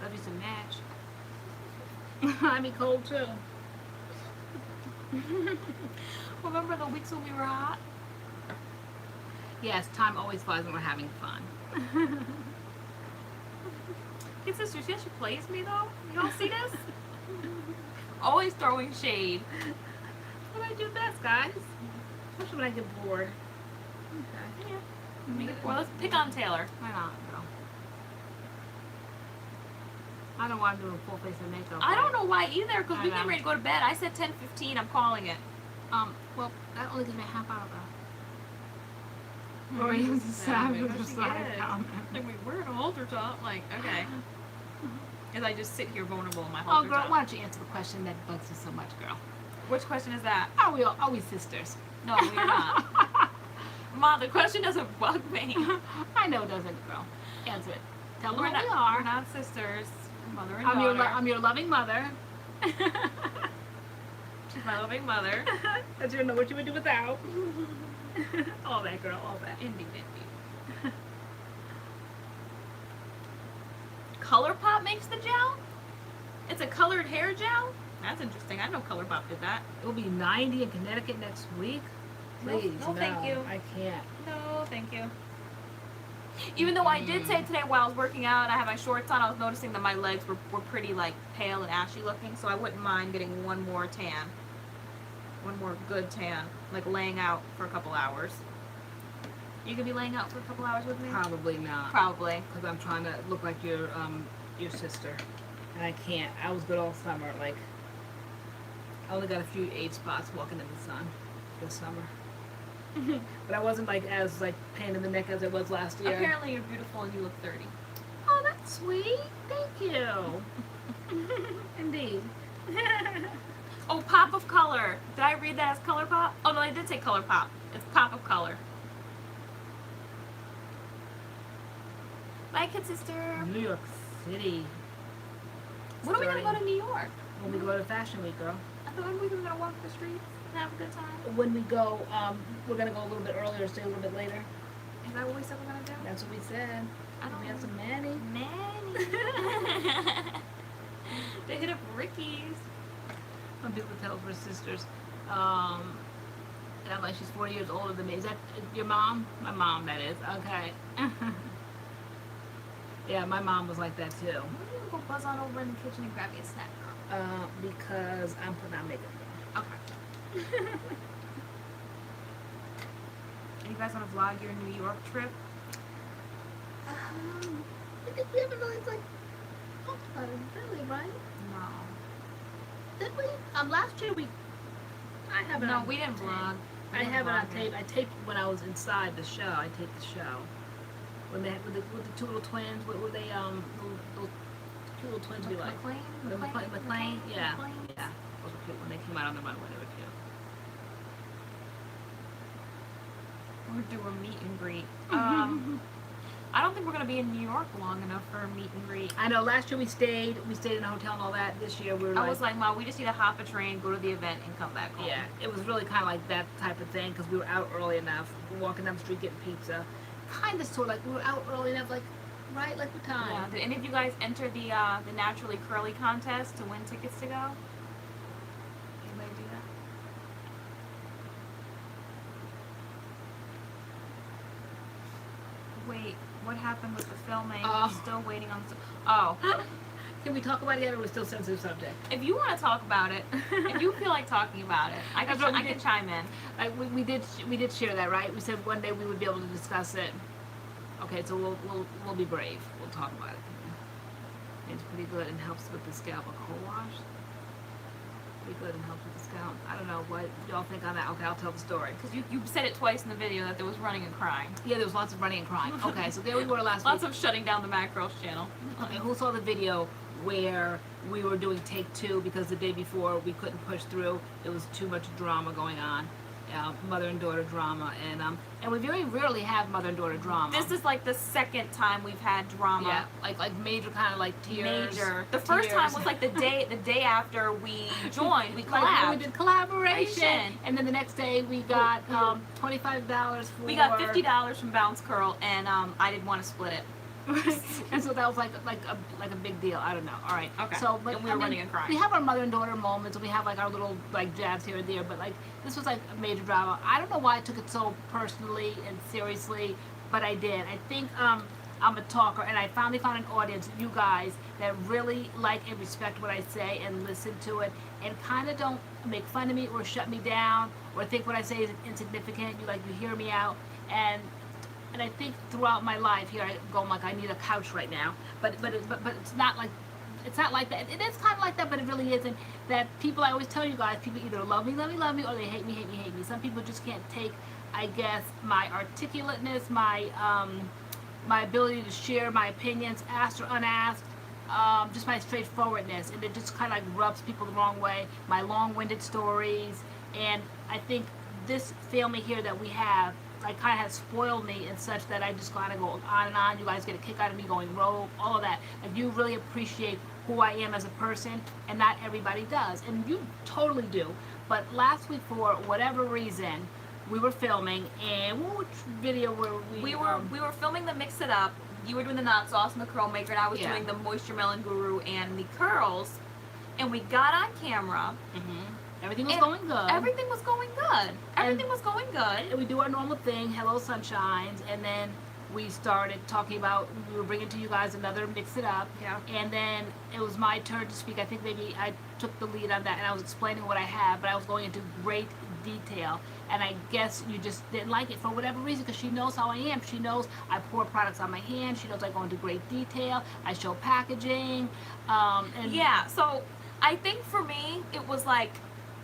Love you some match. I'd be cold too. Remember the weeks when we were hot? Yes, time always flies when we're having fun. Hey sister, see how she plays me though? You don't see this? Always throwing shade. What I do best, guys. Especially when I get bored. Okay. Yeah. Well, let's pick on Taylor. Why not, girl? I don't want to do a full face of makeup. I don't know why either, because I we know. getting ready to go to bed. I said 10:15. I'm calling it. Well, that only gives me a half hour, Hmm, girl. LoriAnne's she's savage savage. or She side is. comment. Like, we wear a halter top. Like, okay. As I just sit here vulnerable in my Oh, halter girl, top. why don't you answer the question that bugs you so much, girl? Which question is that? Are we sisters? No, we're not. Ma, the question doesn't bug me. I know it doesn't, girl. Answer it. Tell them We're what not, we are. we're not sisters. Mother and I'm daughter. I'm your loving mother. She's my loving mother. I don't know what you would do without. All that, girl, all that. Indeed. ColourPop makes the gel? It's a colored hair gel? That's interesting. I know ColourPop did that. It will be 90 in Connecticut next week. No, Please, no, thank you. I can't. No, thank you. Even though I did say today while I was working out, I had my shorts on, I was noticing that my legs were pretty like pale and ashy looking, so I wouldn't mind getting one more tan. One more good tan. Like laying out for a couple hours. You could be laying out for a couple hours with me? Probably not. Probably. Because I'm trying to look like your sister. And I can't. I was good all summer. Like, I only got a few age spots walking in the sun this summer. But I wasn't like as like pain in the neck as I was last year. Apparently you're beautiful and you look 30. Oh, that's sweet. Thank you. Indeed. Oh, Pop of Color. Did I read that as ColourPop? Oh no, I did say ColourPop. It's Pop of Color. Bye, kid sister. New York City. When are we gonna go to New York? When we go to Fashion Week, girl. I thought we were gonna walk the streets and have a good time. When we go, we're gonna go a little bit earlier, stay a little bit later. Is that what we said we're gonna do? That's what we said. I don't We have know. some Manny. Manny. They hit up Ricky's. Some people tell her sisters. And I'm like, she's 4 years older than me. Is that your mom? My mom, that is. Okay. Yeah, my mom was like that too. Why don't you go buzz on over in the kitchen and grab me a snack, girl? Because I'm putting on makeup. Okay. And you guys want to vlog your New York trip? I think we haven't really like talked about it, really, right? No. Did we? Last year I haven't. No, we didn't vlog. We I didn't have it on vlog tape. I taped when I was inside the show. I taped the show. When they had, with the two little twins, what were they, little two little twins be like? McLean? Yeah. Yeah. Those were cute when they came out on the runway. They were cute. We're doing meet and greet. I don't think we're gonna be in New York long enough for a meet and greet. I know. Last year we stayed in a hotel and all that. This year we were I was like, Ma, we just need to hop a train, go to the event, and come back home. yeah, it was really kind of like that type of thing because we were out early enough. We were walking down the street getting pizza. Kind of sort of like we were out early enough, like right, like what time? Yeah. Did any of you guys enter the Naturally Curly contest to win tickets to go? Anybody do that? Wait, what happened with the filming? Oh. We're still waiting on. Oh. Can we talk about it yet, or are we still sensitive subject? If you want to talk about it, if you feel like talking about it, I can, That's what we I can did. chime in. Like we did share that, right? We said one day we would be able to discuss it. Okay, so we'll be brave. We'll talk about it. It's pretty good and helps with the scalp. A cold wash. Pretty good and helps with the scalp. I don't know what y'all think on that. Okay, I'll tell the story. Because you said it twice in the video that there was running and crying. Yeah, there was lots of running and crying. Okay, so there we were last Lots week. of shutting down the MADCURLS channel. Okay, who saw the video where we were doing take 2 because the day before we couldn't push through? It was too much drama going on, mother and daughter drama, and we very rarely have mother and daughter drama. This is like the second time we've had drama. yeah, like major kind of like tears. Major. The first tears. time was like the day after we joined. We Like, collabed. we did collaboration, Collaboration. and then the next day we got $25 for. We got $50 from Bounce Curl, and I didn't want to split it. And so that was like a big deal. I don't know. All right. Okay. So, but And we were I mean, running and crying. We have our mother and daughter moments, and we have like our little like jabs here and there. But like this was like a major drama. I don't know why I took it so personally and seriously, but I did. I think I'm a talker, and I finally found an audience, you guys, that really like and respect what I say and listen to it, and kind of don't make fun of me or shut me down or think what I say is insignificant. You hear me out, and I think throughout my life here I go, I'm like, I need a couch right now, but it's not like it's not like that. It is kind of like that, but it really isn't. That people, I always tell you guys, people either love me, or they hate me, hate me, hate me. Some people just can't take, I guess, my articulateness, my ability to share my opinions, asked or unasked, just my straightforwardness, and it just kind of like rubs people the wrong way. My long-winded stories, and I think this family here that we have, like, kind of has spoiled me in such that I just kind of go on and on. You guys get a kick out of me going rogue, all of that. Like, you really appreciate who I am as a person, and not everybody does, and you totally do. But last week, for whatever reason, we were filming, and which video were we? We were filming the Mix It Up. You were doing the Knot Sauce and the Curl Maker, and I was doing the Moisture Melon Guru and the curls. And we got on camera. Everything was going good. Everything was going good. Everything was going good. And we do our normal thing, hello sunshines, and then we started talking about, we were bringing to you guys another Mix It Up. Yeah. And then it was my turn to speak. I think maybe I took the lead on that, and I was explaining what I had, but I was going into great detail. And I guess you just didn't like it for whatever reason, because she knows how I am. She knows I pour products on my hand. She knows I go into great detail. I show packaging. And yeah, so I think for me, it was like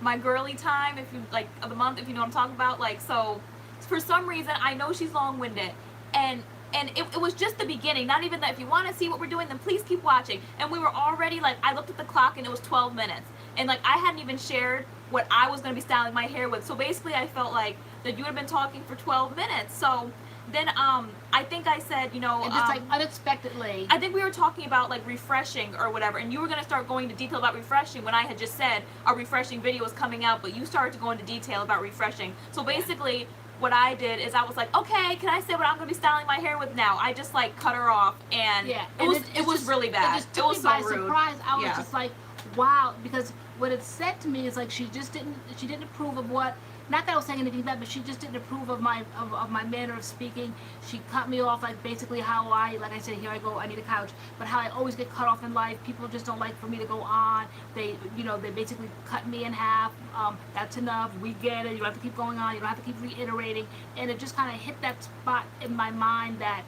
my girly time, if you like, of the month, if you know what I'm talking about. Like, so for some reason, I know she's long-winded, and it was just the beginning. Not even that. If you want to see what we're doing, then please keep watching. And we were already, like, I looked at the clock and it was 12 minutes, and like I hadn't even shared what I was going to be styling my hair with. So basically, I felt like that you had been talking for 12 minutes. So then I think I said, you know, and just like unexpectedly, I think we were talking about like refreshing or whatever, and you were going to start going into detail about refreshing when I had just said a refreshing video was coming out, but you started to go into detail about refreshing. So basically, what I did is I was like, okay, can I say what I'm going to be styling my hair with now? I just like cut her off, and it was really bad. It just took me by surprise. I was just like, wow, because what it said to me is like she didn't approve of what. Not that I was saying anything bad, but she just didn't approve of my manner of speaking. She cut me off, like basically how like I said, here I go, I need a couch. But how I always get cut off in life. People just don't like for me to go on. They basically cut me in half. That's enough. We get it. You don't have to keep going on. You don't have to keep reiterating. And it just kind of hit that spot in my mind that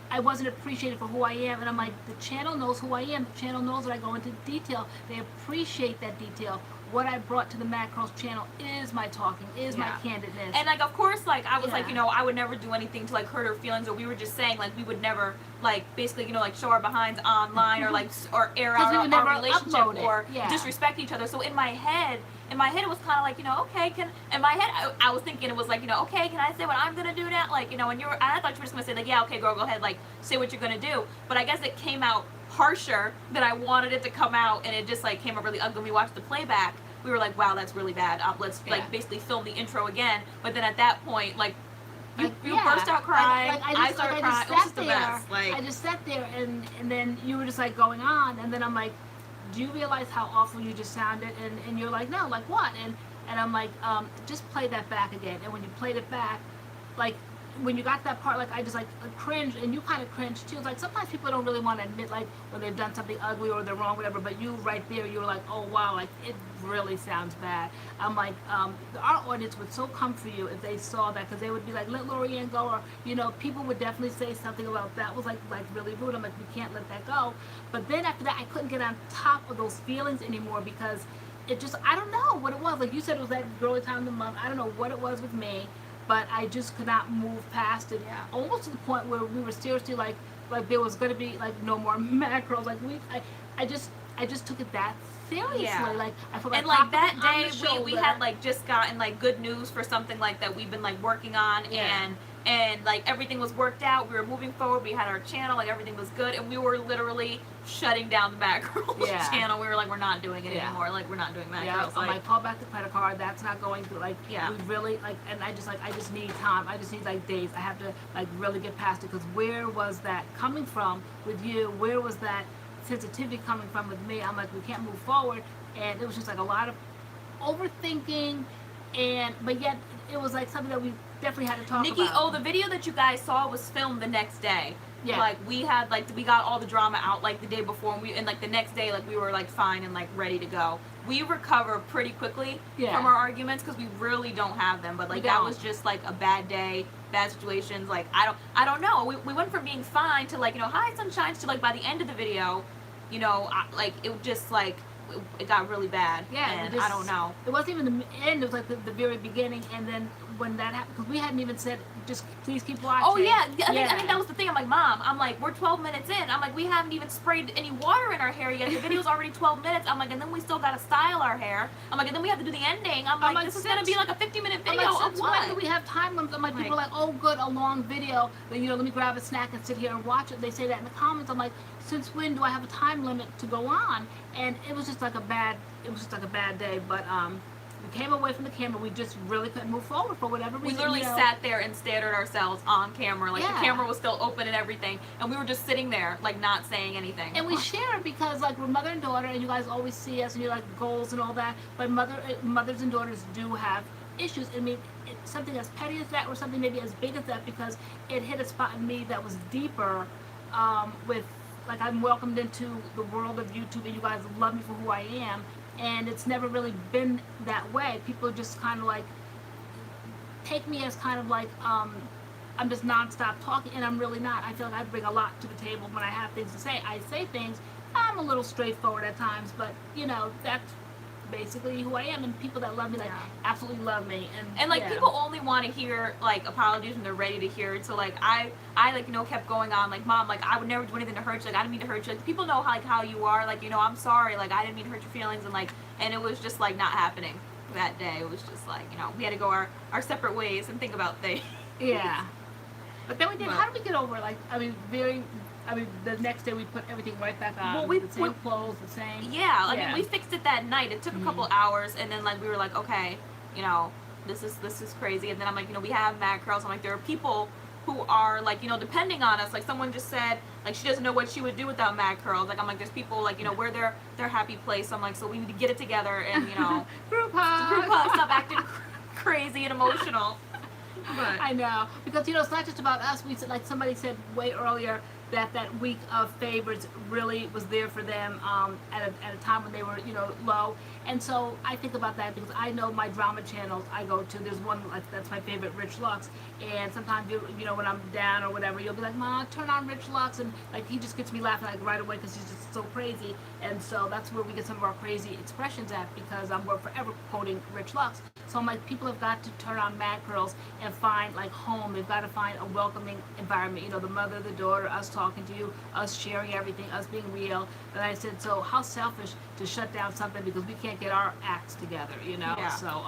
I wasn't appreciated for who I am. And I'm like, the channel knows who I am. The channel knows that I go into detail. They appreciate that detail. What I brought to the MADCURLS channel is my talking, is my candidness. And like, of course, like I was like, you know, I would never do anything to like hurt her feelings, or we were just saying like we would never like basically, you know, like show our behinds online or like or air out our relationship or disrespect each other. So in my head it was kind of like, you know, okay, in my head I was thinking it was like, you know, okay, can I say what I'm gonna do now? Like, you know, and I thought you were just gonna say like, yeah, okay, girl, go ahead, like say what you're gonna do. But I guess it came out harsher than I wanted it to come out, and it just like came out really ugly. When we watched the playback, we were like, wow, that's really bad. Let's like basically film the intro again. But then at that point, like you burst out crying. I started crying. It was just the best. Like, I just sat there, and then you were just like going on, and then I'm like, do you realize how awful you just sounded? And you're like, no, like what? And I'm like, just play that back again. And when you played it back, like when you got that part, like I just like cringed, and you kind of cringed too. It's like sometimes people don't really want to admit like when they've done something ugly or they're wrong, whatever. But you right there, you were like, oh wow, like it really sounds bad. I'm like, our audience would so come for you if they saw that, because they would be like, let LoriAnne go, or you know, people would definitely say something about that was like really rude. I'm like, we can't let that go. But then after that, I couldn't get on top of those feelings anymore, because it just, I don't know what it was. Like you said, it was that girly time of the month. I don't know what it was with me, but I just could not move past it. Almost to the point where we were seriously like there was going to be like no more MADCURLS. Like I just took it that seriously. Like I felt and like that day we had like just gotten like good news for something like that we've been like working on, and like everything was worked out. We were moving forward. We had our channel, like everything was good, and we were literally shutting down the MADCURLS channel. We were like, we're not doing it anymore. Like we're not doing MADCURLS. I'm like, call back the credit card. That's not going through. Like we really like, and I just need time. I just need like days. I have to like really get past it, because where was that coming from with you? Where was that sensitivity coming from with me? I'm like, we can't move forward, and it was just like a lot of overthinking, but yet it was like something that we definitely had to talk about. Nikki, the video that you guys saw was filmed the next day. Like we had we got all the drama out like the day before, and like the next day like we were like fine and like ready to go. We recover pretty quickly from our arguments, because we really don't have them. But like that was just like a bad day, bad situations. Like I don't know. We went from being fine to like, you know, hi sunshines, to like by the end of the video, you know, like it just like it got really bad. Yeah, and I don't know. It wasn't even the end. It was like the very beginning, and then when that happened, because we hadn't even said, just please keep watching. Oh yeah, I think that was the thing. I'm like, Mom, I'm like, we're 12 minutes in. I'm like, we haven't even sprayed any water in our hair yet. The video's already 12 minutes. I'm like, and then we still gotta style our hair. I'm like, and then we have to do the ending. I'm like, this is gonna be like a 50-minute video of what? When do we have time limits? I'm like, people are like, oh good, a long video. Then, you know, let me grab a snack and sit here and watch it. They say that in the comments. I'm like, since when do I have a time limit to go on? And it was just like a bad day. But we came away from the camera. We just really couldn't move forward for whatever reason. We literally sat there and stared at ourselves on camera. Like, the camera was still open and everything. And we were just sitting there, like, not saying anything. And we share it because, like, we're mother and daughter, and you guys always see us, and you're like, goals and all that. But mothers and daughters do have issues. I mean, it's something as petty as that, or something maybe as big as that, because it hit a spot in me that was deeper with, like, I'm welcomed into the world of YouTube, and you guys love me for who I am. And it's never really been that way. People just kind of like take me as kind of like I'm just nonstop talking, and I'm really not. I feel like I bring a lot to the table when I have things to say. I say things. I'm a little straightforward at times, but you know, that's basically who I am. And people that love me, like, absolutely love me. And like, people only want to hear like apologies when they're ready to hear it. So like I like, you know, kept going on like, Mom, like, I would never do anything to hurt you. Like, I didn't mean to hurt you. Like, people know how you are. Like, you know, I'm sorry. Like, I didn't mean to hurt your feelings. And like, and it was just like not happening that day. It was just like, you know, we had to go our separate ways and think about things. Yeah. But then we did. How did we get over? Like, I mean, the next day we put everything right back on. Well, the same clothes, the same. Yeah, I mean, we fixed it that night. It took a couple hours, and then like we were like, okay, you know, this is crazy. And then I'm like, you know, we have MADCURLS. I'm like, there are people who are like, you know, depending on us. Like, someone just said like she doesn't know what she would do without MADCURLS. Like, I'm like, there's people like, you know, we're their happy place. So I'm like, so we need to get it together and, you know, group hug, stop acting crazy and emotional. But I know, because, you know, it's not just about us. We said, like somebody said way earlier, that week of favorites really was there for them at a time when they were, you know, low. And so I think about that because I know my drama channels I go to. There's one like that's my favorite, Rich Lux. And sometimes you know, when I'm down or whatever, you'll be like, Mom, turn on Rich Lux, and like he just gets me laughing like right away because he's just so crazy. And so that's where we get some of our crazy expressions at, because we're forever quoting Rich Lux. So I'm like, people have got to turn on MADCURLS and find like home. They've got to find a welcoming environment. You know, the mother, the daughter, us talking to you, us sharing everything, us being real. And I said, so how selfish to shut down something because we can't get our acts together, you know? Yeah. So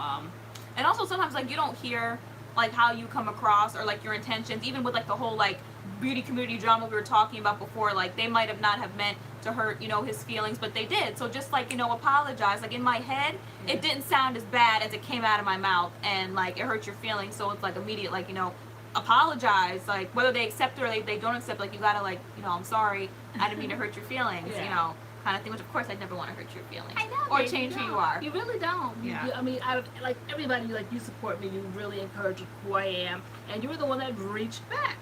and also sometimes like you don't hear like how you come across or like your intentions, even with like the whole like beauty community drama we were talking about before. Like, they might have not have meant to hurt, you know, his feelings, but they did. So just like, you know, apologize. Like, in my head, it didn't sound as bad as it came out of my mouth, and like it hurt your feelings. So it's like immediate, like, you know, apologize. Like, whether they accept it or they don't accept, like, you gotta, like, you know, I'm sorry, I didn't mean to hurt your feelings, you know, kind of thing. Which of course I'd never want to hurt your feelings. I know, or change who you are. You really don't. Yeah. I mean, out of like everybody, like, you support me. You really encourage who I am, and you were the one that reached back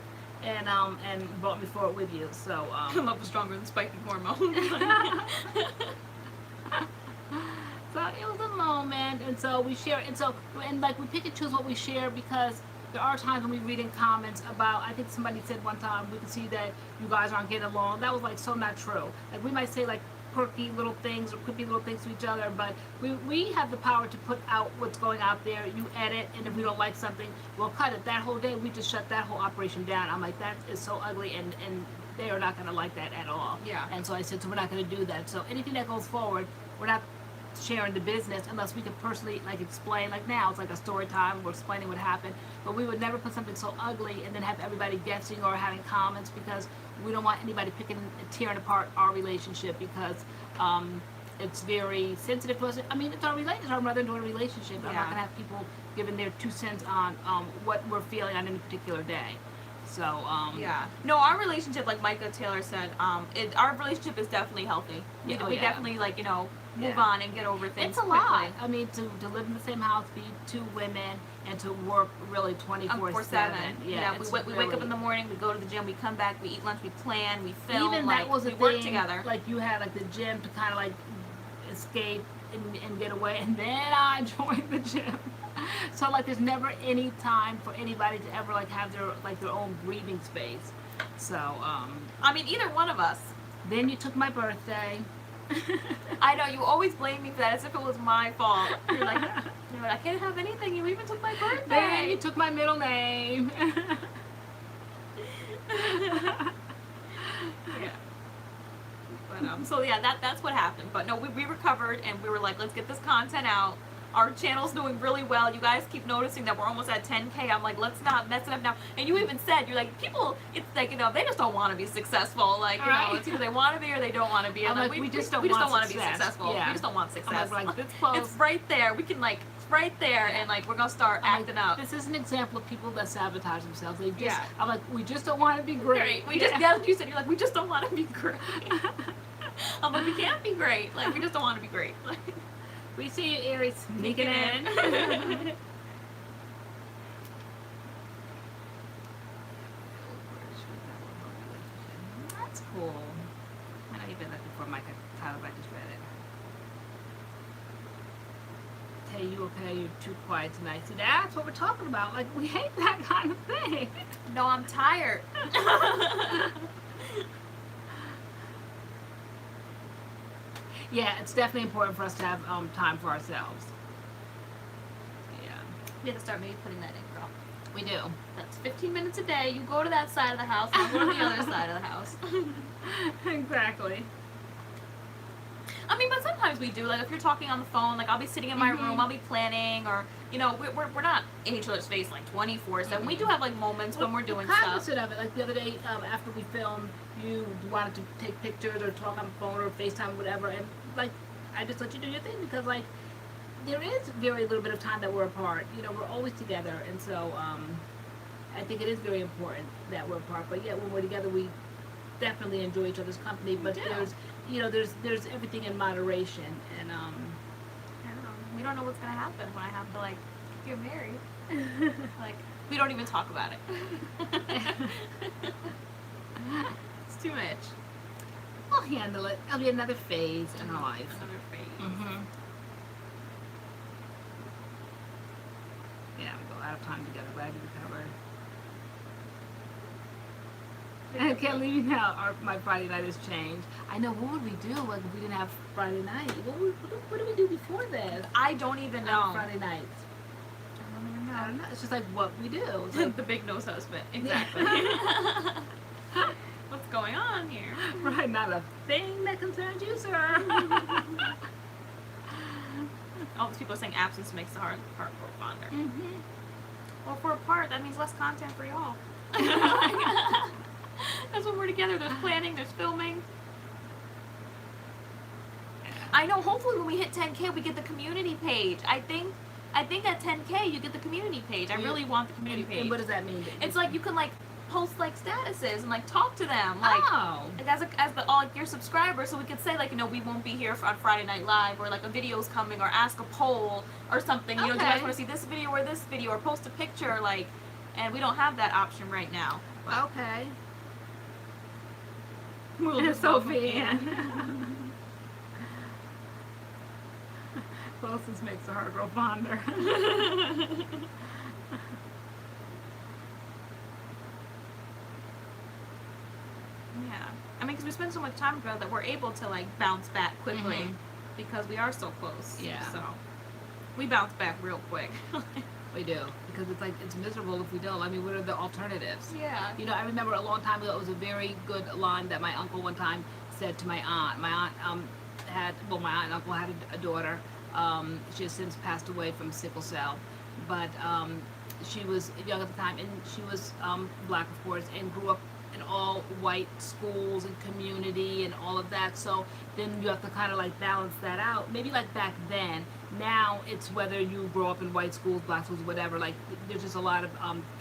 and brought me forward with you. So love was stronger than spiking hormones. So it was a moment, and so we share, and like we pick and choose what we share, because there are times when we read in comments about, I think somebody said one time, we can see that you guys aren't getting along. That was like so not true. Like, we might say like quirky little things or quippy little things to each other, but we have the power to put out what's going out there. You edit, and if we don't like something, we'll cut it. That whole day, we just shut that whole operation down. I'm like, that is so ugly, and they are not going to like that at all. Yeah. And so I said, so we're not going to do that. So anything that goes forward, we're not sharing the business unless we can personally, like, explain. Like now, it's like a story time. We're explaining what happened, but we would never put something so ugly and then have everybody guessing or having comments, because we don't want anybody tearing apart our relationship, because it's very sensitive to us. I mean, it's our mother and daughter relationship. I'm not gonna have people giving their 2 cents on what we're feeling on any particular day. So yeah, no, our relationship, like Micah Taylor said, our relationship is definitely healthy. We definitely, like, you know, move on and get over things. It's a quickly. lot. I mean, to live in the same house, be 2 women, and to work really 24/7. Yeah, we wake up in the morning, we go to the gym, we come back, we eat lunch, we plan, we film. Even like, that was a we work thing, together. like, you had like the gym to kind of like escape and get away, and then I joined the gym. So like, there's never any time for anybody to ever like have their own breathing space. So I mean, either one of us Then you took my birthday. I know, you always blame me for that as if it was my fault. You're like, I can't have anything. You even took my birthday. Then you took my middle name. Yeah. But, so yeah, that's what happened. But no, we recovered and we were like, let's get this content out. Our channel's doing really well. You guys keep noticing that we're almost at 10K. I'm like, let's not mess it up now. And you even said, you're like, people, it's like, they just don't want to be successful. Like, it's either they want to be or they don't want to be. And I'm like, we just don't want to be success. successful. Yeah. We just don't want success. I'm like, this close. It's right there. We can like, it's right there. And like, we're going to start acting up. This is an example of people that sabotage themselves. They just, Yeah. I'm like, we just don't want to be great. We just, that's what you said. You're like, we just don't want to be great. I'm like, we can't be great. Like, we just don't want to be great. We see you, Aries, sneaking in. That's cool. I know you've been looking for Micah Tyler, but I just read it. Hey, you okay? You're too quiet tonight. See, that's what we're talking about. Like, we hate that kind of thing. No, I'm tired. Yeah, it's definitely important for us to have time for ourselves. Yeah. We have to start maybe putting that in, girl. We do. That's 15 minutes a day. You go to that side of the house, and I go to the other side of the house. Exactly. I mean, but sometimes we do. Like, if you're talking on the phone, like, I'll be sitting in my room, I'll be planning, or, you know, we're not in each other's face, like, 24/7. We do have, like, moments when we're doing stuff. Cognizant of it. Like, the other day, after we filmed, you wanted to take pictures or talk on the phone or FaceTime or whatever, and, like, I just let you do your thing because, like, there is very little bit of time that we're apart. You know, we're always together, and so, I think it is very important that we're apart. But, yeah, when we're together, we definitely enjoy each other's company, but there's, you know, there's everything in moderation, and I don't know. We don't know what's gonna happen when I have to like get married. Like, we don't even talk about it. It's too much. we'll handle it. It'll be another phase in our life. Another phase. Yeah, we go out of time together. Glad you recovered. I can't leave you now. My Friday night has changed. I know. What would we do like if we didn't have Friday night? What did we do before this? I don't even know. Friday nights. I don't even know. I don't know. It's just like what we do. It's like, The big nose husband. Exactly. What's going on here? right, not a thing that concerns you, sir. All these people are saying absence makes the heart grow fonder. Well, if we're apart, that means less content for y'all. That's when we're together. There's planning, there's filming. I know. Hopefully, when we hit 10K, we get the community page. I think at 10K, you get the community page. I really want the community page. And what does that mean? It's like you can like post like statuses and like talk to them, like as all like your subscribers, so we could say like, you know, we won't be here on Friday Night Live, or like a video's coming, or ask a poll or something. You know, do you guys want to see this video or this video, or post a picture, like, and we don't have that option right now. But Okay. we'll Sophie. Closeness makes the heart grow fonder. Yeah, I mean, because we spend so much time together that we're able to like bounce back quickly because we are so close. Yeah. So we bounce back real quick. We do, because it's like it's miserable if we don't. I mean, what are the alternatives? Yeah. You know, I remember a long time ago, it was a very good line that my uncle one time said to my aunt. My aunt my aunt and uncle had a daughter. She has since passed away from sickle cell, but she was young at the time, and she was black, of course, and grew up in all white schools and community and all of that. So then you have to kind of like balance that out. Maybe like back then. Now it's whether you grow up in white schools, black schools, whatever. Like there's just a lot of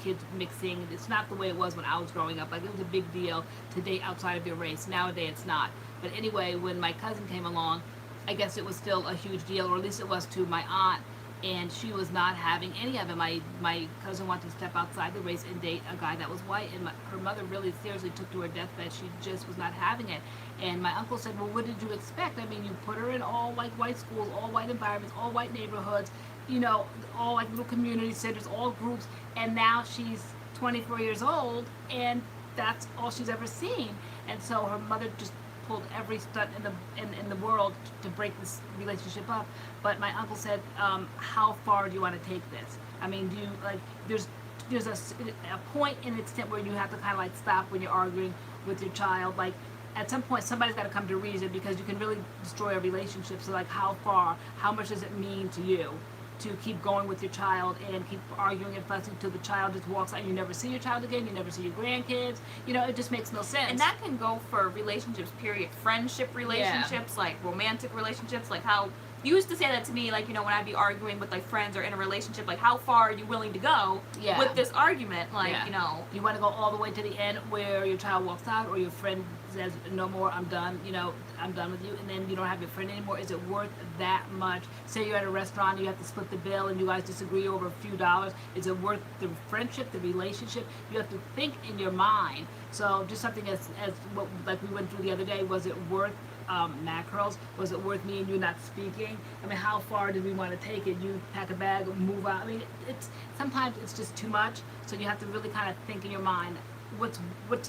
kids mixing. It's not the way it was when I was growing up. Like it was a big deal to date outside of your race. Nowadays it's not. But anyway, when my cousin came along, I guess it was still a huge deal, or at least it was to my aunt. And she was not having any of it. My cousin wanted to step outside the race and date a guy that was white, and her mother really seriously took to her deathbed. She just was not having it. And my uncle said, well, what did you expect? I mean, you put her in all like white schools, all white environments, all white neighborhoods, you know, all like little community centers, all groups, and now she's 24 years old, and that's all she's ever seen. And so her mother just pulled every stunt in the world to break this relationship up. But my uncle said, how far do you want to take this? I mean, do you like there's a point in the extent where you have to kind of like stop when you're arguing with your child. Like at some point, somebody's got to come to reason, because you can really destroy a relationship. So like, how far? How much does it mean to you to keep going with your child and keep arguing and fussing till the child just walks out and you never see your child again, you never see your grandkids? You know, it just makes no sense. And that can go for relationships, period. Friendship relationships, like romantic relationships, like how you used to say that to me, like, you know, when I'd be arguing with like friends or in a relationship, like, how far are you willing to go with this argument? Like, you know, you want to go all the way to the end where your child walks out, or your friend says, no more, I'm done, you know, I'm done with you, and then you don't have your friend anymore. Is it worth that much? Say you're at a restaurant, you have to split the bill and you guys disagree over a few dollars. Is it worth the friendship, the relationship? You have to think in your mind. So just something as what, like we went through the other day, was it worth MADCURLS? Was it worth me and you not speaking? I mean, how far did we want to take it? You pack a bag, move out. I mean, it's sometimes it's just too much. So you have to really kind of think in your mind, what's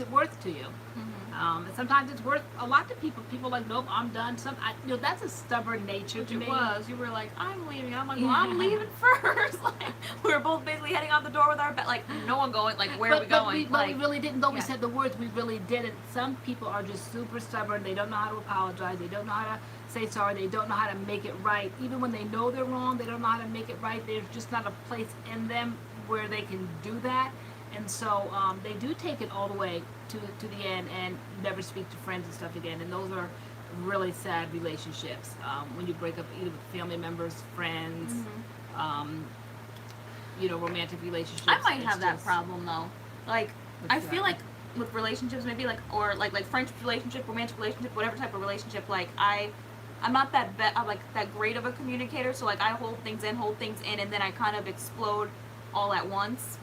it worth to you? And sometimes it's worth a lot to people. People are like, nope, I'm done. You know, that's a stubborn nature to me. It was. You were like, I'm leaving. I'm like, well, I'm leaving first. Like, we were both basically heading out the door with our bag. Like, no one going. Like, where are we going? But we really didn't. Though we said the words, we really didn't. Some people are just super stubborn. They don't know how to apologize. They don't know how to say sorry. They don't know how to make it right. Even when they know they're wrong, they don't know how to make it right. There's just not a place in them where they can do that. And so they do take it all the way to the end and never speak to friends and stuff again. And those are really sad relationships when you break up either with family members, friends, you know, romantic relationships. I might have that problem though. Like, I feel like with relationships, maybe like, or like friendship relationship, romantic relationship, whatever type of relationship, like I'm not I'm like that great of a communicator. So like I hold things in, and then I kind of explode all at once.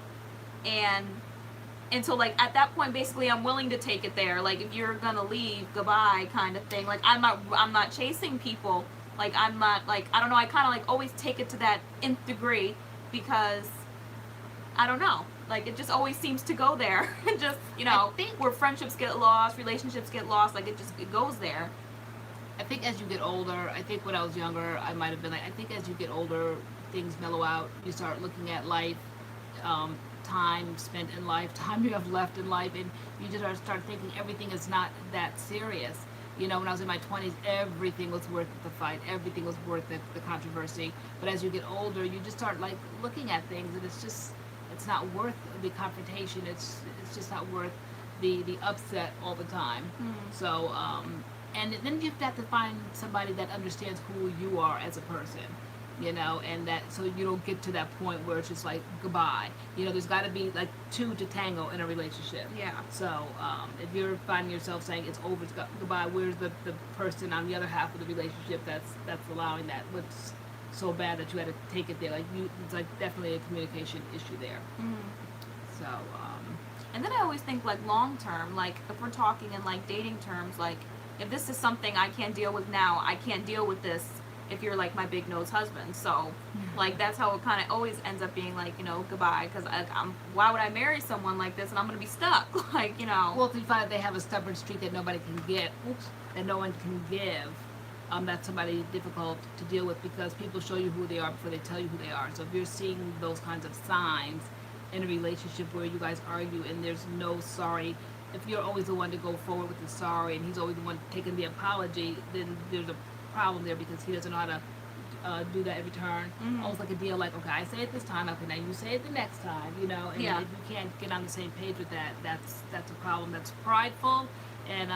And so like at that point, basically I'm willing to take it there. Like, if you're gonna leave, goodbye, kind of thing. Like I'm not chasing people. Like I'm not, like, I don't know, I kind of like always take it to that nth degree, because I don't know, like it just always seems to go there. Just, you know, where friendships get lost, relationships get lost, like it goes there. I think as you get older, I think when I was younger, I might have been like, I think as you get older, things mellow out. You start looking at life, time spent in life, time you have left in life, and you just start thinking everything is not that serious. You know, when I was in my 20s, everything was worth the fight, everything was worth the controversy. But as you get older, you just start like looking at things, and it's not worth the confrontation. It's just not worth the upset all the time. So and then you have to find somebody that understands who you are as a person. You know, and that, so you don't get to that point where it's just like goodbye. You know, there's got to be like two to tango in a relationship. Yeah. So if you're finding yourself saying it's over, it's goodbye, where's the person on the other half of the relationship that's allowing that? What's so bad that you had to take it there? Like it's like definitely a communication issue there. So. And then I always think like long term, like if we're talking in like dating terms, like if this is something I can't deal with now, I can't deal with this if you're like my big nose husband. So like that's how it kind of always ends up being, like, you know, goodbye, because why would I marry someone like this and I'm gonna be stuck? Like, you know. Well, if you find they have a stubborn streak that nobody can get, that no one can give, that's somebody difficult to deal with, because people show you who they are before they tell you who they are. So if you're seeing those kinds of signs in a relationship where you guys argue and there's no sorry, if you're always the one to go forward with the sorry and he's always the one taking the apology, then there's a problem there, because he doesn't know how to do that every turn. Almost like a deal, like, okay, I say it this time, okay, now you say it the next time, you know. And if you can't get on the same page with that, that's a problem. That's prideful, and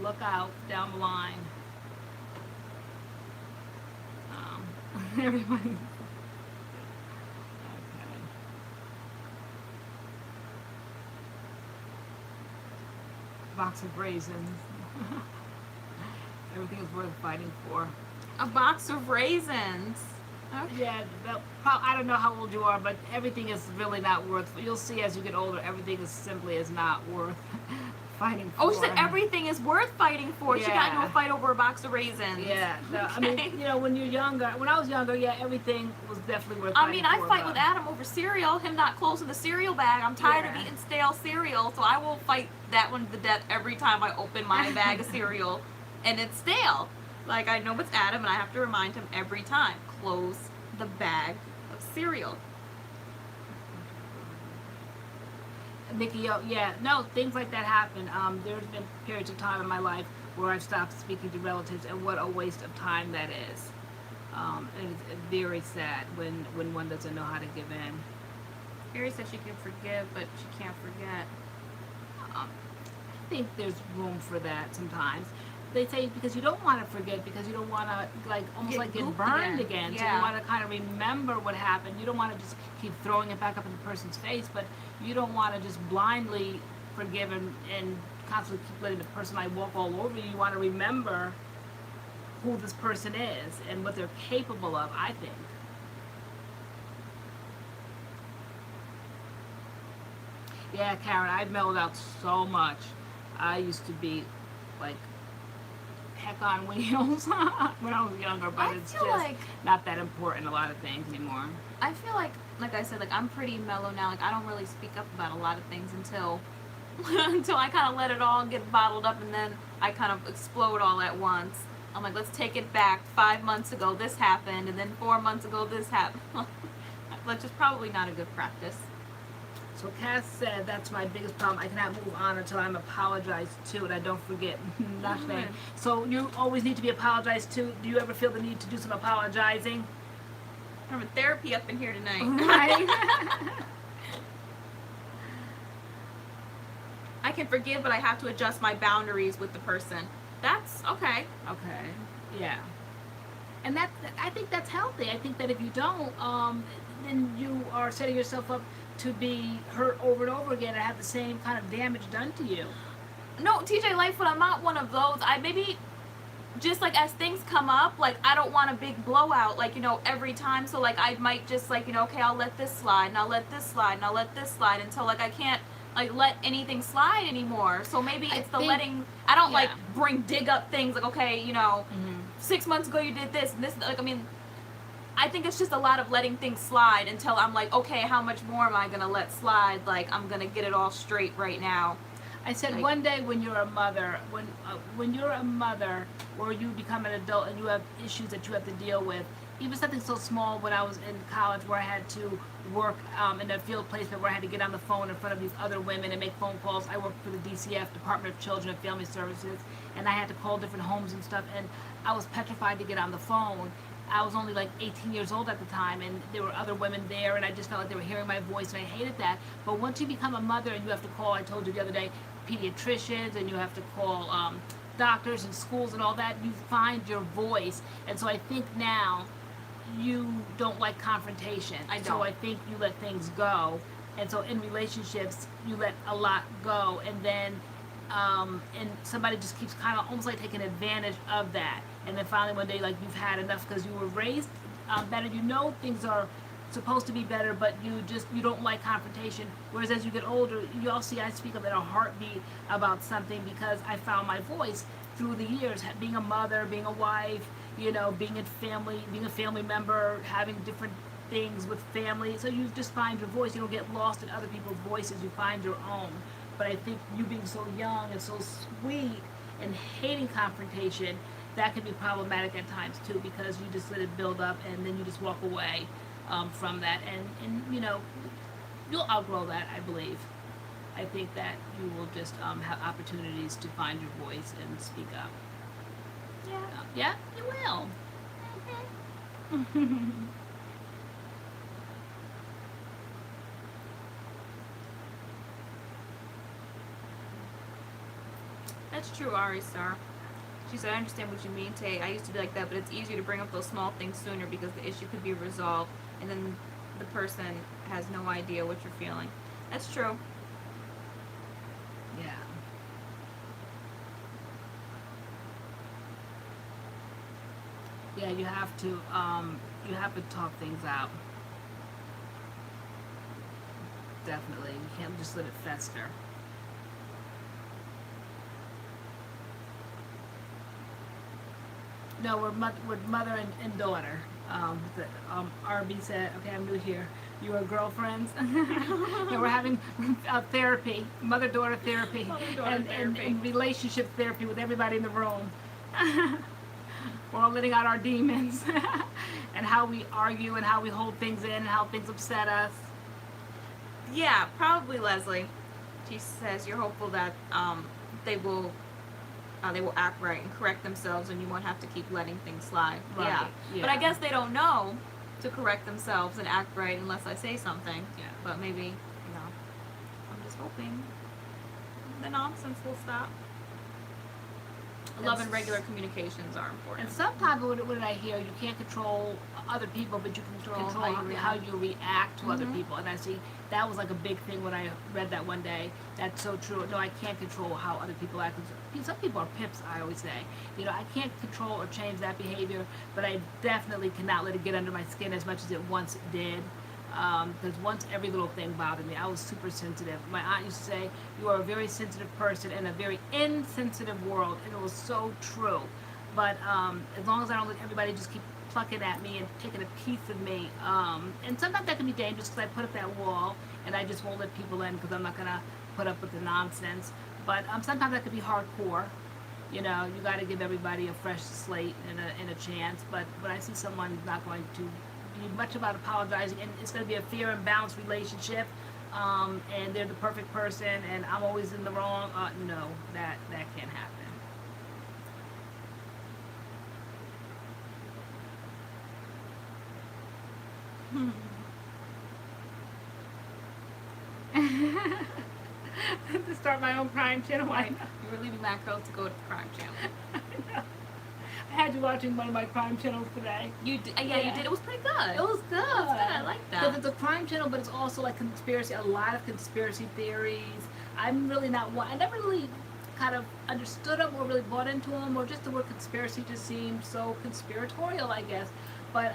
look out down the line. Everybody. Okay. Box of raisins. Everything is worth fighting for. A box of raisins. Okay. Yeah, I don't know how old you are, but everything is really not worth. You'll see as you get older, everything is simply not worth fighting for. Oh, she said everything is worth fighting for. Yeah. She got into a fight over a box of raisins. Yeah. So, okay. I mean, you know, when you're younger, when I was younger, yeah, everything was definitely worth fighting for. I mean, I fight with Adam over cereal, him not closing the cereal bag. I'm tired of eating stale cereal, so I will fight that one to the death every time I open my bag of cereal. and it's stale. Like, I know it's Adam, and I have to remind him every time. Close the bag of cereal. Nikki, yeah, no, things like that happen. There's been periods of time in my life where I've stopped speaking to relatives, and what a waste of time that is. And it's very sad when one doesn't know how to give in. Carrie said she can forgive, but she can't forget. I think there's room for that sometimes. They say because you don't want to forget, because you don't want to get burned again. Yeah. So you want to kind of remember what happened. You don't want to just keep throwing it back up in the person's face, but you don't want to just blindly forgive and constantly keep letting the person like walk all over you. You want to remember who this person is and what they're capable of, I think. Yeah, Karen, I've mellowed out so much. I used to be like heck on wheels when I was younger, but it's just like not that important, a lot of things anymore. I feel like I said, like I'm pretty mellow now. Like I don't really speak up about a lot of things until I kind of let it all get bottled up, and then I kind of explode all at once. I'm like, let's take it back. 5 months ago this happened, and then 4 months ago this happened. Which is probably not a good practice. So Cass said, that's my biggest problem. I cannot move on until I'm apologized to, and I don't forget nothing. So you always need to be apologized to. Do you ever feel the need to do some apologizing? I'm in therapy up in here tonight. Right. I can forgive, but I have to adjust my boundaries with the person. That's okay. Okay. Yeah. And I think that's healthy. I think that if you don't, then you are setting yourself up to be hurt over and over again and have the same kind of damage done to you. No, TJ Lightfoot, I'm not one of those. I maybe just like as things come up, like I don't want a big blowout, like, you know, every time. So like I might just like, you know, okay, I'll let this slide, and I'll let this slide, and I'll let this slide until like I can't like let anything slide anymore. So maybe it's I don't like dig up things like, okay, you know, 6 months ago you did this and this, like, I mean, I think it's just a lot of letting things slide until I'm like, okay, how much more am I gonna let slide? Like, I'm gonna get it all straight right now. I said, like, one day when you're a mother, when you're a mother or you become an adult and you have issues that you have to deal with, even something so small, when I was in college where I had to work in a field placement where I had to get on the phone in front of these other women and make phone calls. I worked for the DCF, Department of Children and Family Services, and I had to call different homes and stuff, and I was petrified to get on the phone. I was only like 18 years old at the time, and there were other women there, and I just felt like they were hearing my voice, and I hated that. But once you become a mother and you have to call, I told you the other day, pediatricians, and you have to call doctors and schools and all that, you find your voice. And so I think now you don't like confrontation. I don't. So I think you let things go. And so in relationships, you let a lot go, and then and somebody just keeps kind of almost like taking advantage of that. And then finally one day, like, you've had enough because you were raised better. You know things are supposed to be better, but you don't like confrontation. Whereas as you get older, you all see I speak up in a heartbeat about something because I found my voice through the years, being a mother, being a wife, you know, being a family member, having different things with family. So you just find your voice. You don't get lost in other people's voices. You find your own. But I think you being so young and so sweet and hating confrontation, that can be problematic at times too, because you just let it build up and then you just walk away from that. And you know, you'll outgrow that, I believe. I think that you will just have opportunities to find your voice and speak up. Yeah. Yeah, you will. That's true, Ari Star. She said, I understand what you mean, Tay. I used to be like that, but it's easier to bring up those small things sooner because the issue could be resolved, and then the person has no idea what you're feeling. That's true. Yeah. Yeah, you have to talk things out. Definitely. You can't just let it fester. No, we're mother and daughter. RB said, okay, I'm new here. You are girlfriends. And we're having therapy, mother-daughter therapy, and relationship therapy with everybody in the room. We're all letting out our demons and how we argue and how we hold things in and how things upset us. Yeah, probably Leslie. She says you're hopeful that they will act right and correct themselves, and you won't have to keep letting things slide. Right, Yeah. yeah. But I guess they don't know to correct themselves and act right unless I say something. Yeah. But maybe, I'm just hoping the nonsense will stop. Love and regular communications are important. And sometimes what did I hear? You can't control other people, but you can control how you react to other people. And I see that was like a big thing when I read that one day. That's so true. No, I can't control how other people act. Some people are pips, I always say. I can't control or change that behavior, but I definitely cannot let it get under my skin as much as it once did. Because once every little thing bothered me. I was super sensitive. My aunt used to say, you are a very sensitive person in a very insensitive world, and it was so true. But as long as I don't let everybody just keep plucking at me and taking a piece of me, and sometimes that can be dangerous because I put up that wall and I just won't let people in because I'm not going to put up with the nonsense. But sometimes that can be hardcore. You got to give everybody a fresh slate and a chance. But when I see someone not going to be much about apologizing, and it's going to be a fair and balanced relationship, and they're the perfect person, and I'm always in the wrong. No, that can't happen. To start my own crime channel. Right. You were leaving MADCURLS to go to the crime channel. I had you watching one of my crime channels today. You did, yeah, you did. It was pretty good. It was good. It was good. I like that. Because it's a crime channel, but it's also like a lot of conspiracy theories. I'm really not one. I never really kind of understood them or really bought into them, or just the word conspiracy just seemed so conspiratorial, I guess. But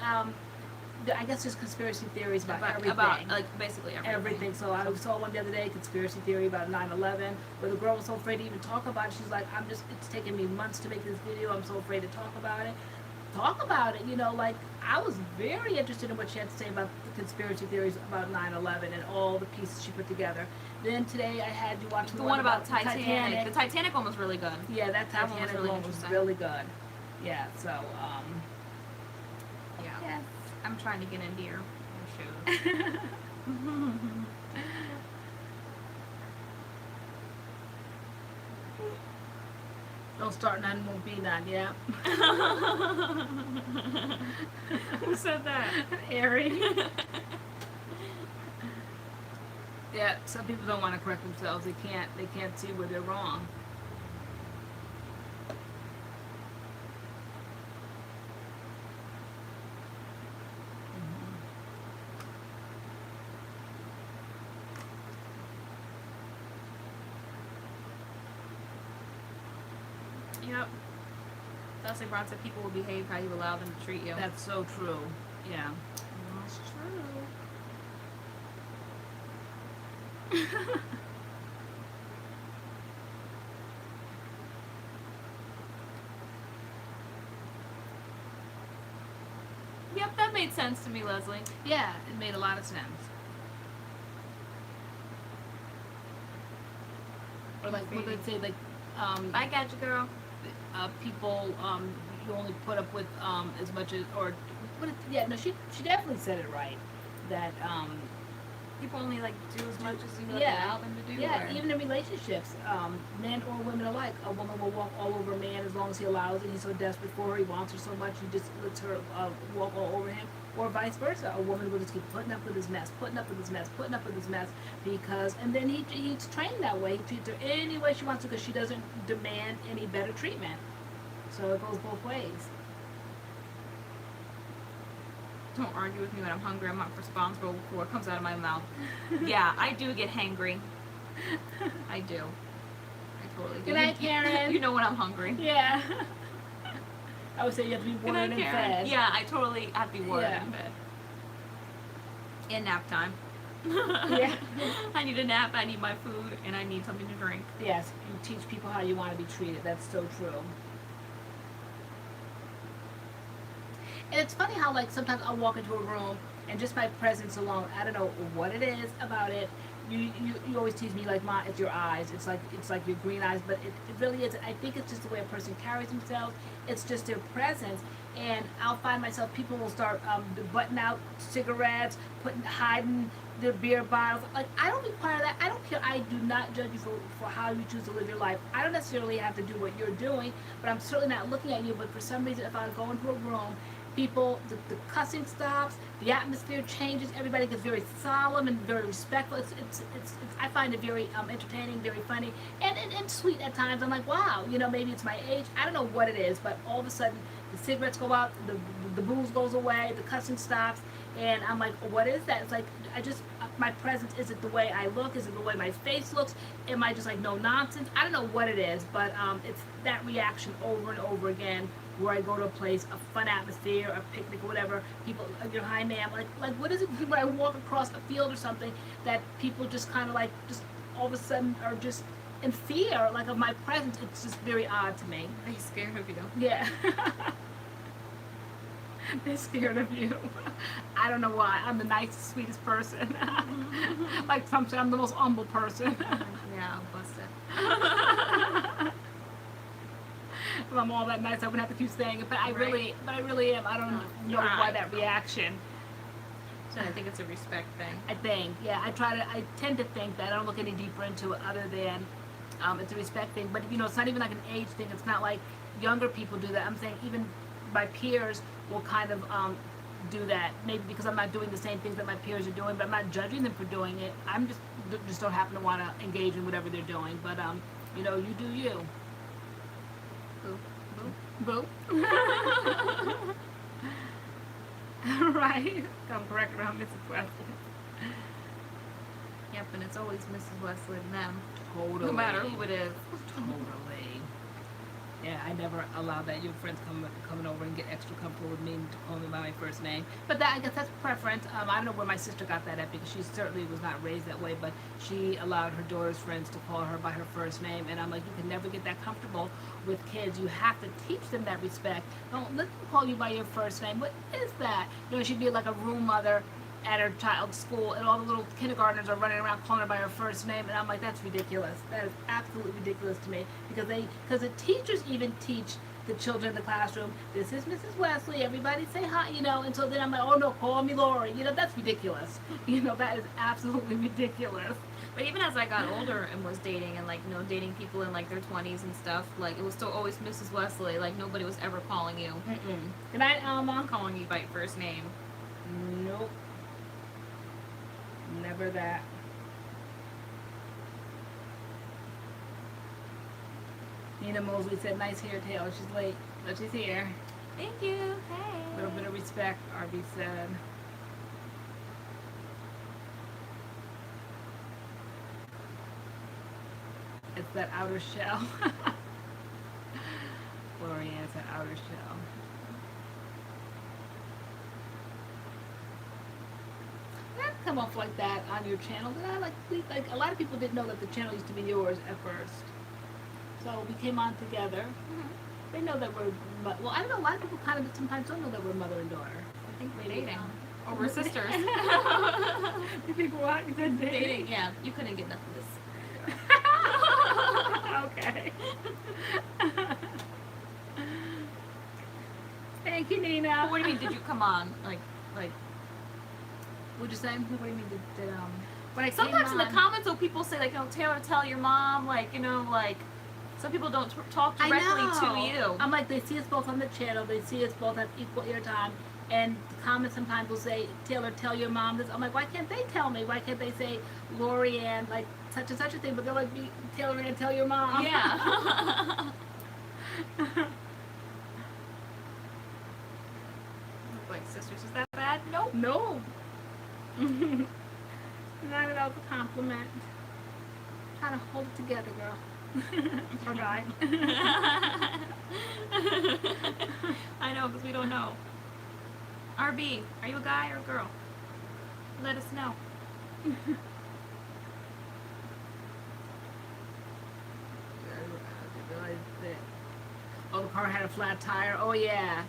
I guess there's conspiracy theories about everything. About, like, basically everything. Everything. So I saw one the other day, conspiracy theory about 9/11, where the girl was so afraid to even talk about it. She's like, it's taken me months to make this video. I'm so afraid to talk about it. Talk about it. Like, I was very interested in what she had to say about the conspiracy theories about 9/11 and all the pieces she put together. Then today I had you watch the one about Titanic. The Titanic one was really good. Yeah, that Titanic one was really good. Yeah, so, yeah. Yes. I'm trying to get into your shoes. Don't start none, won't be none, yeah. Who said that? Ari. Yeah, some people don't want to correct themselves. They can't see where they're wrong. Yep. Dusty Brown said people will behave how you allow them to treat you. That's so true. Yeah. That's true. Yep, that made sense to me, Leslie. Yeah, it made a lot of sense. Or like what they say, like I got you, girl. People you only put up with as much as, or yeah, no, she definitely said it right, that People only like do as much as you yeah, allow them to do. yeah, or? even in relationships, men or women alike, a woman will walk all over a man as long as he allows it. He's so desperate for her, he wants her so much, he just lets her walk all over him. Or vice versa, a woman will just keep putting up with his mess, putting up with his mess, putting up with his mess, because, and then he's trained that way. He treats her any way she wants to because she doesn't demand any better treatment. So it goes both ways. Don't argue with me when I'm hungry. I'm not responsible for what comes out of my mouth. Yeah, I do get hangry. I do. I totally do. Good night, Karen. You know when I'm hungry. Yeah. I would say you have to be watered and fed. Yeah, I totally have to be watered Yeah. and fed. And nap time. Yeah. I need a nap, I need my food, and I need something to drink. Yes, you teach people how you want to be treated. That's so true. And it's funny how, like, sometimes I'll walk into a room and just my presence alone, I don't know what it is about it, you always tease me like, Ma, it's your eyes. It's like your green eyes, but it really is. I think it's just the way a person carries themselves. It's just their presence. And I'll find myself, people will start butting out cigarettes, hiding their beer bottles. Like, I don't require that. I don't care. I do not judge you for how you choose to live your life. I don't necessarily have to do what you're doing, but I'm certainly not looking at you. But for some reason, if I go into a room, people, the cussing stops, the atmosphere changes, everybody gets very solemn and very respectful. It's I find it very entertaining, very funny, and sweet at times. I'm like, wow, you know, maybe it's my age. I don't know what it is, but all of a sudden, the cigarettes go out, the booze goes away, the cussing stops, and I'm like, what is that? It's like, my presence, is it the way I look? Is it the way my face looks? Am I just like no nonsense? I don't know what it is, but it's that reaction over and over again where I go to a place, a fun atmosphere, a picnic or whatever, people, you know, hi ma'am, like what is it when I walk across a field or something that people just kind of like, just all of a sudden are just in fear, like, of my presence? It's just very odd to me. Are they scared of you? Yeah. They're scared of you. I don't know why. I'm the nicest, sweetest person. Like Trump said, I'm the most humble person. Yeah, I'll bust it. If I'm all that nice, I wouldn't have to keep saying it. But I really am. I don't know why that reaction. So I think it's a respect thing. I think, yeah. I tend to think that. I don't look any deeper into it other than it's a respect thing. But, you know, it's not even like an age thing. It's not like younger people do that. I'm saying even my peers will kind of do that. Maybe because I'm not doing the same things that my peers are doing, but I'm not judging them for doing it. I'm just don't happen to want to engage in whatever they're doing. But, you know, you do you. Boo. Boo. Right. Come correct around Mrs. Wesley. Yep, and it's always Mrs. Wesley and them. Totally. No matter who it is. Totally. Yeah, I never allowed that. Your friends coming over and get extra comfortable with me and call me by my first name. But that, I guess that's preference. I don't know where my sister got that at, because she certainly was not raised that way, but she allowed her daughter's friends to call her by her first name. And I'm like, you can never get that comfortable with kids. You have to teach them that respect. Don't let them call you by your first name. What is that? You know, she'd be like a room mother at her child's school, and all the little kindergartners are running around calling her by her first name, and I'm like, that's ridiculous. That is absolutely ridiculous to me, because the teachers even teach the children in the classroom, this is Mrs. Wesley, everybody say hi, you know, and so then I'm like, oh no, call me Lori, you know, that's ridiculous. You know, that is absolutely ridiculous. But even as I got older and was dating and, like, you know, dating people in, like, their 20s and stuff, like, it was still always Mrs. Wesley. Like, nobody was ever calling you. Good night, Alma. Calling you by your first name. Nope. Never that. Nina Mosley said, nice hair, Taylor. She's late, but she's here. Thank you. Hey. A little bit of respect, RB said. It's that outer shell. LoriAnne's that outer shell. Come off like that on your channel. Did I like a lot of people didn't know that the channel used to be yours at first. So we came on together. They know that we're, well, I don't know, a lot of people kind of sometimes don't know that we're mother and daughter. I think we're Maybe, dating. Or we're sisters. You think what? You said dating? Dating, yeah. You couldn't get nothing this. Okay. Thank you, Nina. What do you mean, did you come on? Like, What'd you say? What do you mean? Did when I sometimes came in the on, comments, though, people say, like, oh, Taylor, tell your mom, like, you know, like, some people don't talk directly to you. I'm like, they see us both on the channel, they see us both have equal airtime, and the comments sometimes will say, Taylor, tell your mom this. I'm like, why can't they tell me? Why can't they say, LoriAnne, like, such and such a thing? But they're like, TaylorAnne, tell your mom. Yeah. Like sisters, is that bad? Nope. No. Not at all a compliment. Trying to hold it together, girl. Or guy. I know, because we don't know. RB, are you a guy or a girl? Let us know. Oh, the car had a flat tire. Oh, yeah.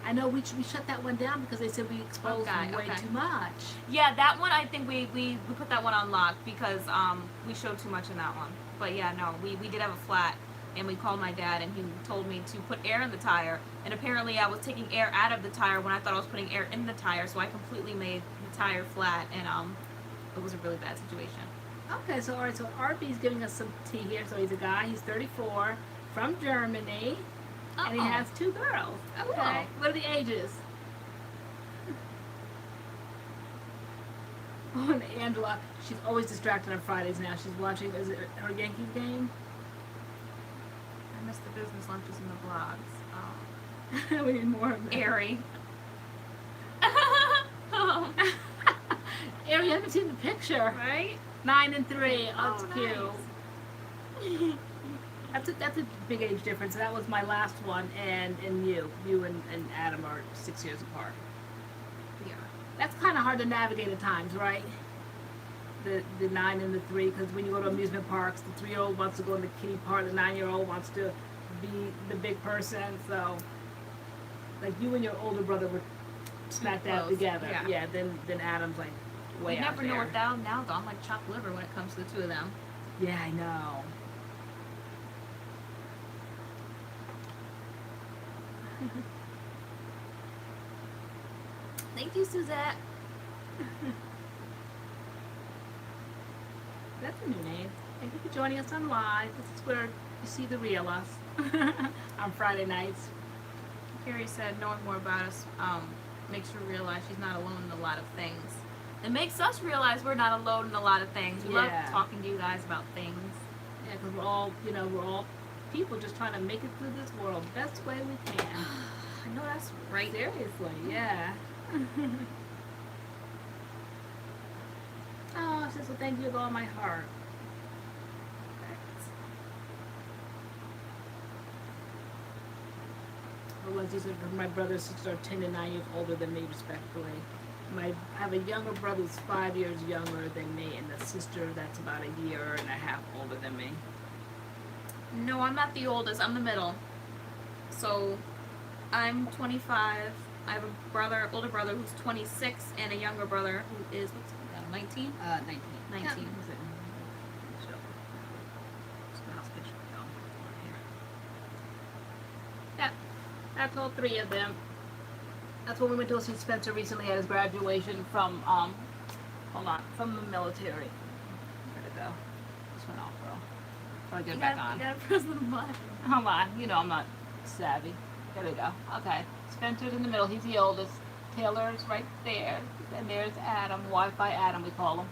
I know we shut that one down because they said we exposed way too much. Yeah, that one I think we put that one on lock because we showed too much in that one. But yeah, no, we did have a flat, and we called my dad, and he told me to put air in the tire, and apparently I was taking air out of the tire when I thought I was putting air in the tire, so I completely made the tire flat, and it was a really bad situation. Okay, so alright, so RB's giving us some tea here. So he's a guy, he's 34, from Germany, and he has 2 girls. Okay, Cool. What are the ages? Oh, and Angela, she's always distracted on Fridays now. She's watching, is it her Yankees game? I missed the business lunches and the vlogs. We need more of that. Airy. Ari, you haven't seen the picture. Right? 9 and 3. Oh, it's nice. cute. That's a big age difference. That was my last one, and you and Adam are 6 years apart. Yeah. That's kind of hard to navigate at times, right? The 9 and the 3, because when you go to amusement parks, the 3-year-old wants to go in the kiddie part, the 9-year-old wants to be the big person. So, like you and your older brother were smack dab together. Yeah. Then Adam's like way out there. You never know what now I'm like chopped liver when it comes to the 2 of them. Yeah, I know. Thank you, Suzette. That's a new name. Thank you for joining us on live. This is where you see the real us on Friday nights. Carrie said, knowing more about us makes her realize she's not alone in a lot of things. It makes us realize we're not alone in a lot of things. We love talking to you guys about things. Yeah, because we're all people just trying to make it through this world the best way we can. I know that's right. Seriously, yeah. Oh, she says, well, thank you with all my heart. These are my brothers and sisters are 10 and 9 years older than me, respectively. I have a younger brother who's 5 years younger than me, and a sister that's about a year and a half older than me. No, I'm not the oldest. I'm the middle. So, I'm 25. I have a older brother who's 26, and a younger brother who is, 19? 19. 19. Yeah, that's all 3 of them. That's when we went to see Spencer recently at his graduation from, from the military. Where'd it go? This went off, bro. Try to get it back on. You gotta press the button. Hold on, I'm not savvy. There we go. Okay, Spencer's in the middle. He's the oldest. Taylor's right there. And there's Adam. Wi-Fi Adam, we call him.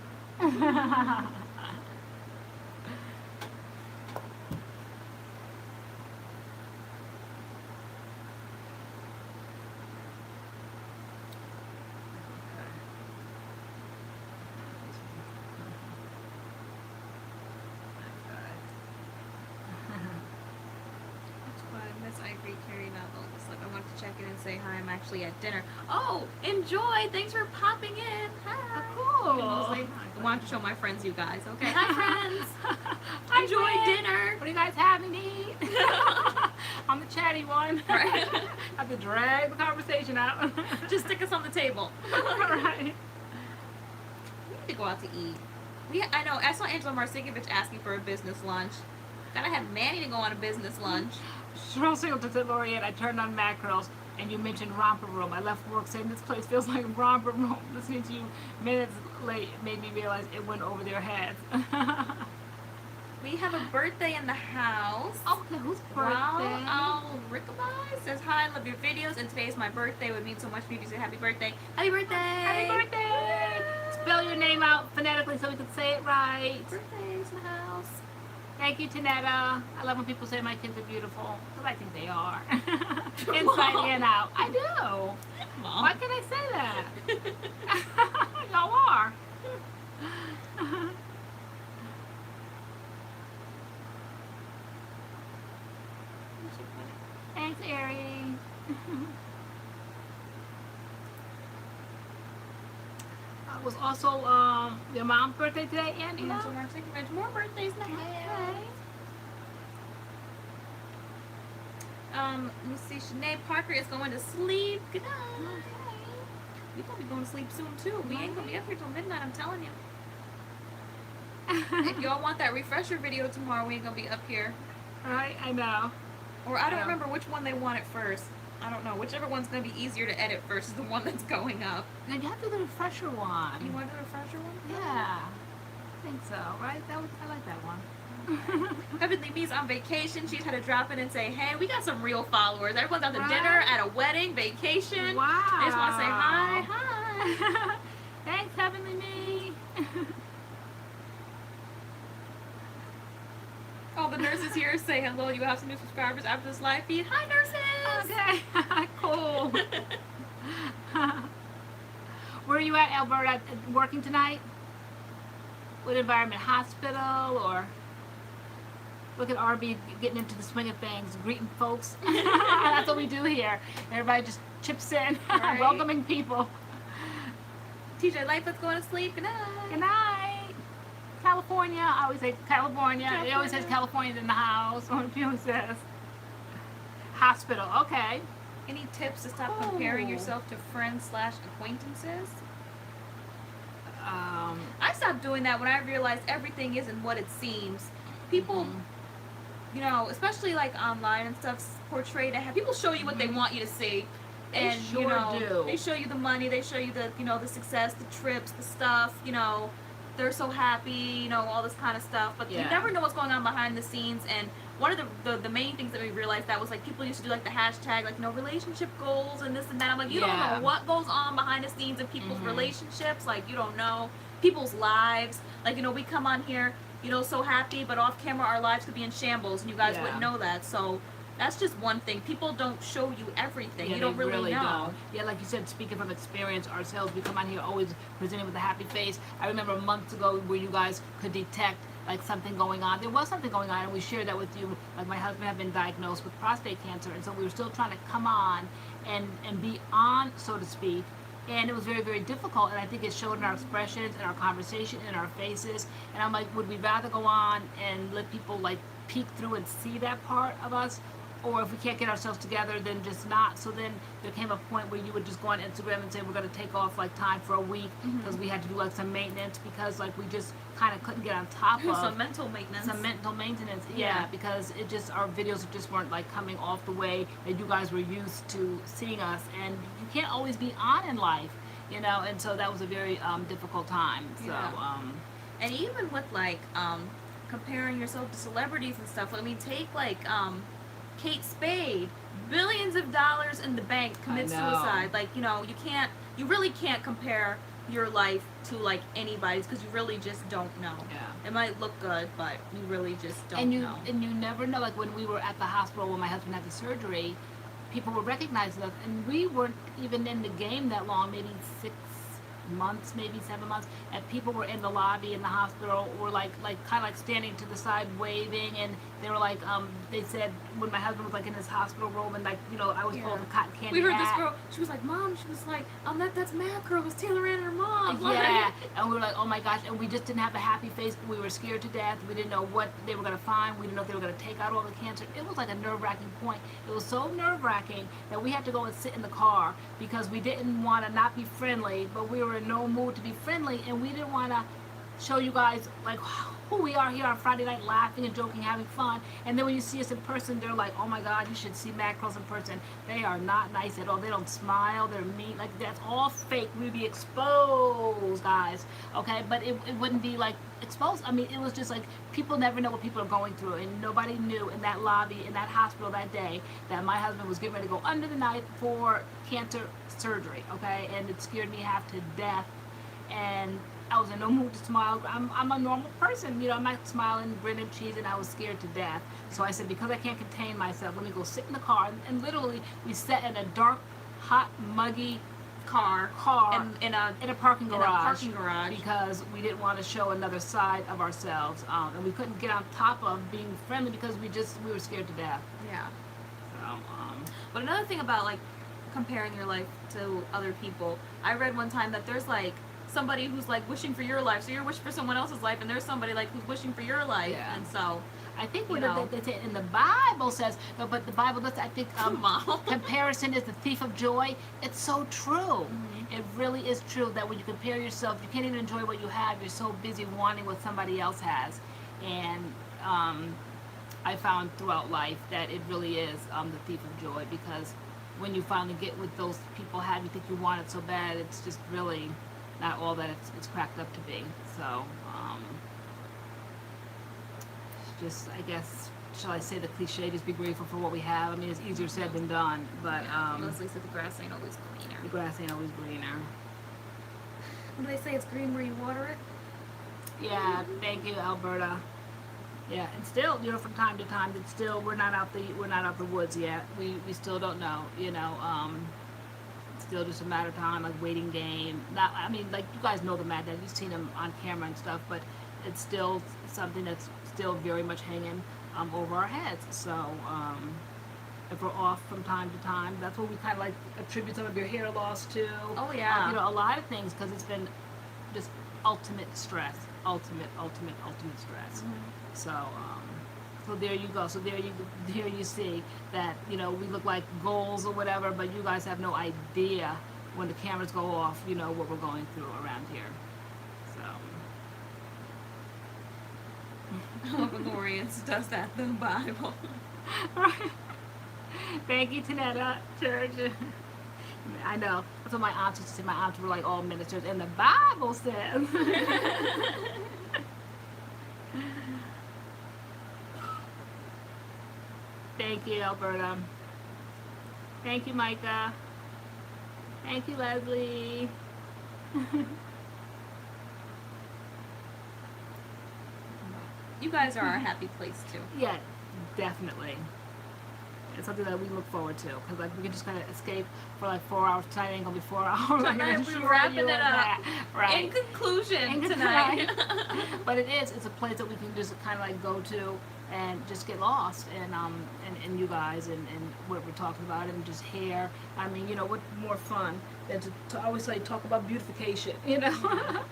I agree, Carrie. I want to check in and say hi. I'm actually at dinner. Oh, enjoy! Thanks for popping in. Hi. Cool. I want to show my friends, you guys. Okay, hi friends. Hi, enjoy friends. dinner. What are you guys having to eat? I'm the chatty one. Right. Have to drag the conversation out. Just stick us on the table. Right. We need to go out to eat. I know. I saw Angela Marcinkiewicz asking for a business lunch. Gotta have Manny to go on a business lunch. Cheryl Singleton said, LoriAnne, I turned on MADCURLS and you mentioned Romper Room. I left work saying this place feels like Romper Room. Listening to you minutes late made me realize it went over their heads. We have a birthday in the house. Okay, whose birthday? Rickaby says, hi, love your videos, and today is my birthday. It would mean so much for you to say happy birthday. Happy birthday! Happy birthday! Spell your name out phonetically so we can say it right. Birthday's in the house. Thank you, Tanetta. I love when people say my kids are beautiful, because I think they are. Inside and out. I do. Mom. Why can I say that? Y'all are. Thanks, Ari. It was also your mom's birthday today, Andy. More birthdays in the house. Let me see. Sinead Parker is going to sleep. Good night. We gonna be going to sleep soon too. We ain't gonna be up here till midnight. I'm telling you. If y'all want that refresher video tomorrow, we ain't gonna be up here. Right, I know. Or I don't remember which one they want it first. I don't know. Whichever one's gonna be easier to edit first is the one that's going up. Then you have to do the refresher one. You want the refresher one? Yeah, I think so. Right? I like that one. Heavenly Me's on vacation. She's had to drop in and say, hey, we got some real followers. Everyone's at the dinner, at a wedding, vacation. Wow. They just want to say hi, hi. Thanks, Heavenly Me. All the nurses here say hello. You have some new subscribers after this live feed. Hi, nurses. Okay. Cool. Where are you at, Alberta? Working tonight? What environment? Hospital or? Look at RB getting into the swing of things, greeting folks. That's what we do here. Everybody just chips in, Right. welcoming people. TJ Lightfoot's going to sleep. Good night. Good night. California. I always say California. It always says California in the house. Or it says hospital. Okay. Any tips to stop comparing yourself to friends/acquaintances? I stopped doing that when I realized everything isn't what it seems. People, you know, especially like online and stuff, portray to have people show you what they want you to see. And They sure you know, do. they show you the money, they show you the, you know, the success, the trips, the stuff, you know, they're so happy, you know, all this kind of stuff. But you never know what's going on behind the scenes. And one of the main things that we realized that was like people used to do like the hashtag like, you know, relationship goals and this and that. I'm like, you don't know what goes on behind the scenes of people's relationships. Like, you don't know people's lives. Like, you know, we come on here, you know, so happy, but off camera our lives could be in shambles and you guys wouldn't know that. So that's just one thing. People don't show you everything. Yeah, you don't really know. Don't. Yeah, like you said, speaking from experience ourselves, we come on here always presenting with a happy face. I remember months ago where you guys could detect like something going on. There was something going on, and we shared that with you. Like my husband had been diagnosed with prostate cancer, and so we were still trying to come on and be on, so to speak. And it was very, very difficult, and I think it showed in our expressions, in our conversation, in our faces. And I'm like, would we rather go on and let people like peek through and see that part of us? Or if we can't get ourselves together, then just not. So then there came a point where you would just go on Instagram and say we're going to take off like time for a week because we had to do like some maintenance because like we just kind of couldn't get on top of Some mental maintenance. Some mental maintenance, yeah, because it just, our videos just weren't like coming off the way that you guys were used to seeing us, and you can't always be on in life, you know, and so that was a very difficult time. So and even with like comparing yourself to celebrities and stuff, I mean, take like Kate Spade, billions of dollars in the bank, commits suicide. Like, you know, you really can't compare your life to like anybody's because you really just don't know. Yeah. It might look good, but you really just don't know. And you never know. Like when we were at the hospital when my husband had the surgery, people were recognizing us, and we weren't even in the game that long, maybe 6 months, maybe 7 months, and people were in the lobby in the hospital, were like kind of like standing to the side waving, and they were like they said when my husband was like in his hospital robe, and like, you know, I was full of a cotton candy we heard hat. this girl, she was like, Mom, she was like, that's MAD-CURLS, it's TaylorAnne and her mom. Yeah, and we were like, oh my gosh, and we just didn't have a happy face. We were scared to death. We didn't know what they were going to find. We didn't know if they were going to take out all the cancer. It was like a nerve-wracking point. It was so nerve-wracking that we had to go and sit in the car because we didn't want to not be friendly, but we were in no mood to be friendly, and we didn't want to show you guys like who we are here on Friday night, laughing and joking, having fun. And then when you see us in person, they're like, oh my God, you should see MAD-CURLS in person. They are not nice at all. They don't smile. They're mean. Like, that's all fake. We'd be exposed, guys. Okay, but it wouldn't be like exposed. I mean, it was just like people never know what people are going through, and nobody knew in that lobby, in that hospital that day, that my husband was getting ready to go under the knife for cancer surgery. Okay, and it scared me half to death. And I was in no mood to smile. I'm a normal person, you know. I'm not smiling, grinning, cheesing. I was scared to death. So I said, because I can't contain myself, let me go sit in the car. And literally, we sat in a dark, hot, muggy car in a parking garage. Because we didn't want to show another side of ourselves, and we couldn't get on top of being friendly because we were scared to death. Yeah. So, but another thing about like comparing your life to other people, I read one time that there's like somebody who's like wishing for your life, so you're wishing for someone else's life, and there's somebody like who's wishing for your life. And so I think You what know. they say in the Bible says, no, but the Bible does, I think, Come on. comparison is the thief of joy. It's so true. Mhm. It really is true that when you compare yourself, you can't even enjoy what you have. You're so busy wanting what somebody else has. And I found throughout life that it really is the thief of joy, because when you finally get what those people have, you think you want it so bad, it's just really not all that it's cracked up to be. So, just, I guess, shall I say the cliche, just be grateful for what we have. I mean, it's easier said than done, but Leslie said the grass ain't always greener. the grass ain't always greener. What do they say? It's green where you water it. Yeah, thank you, Alberta. Yeah, and still, you know, from time to time, it's still, we're not out the woods yet. We still don't know, you know. It's still just a matter of time, like waiting game. Not, I mean, like, you guys know the Mad Dad, you've seen him on camera and stuff, but it's still something that's still very much hanging over our heads. So, if we're off from time to time, that's what we kind of like attribute some of your hair loss to. Oh, yeah. You know, a lot of things, because it's been just ultimate stress, ultimate stress. So, so there you go. So there you see that, you know, we look like goals or whatever, but you guys have no idea when the cameras go off, you know, what we're going through around here. So. LoriAnne does that in the Bible. Right. Thank you, Tanetta Church. I know. That's what my aunts used to say. My aunts were like all ministers, and the Bible says. Thank you, Alberta. Thank you, Micah. Thank you, Leslie. You guys are our happy place too. Yeah, definitely. It's something that we look forward to, because like we can just kind of escape for like 4 hours. Tonight ain't gonna be 4 hours. Tonight we're wrapping it up. Right. In conclusion, tonight. But it's a place that we can just kind of like go to and just get lost and you guys and what we're talking about, and just hair. I mean, you know, what more fun than to I always say talk about beautification, you know,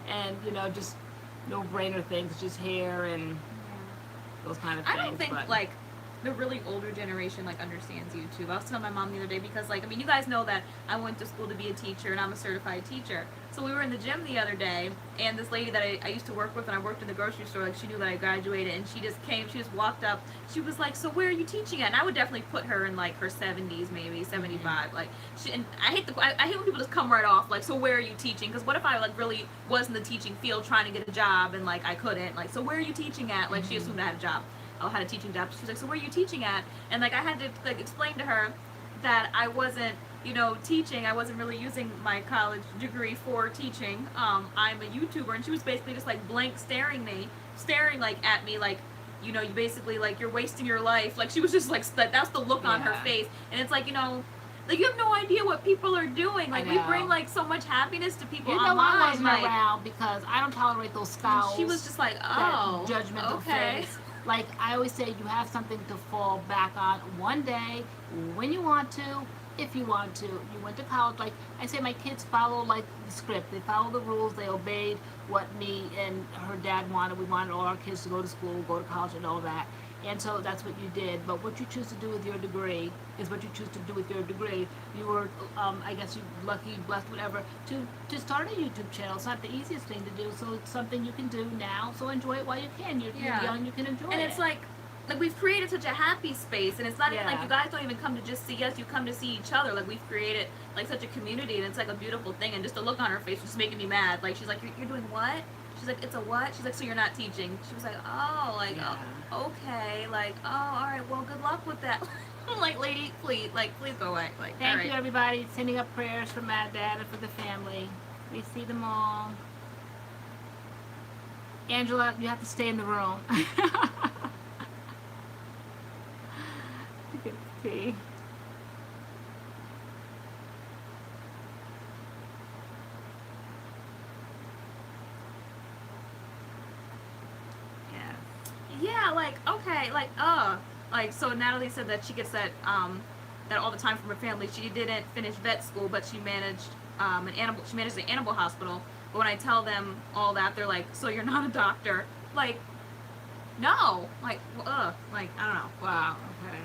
and you know, just no-brainer things, just hair and those kind of things. I don't think like the really older generation like understands YouTube. I was telling my mom the other day, because like, I mean, you guys know that I went to school to be a teacher and I'm a certified teacher. So we were in the gym the other day, and this lady that I used to work with, and I worked in the grocery store, like she knew that I graduated, and she just came, she just walked up, she was like, so where are you teaching at? And I would definitely put her in like her 70s, maybe 75. Like she, and I hate when people just come right off like, so where are you teaching? Because what if I like really was in the teaching field trying to get a job and like I couldn't, like, so where are you teaching at? Like she assumed I had a job. I had a teaching job. She was like, so where are you teaching at? And like I had to like explain to her that I wasn't, you know, teaching. I wasn't really using my college degree for teaching. I'm a YouTuber. And she was basically just like blank staring like at me like, you know, you basically like, you're wasting your life. Like she was just like, that's the look on her face. And it's like, you know, like you have no idea what people are doing. Like we bring like so much happiness to people online. I wasn't like, around because I don't tolerate those scowls. She was just like, oh, judgmental face. Like I always say, you have something to fall back on one day when you want to, if you want to. You went to college. Like I say, my kids follow like the script. They follow the rules. They obeyed what me and her dad wanted. We wanted all our kids to go to school, go to college, and all that. And so that's what you did. But what you choose to do with your degree is what you choose to do with your degree. You were, I guess, you lucky, blessed, whatever, to start a YouTube channel. It's not the easiest thing to do, so it's something you can do now. So enjoy it while you can. You're young, you can enjoy it. And it's like we've created such a happy space, and it's not even like you guys don't even come to just see us. You come to see each other. Like we've created like such a community, and it's like a beautiful thing. And just the look on her face was just making me mad. Like she's like, you're doing what? She's like, it's a what? She's like, so you're not teaching? She was like, oh, like, oh, okay, like, oh, all right, well, good luck with that. I'm like, lady, please go away. Like, thank you, everybody, sending up prayers for Mad Dad and for the family. We see them all. Angela, you have to stay in the room. Good to see. Yeah, like, okay, like, so Natalie said that she gets that all the time from her family. She didn't finish vet school, but she managed she managed an animal hospital. But when I tell them all that, they're like, so you're not a doctor? Like, No, like, like I don't know. Wow. Okay.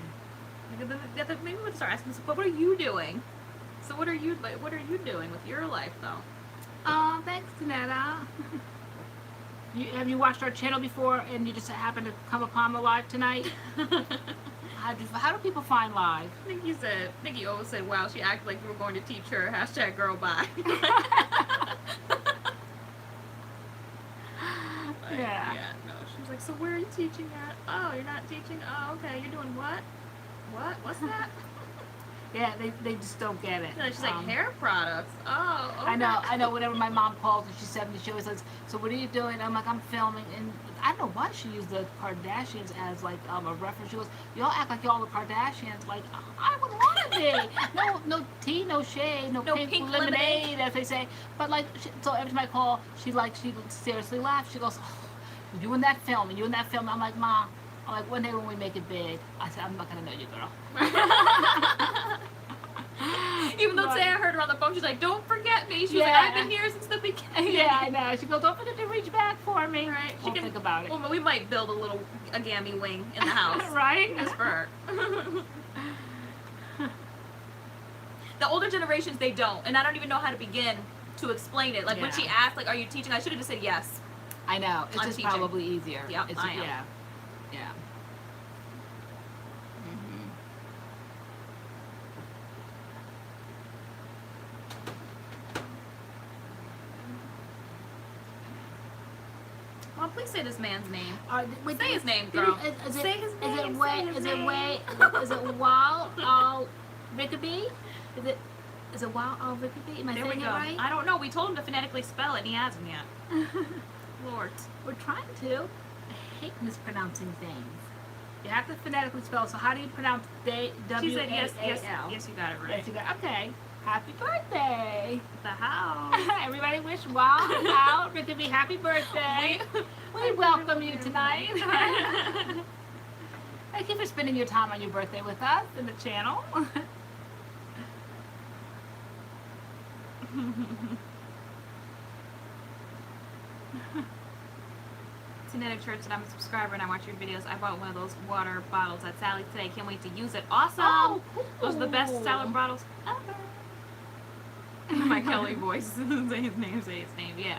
Maybe we'll start asking. But what are you doing? So what are you doing with your life though? Thanks, Tanetta. Have you watched our channel before and you just happened to come upon the live tonight? How do people find live? Nikki always said, wow, she acted like we were going to teach her. # girl bye. Yeah. Yeah, no. She was like, so where are you teaching at? Oh, you're not teaching? Oh, okay. You're doing what? What? What's that? Yeah, they just don't get it. No, she's like, hair products. Oh, okay. I know. Whenever my mom calls and she's 70, she always says, so what are you doing? I'm like, I'm filming. And I don't know why she used the Kardashians as like a reference. She goes, y'all act like y'all the Kardashians. Like, I wouldn't want to be. No tea, no shade, no pink lemonade, as they say. But like, so every time I call, she seriously laughs. She goes, oh, you in that film, and you in that film. I'm like, Ma, one day when we make it big, I said, I'm not going to know you, girl. Even though today I heard her on the phone, she's like, don't forget me. She was like, I've been here since the beginning. Yeah, I know. She goes, don't forget to reach back for me. Right. She can think about it. Well, we might build a gammy wing in the house. Right? Just for her. The older generations, they don't. And I don't even know how to begin to explain it. Like when she asked, like, are you teaching? I should have just said yes. I know. It's I'm just teaching. probably easier. Yep, I am. Yeah. Well, please say this man's name. Wait, say his name, girl. Say his name. Is it Rickaby? Is it Wild Rickaby? Am I saying it right? I don't know. We told him to phonetically spell it, and he hasn't yet. Lord. We're trying to. I hate mispronouncing things. You have to phonetically spell. So how do you pronounce W-A-A-L? She said yes, you got it right. Yes, you got it. Okay. Happy birthday. The house. Everybody wish Wild Rickaby happy birthday. We welcome you tonight. Thank you for spending your time on your birthday with us in the channel. Genetic Church said, I'm a subscriber and I watch your videos. I bought one of those water bottles at Sally's today. Can't wait to use it. Awesome. Oh, cool. Those are the best salad bottles ever. My Kelly voice. Say his name. Yeah.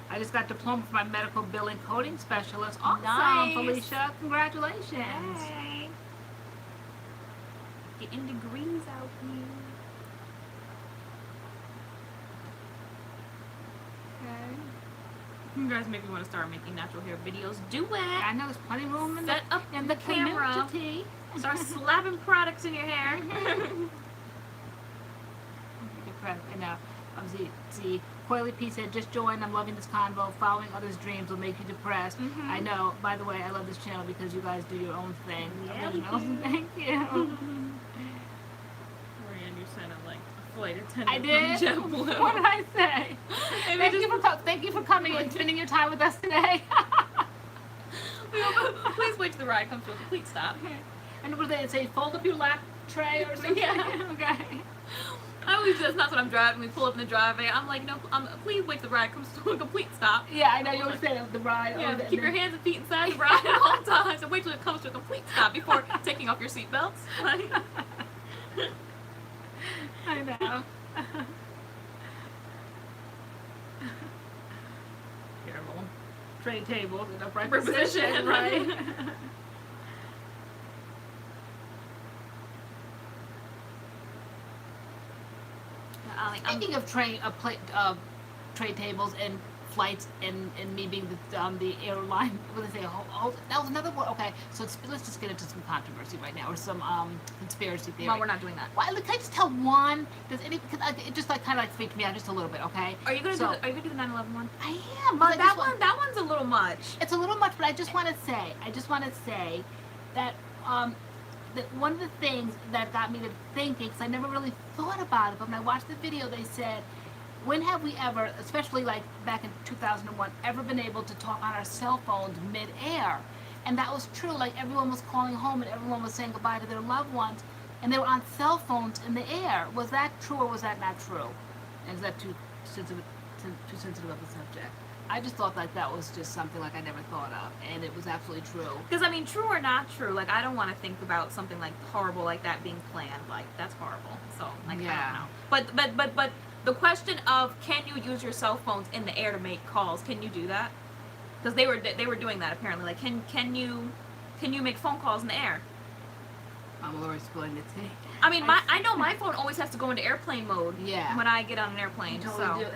I just got diploma for my medical billing coding specialist. Awesome, Nice. Felicia. Congratulations. Yay. Getting degrees out here. Okay. You guys maybe want to start making natural hair videos. Do it. I know there's plenty of room in Set up the the camera. community. Start slapping products in your hair. I know. See, Coily P said, just join. I'm loving this convo. Following others' dreams will make you depressed. I know. By the way, I love this channel because you guys do your own thing. Yeah, Thank you. LoriAnne, you sounded like a flight attendant. I did. From JetBlue. What did I say? Thank you for coming and spending your time with us today. Please wait till the ride comes to a complete stop. And what do they say? Fold up your lap tray or something? Yeah. Okay. I always do. That's not what I'm driving. We pull up in the driveway. I'm like, no, please wait till the ride comes to a complete stop. Yeah, I know you always say the ride. Yeah, keep your hands and feet inside the ride at all times and wait till it comes to a complete stop before taking off your seatbelts. I know. Terrible. Tray tables in upright Position, right? Speaking of tray tables and flights and me being the airline, what did they say? That was another one. Okay, so let's just get into some controversy right now, or some conspiracy theory. Well, we're not doing that. Well, can I just tell one? Because it just kind of freaked me out just a little bit. Okay. Are you gonna do the 9/11 one? I am. But that one's a little much. It's a little much, but I just want to say that that one of the things that got me to thinking, because I never really thought about it, but when I watched the video, they said, when have we ever, especially like back in 2001, ever been able to talk on our cell phones mid-air? And that was true. Like, everyone was calling home and everyone was saying goodbye to their loved ones, and they were on cell phones in the air. Was that true or was that not true? And is that too sensitive of a subject? I just thought like that was just something like I never thought of, and it was absolutely true. Because I mean, true or not true, like I don't want to think about something like horrible like that being planned. Like that's horrible. So like Yeah. I don't know. But the question of can you use your cell phones in the air to make calls? Can you do that? Because they were doing that apparently. Like can you make phone calls in the air? Lori's spilling the tea. I mean, I know my phone always has to go into airplane mode. Yeah. When I get on an airplane. You totally do.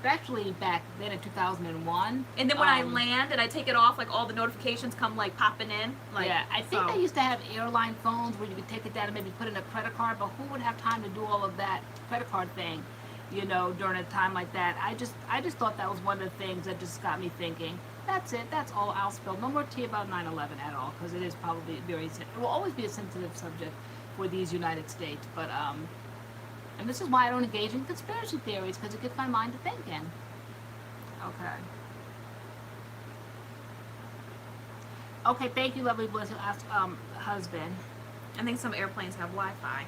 Especially back then in 2001. And then when I land and I take it off, like all the notifications come like popping in. Like, yeah, I think they used to have airline phones where you could take it down and maybe put in a credit card, but who would have time to do all of that credit card thing, you know, during a time like that? I just thought that was one of the things that just got me thinking. That's it. That's all. I'll spill no more tea about 9/11 at all, because it is probably it will always be a sensitive subject for these United States. But and this is why I don't engage in conspiracy theories, because it gets my mind to thinking. Okay. Okay, thank you, lovely bliss, husband. I think some airplanes have Wi-Fi.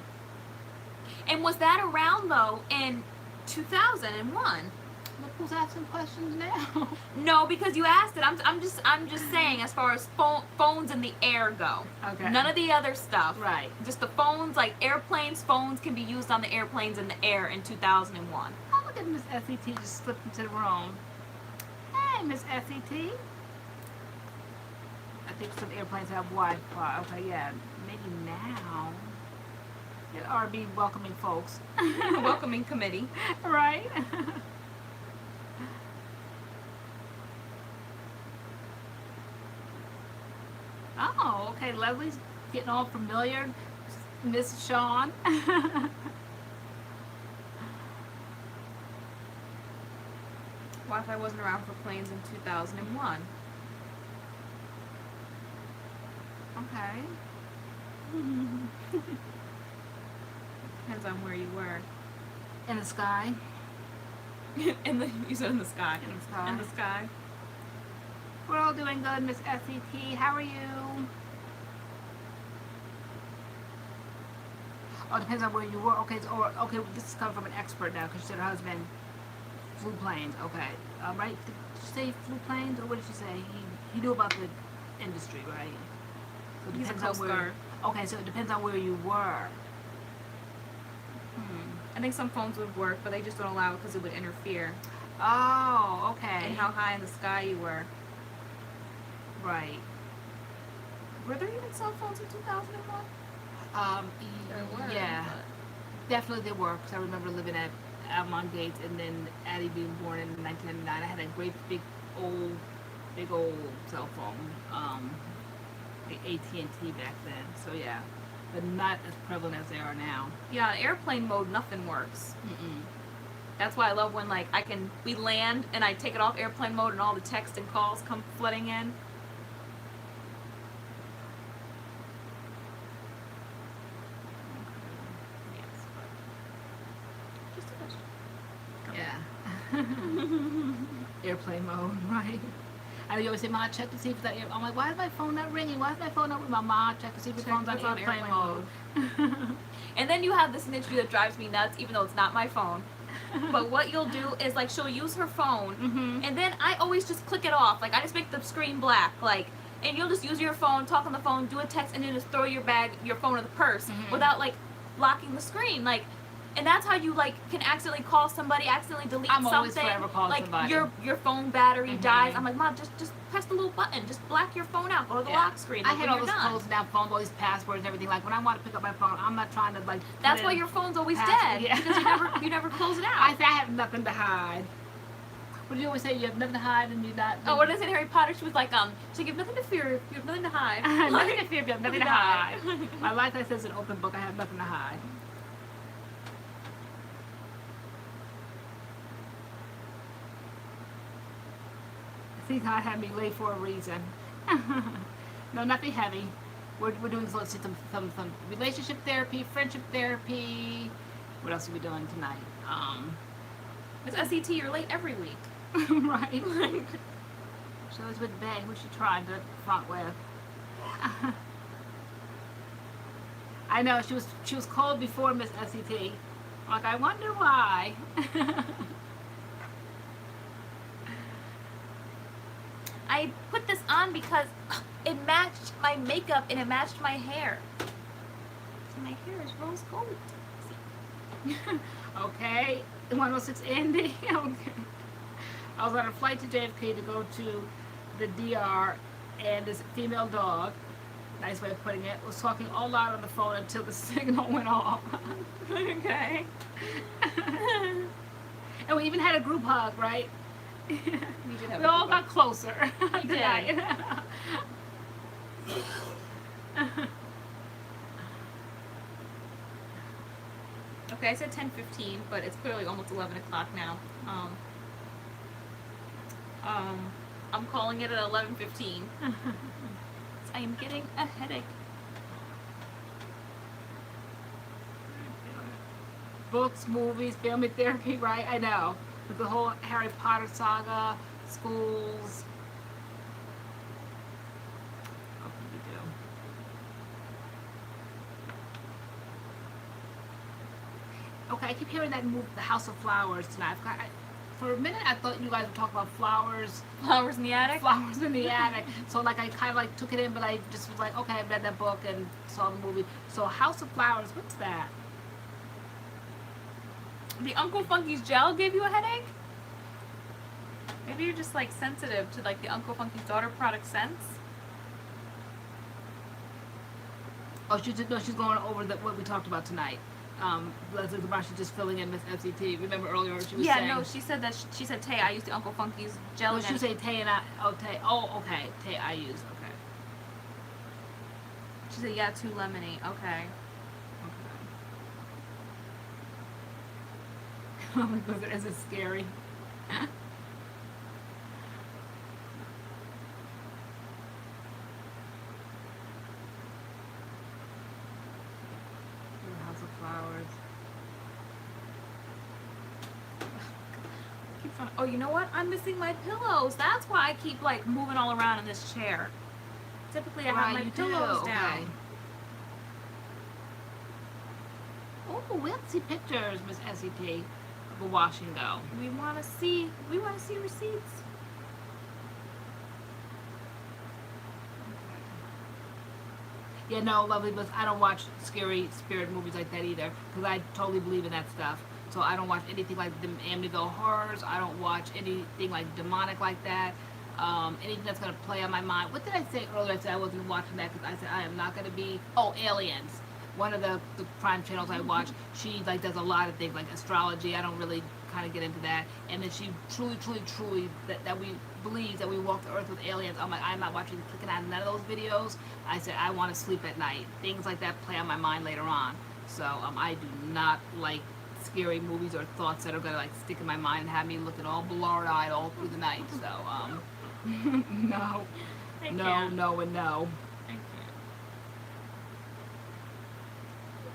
And was that around though in 2001? Look who's asking questions now. No, because you asked it. I'm just saying as far as phones in the air go. Okay. None of the other stuff. Right. Just the phones, like airplanes. Phones can be used on the airplanes in the air in 2001. Oh, look at Miss SET just slipped into the room. Hey, Miss SET. I think some airplanes have Wi-Fi. Okay, yeah, maybe now. It RB welcoming folks. Welcoming committee. Right. Oh, okay. Leslie's getting all familiar. Miss Shawn. Wi-Fi wasn't around for planes in 2001. Okay. Depends on where you were. In the sky. You said in the sky. In the sky. In the sky. We're all doing good, Miss SET. How are you? Oh, depends on where you were. Okay, okay. This is coming from an expert now, because she said her husband flew planes. Okay, right? Did she say flew planes, or what did she say? He knew about the industry, right? So it He's a depends on Coast Guard. Okay, so it depends on where you were. I think some phones would work, but they just don't allow it because it would interfere. Oh, okay. And how high in the sky you were. Right. Were there even cell phones in 2001? There were, yeah. but- Definitely there were, because I remember living at Almond Gates, and then Addie being born in 1999. I had a great big old cell phone, like AT&T back then. So yeah, but not as prevalent as they are now. Yeah, airplane mode, nothing works. That's why I love when like we land and I take it off airplane mode and all the text and calls come flooding in. Yes, but just a question. Yeah. Airplane mode, right? I know you always say, "Ma, check to see if that." I'm like, "Why is my phone not ringing? Why is my phone not ringing?" Ma, check to see if your phone's on airplane mode. And then you have this snitch that drives me nuts, even though it's not my phone. But what you'll do is like she'll use her phone, and then I always just click it off. Like I just make the screen black, like, and you'll just use your phone, talk on the phone, do a text, and then just throw your phone in the purse without like locking the screen, like. And that's how you like can accidentally call somebody, accidentally delete something. always forever calling like somebody. your phone battery dies. I'm like, Mom, just press the little button, just black your phone out, go to the lock screen. I Like, had when all you're those done. closed down phones, all these passwords and everything. Like when I want to pick up my phone, I'm not trying to like. That's why your phone's always dead Yeah. because you never close it out. I say I have nothing to hide. What do you always say? You have nothing to hide, and you're not. Oh, what is it, Harry Potter? She was like, so you have nothing to fear, you have nothing to hide. Nothing to fear, you have nothing to hide. My life says an open book. I have nothing to hide. I think God had me late for a reason. No, nothing heavy. We're doing some relationship therapy, friendship therapy. What else are we doing tonight? It's SET, you're late every week. Right. She was with Bay, who she tried to front with. I know she was called before Miss SET. I'm like, I wonder why. I put this on because it matched my makeup and it matched my hair. So my hair is rose gold. Okay, 106 Andy. Okay. I was on a flight to JFK to go to the DR, and this female dog, nice way of putting it, was talking all loud on the phone until the signal went off. Okay. And we even had a group hug, right? We did have We all got closer. We did. tonight. Okay, I said 10:15, but it's clearly almost 11 o'clock now. I'm calling it at 11:15. I am getting a headache. Books, movies, family therapy, right? I know. With the whole Harry Potter saga, schools. What can we do? Okay, I keep hearing that move, The House of Flowers tonight. For a minute, I thought you guys were talking about flowers. Flowers in the attic? Flowers in the attic. So like I kind of like took it in, but I just was like, okay, I read that book and saw the movie. So House of Flowers, what's that? The Uncle Funky's gel gave you a headache? Maybe you're just like sensitive to like the Uncle Funky's daughter product scents. Oh, she's going over what we talked about tonight. Leslie she's just filling in Miss FCT. Remember earlier she was saying. Yeah, no, she said that she said Tay, I used the Uncle Funky's gel. No, she was saying Tay and I. Oh, Tay. Oh, okay. Tay, I use. Okay. She said, yeah, too lemony. Okay. Oh my God, is it scary? House of Flowers. Oh, you know what? I'm missing my pillows. That's why I keep like moving all around in this chair. Typically, I have my pillows down. Okay. Oh, we have to see pictures, Miss SCT, of a wash and go. We want to see receipts. Yeah, no, lovely, but I don't watch scary spirit movies like that either, because I totally believe in that stuff. So I don't watch anything like the Amityville horrors. I don't watch anything like demonic like that. Anything that's going to play on my mind. What did I say earlier? I said I wasn't watching that because I said I am not going to be... Oh, Aliens. One of the prime channels I watch, she like does a lot of things like astrology. I don't really kind of get into that. And then she truly that we believe that we walk the earth with aliens. I'm like, I'm not clicking on none of those videos. I said I want to sleep at night. Things like that play on my mind later on. So I do not like scary movies or thoughts that are gonna like stick in my mind and have me looking all blurred-eyed all through the night. So no, no, and no. I can't.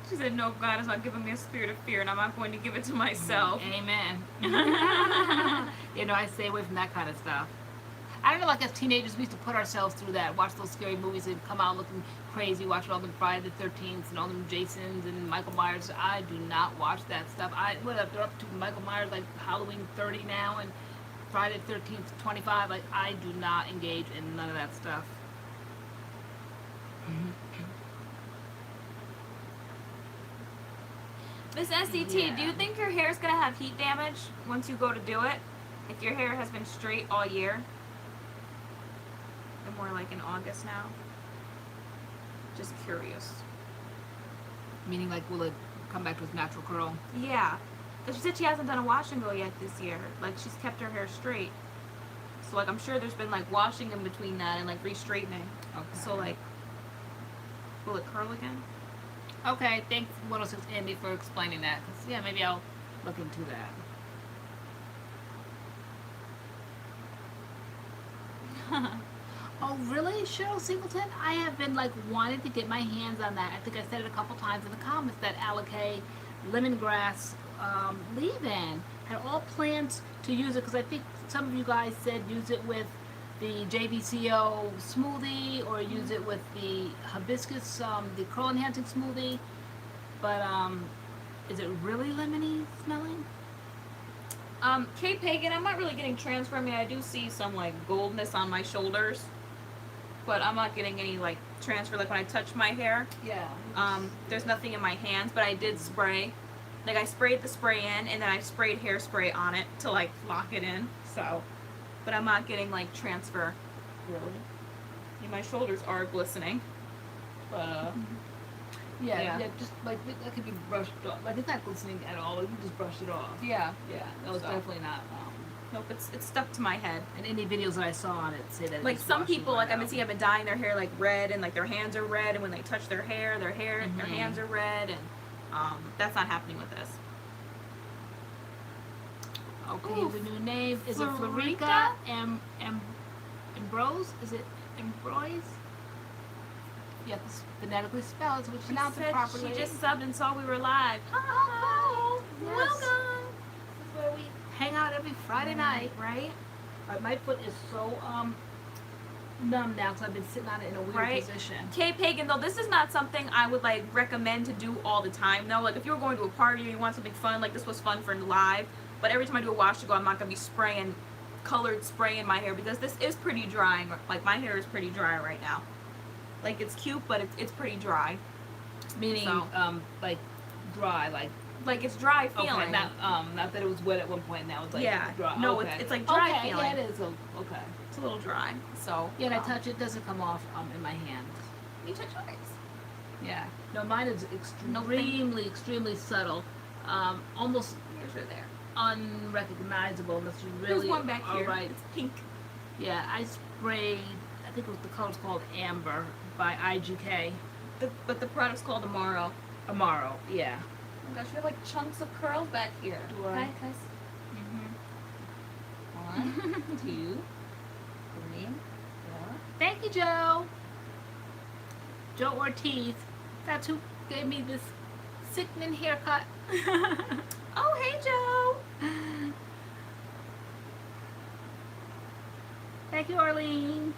She said, no, God is not giving me a spirit of fear, and I'm not going to give it to myself. Amen. You know, I stay away from that kind of stuff. I don't know, like as teenagers, we used to put ourselves through that, watch those scary movies and come out looking crazy, watching all them Friday the 13th and all them Jasons and Michael Myers. I do not watch that stuff. They're up to Michael Myers, like Halloween 30 now, and Friday the 13th 25. Like, I do not engage in none of that stuff. Miss SCT, do you think your hair is going to have heat damage once you go to do it? If your hair has been straight all year? And more like in August now? Just curious. Meaning, like, will it come back to its natural curl? Yeah. Because she said she hasn't done a wash and go yet this year. Like, she's kept her hair straight. So, like, I'm sure there's been, like, washing in between that and, like, re-straightening. Okay. So, like, will it curl again? Okay, thanks 106 Andy for explaining that. 'Cause, yeah, maybe I'll look into that. Oh, really, Cheryl Singleton? I have been, like, wanting to get my hands on that. I think I said it a couple times in the comments, that Alakay lemongrass leave-in. Had all plans to use it, because I think some of you guys said use it with the JVCO smoothie, or use it with the hibiscus, the curl enhancing smoothie. But, is it really lemony smelling? Kate Pagan, I'm not really getting transfer. I mean, I do see some like goldness on my shoulders, but I'm not getting any like transfer. Like when I touch my hair, Yeah. there's nothing in my hands, but I did spray. Like I sprayed the spray in, and then I sprayed hairspray on it to like lock it in. So, but I'm not getting like transfer. Really? Yeah, my shoulders are glistening, but yeah, just like that could be brushed off. Like it's not glistening at all. You can just brush it off. yeah. Yeah, no, it's So. definitely not. Nope, it's stuck to my head. And any videos that I saw on it say that. Like it's some washing people, right like I've been out. seeing, have been dyeing their hair like red, and like their hands are red, and when they touch their Mm-hmm. hands are red, and that's not happening with this. Okay, Oof. the new name is it Florica? Florica Ambrose? Is it Ambroise? You have to phonetically spell it so we She pronounce it said properly. she just subbed and saw we were live. Hi, Yes. welcome. This is where we hang out every Friday night. right? My foot is so numb now because I've been sitting on it in a weird Right. position. Kay Pagan, though, this is not something I would like recommend to do all the time. Though, like if you were going to a party or you want something fun, like this was fun for live. But every time I do a wash to go, I'm not gonna be spraying colored spray in my hair because this is pretty dry. Like my hair is pretty dry right now. Like it's cute, but it's pretty dry. Meaning, So. like dry, Like it's dry feeling. okay, not that it was wet at one point. Now it's like Yeah. dry. No, okay. it's like dry okay, feeling. Yeah, it is. Okay. It's a little dry. So. Yeah, and I touch it, doesn't come off in my hand. You touch yours. Yeah. No, mine is extremely subtle. Almost Yours are there. unrecognizable unless you There's really one back here. right. It's pink. Yeah, I sprayed. I think the color's called Amber by IGK. But the product's called Amaro. Amaro. Yeah. Oh my gosh, you have like chunks of curls back here. Do I? Hi, guys. Mm-hmm. 1, 2, 3, 4. Thank you, Joe. Joe Ortiz. That's who gave me this sickening haircut. Oh, hey, Joe. Thank you, Arlene.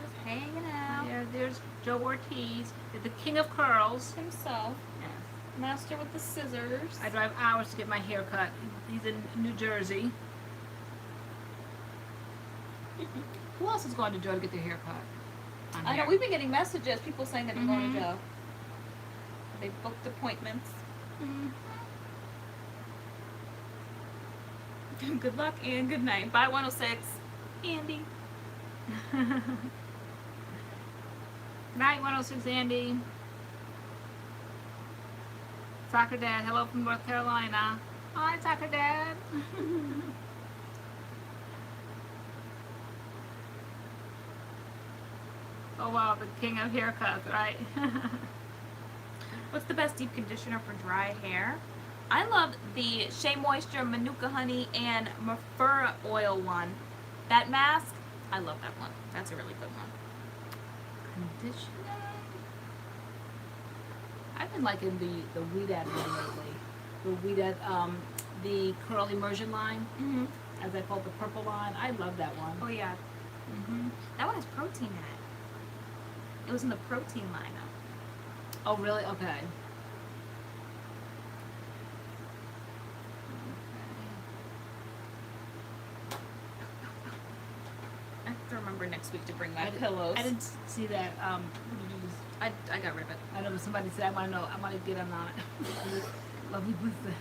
Just hanging out. There's Joe Ortiz, the king of curls. Himself. Yes. Master with the scissors. I drive hours to get my hair cut. He's in New Jersey. Who else is going to Joe to get their hair cut? I know, we've been getting messages, people saying that they're going to Mhm. Joe. They booked appointments. Good luck and good night. Bye, 106. Andy. Night 106 Andy. Soccer Dad, hello from North Carolina. Hi, Soccer Dad. Oh wow, the king of haircuts, right? What's the best deep conditioner for dry hair? I love the Shea Moisture, Manuka Honey, and Mafura Oil one. That mask, I love that one. That's a really good one. Conditioner. I've been liking the Weedad one lately. The Weedad, the curl immersion line, Mm-hmm. as I call it, the purple line. I love that one. Oh, yeah. Mm-hmm. That one has protein in it. It was in the protein lineup. Oh really? Okay. I have to remember next week to bring my I pillows. I didn't see that. What did you just? I got rid of it. I know, but somebody said I want to know. I want to get in on it. Lovely Blizzard.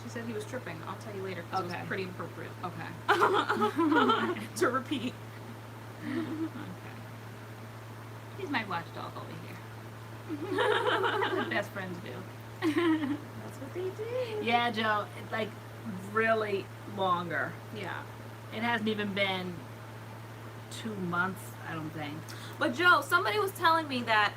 She said he was tripping. I'll tell you later because it Okay. was pretty appropriate. Okay. To repeat. Okay. He's my watchdog over here. That's what best friends do. That's what they do. Yeah, Joe. It's like really longer. Yeah. It hasn't even been 2 months, I don't think. But Joe, somebody was telling me that,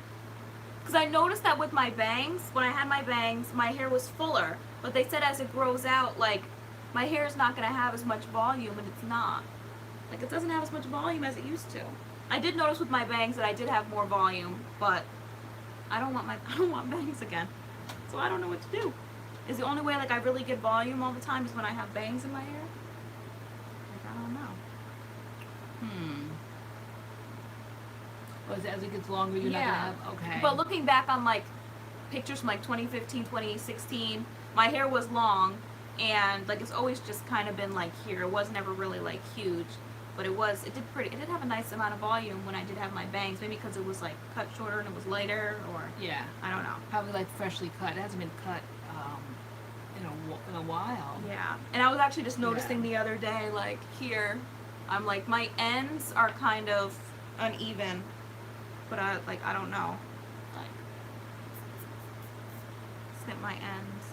because I noticed that with my bangs, when I had my bangs, my hair was fuller. But they said as it grows out, like, my hair is not going to have as much volume, and it's not. Like, it doesn't have as much volume as it used to. I did notice with my bangs that I did have more volume, but I don't want bangs again. So I don't know what to do. Is the only way, like, I really get volume all the time is when I have bangs in my hair? Like, I don't know. Was as it gets longer, you're not gonna have. Okay. But looking back on like pictures from like 2015, 2016, my hair was long, and like it's always just kind of been like here. It was never really like huge, but it did have a nice amount of volume when I did have my bangs. Maybe because it was like cut shorter and it was lighter, or yeah, I don't know. Probably like freshly cut. It hasn't been cut in a while. Yeah, and I was actually just noticing the other day, like here, I'm like my ends are kind of uneven, but I don't know, like snip my ends.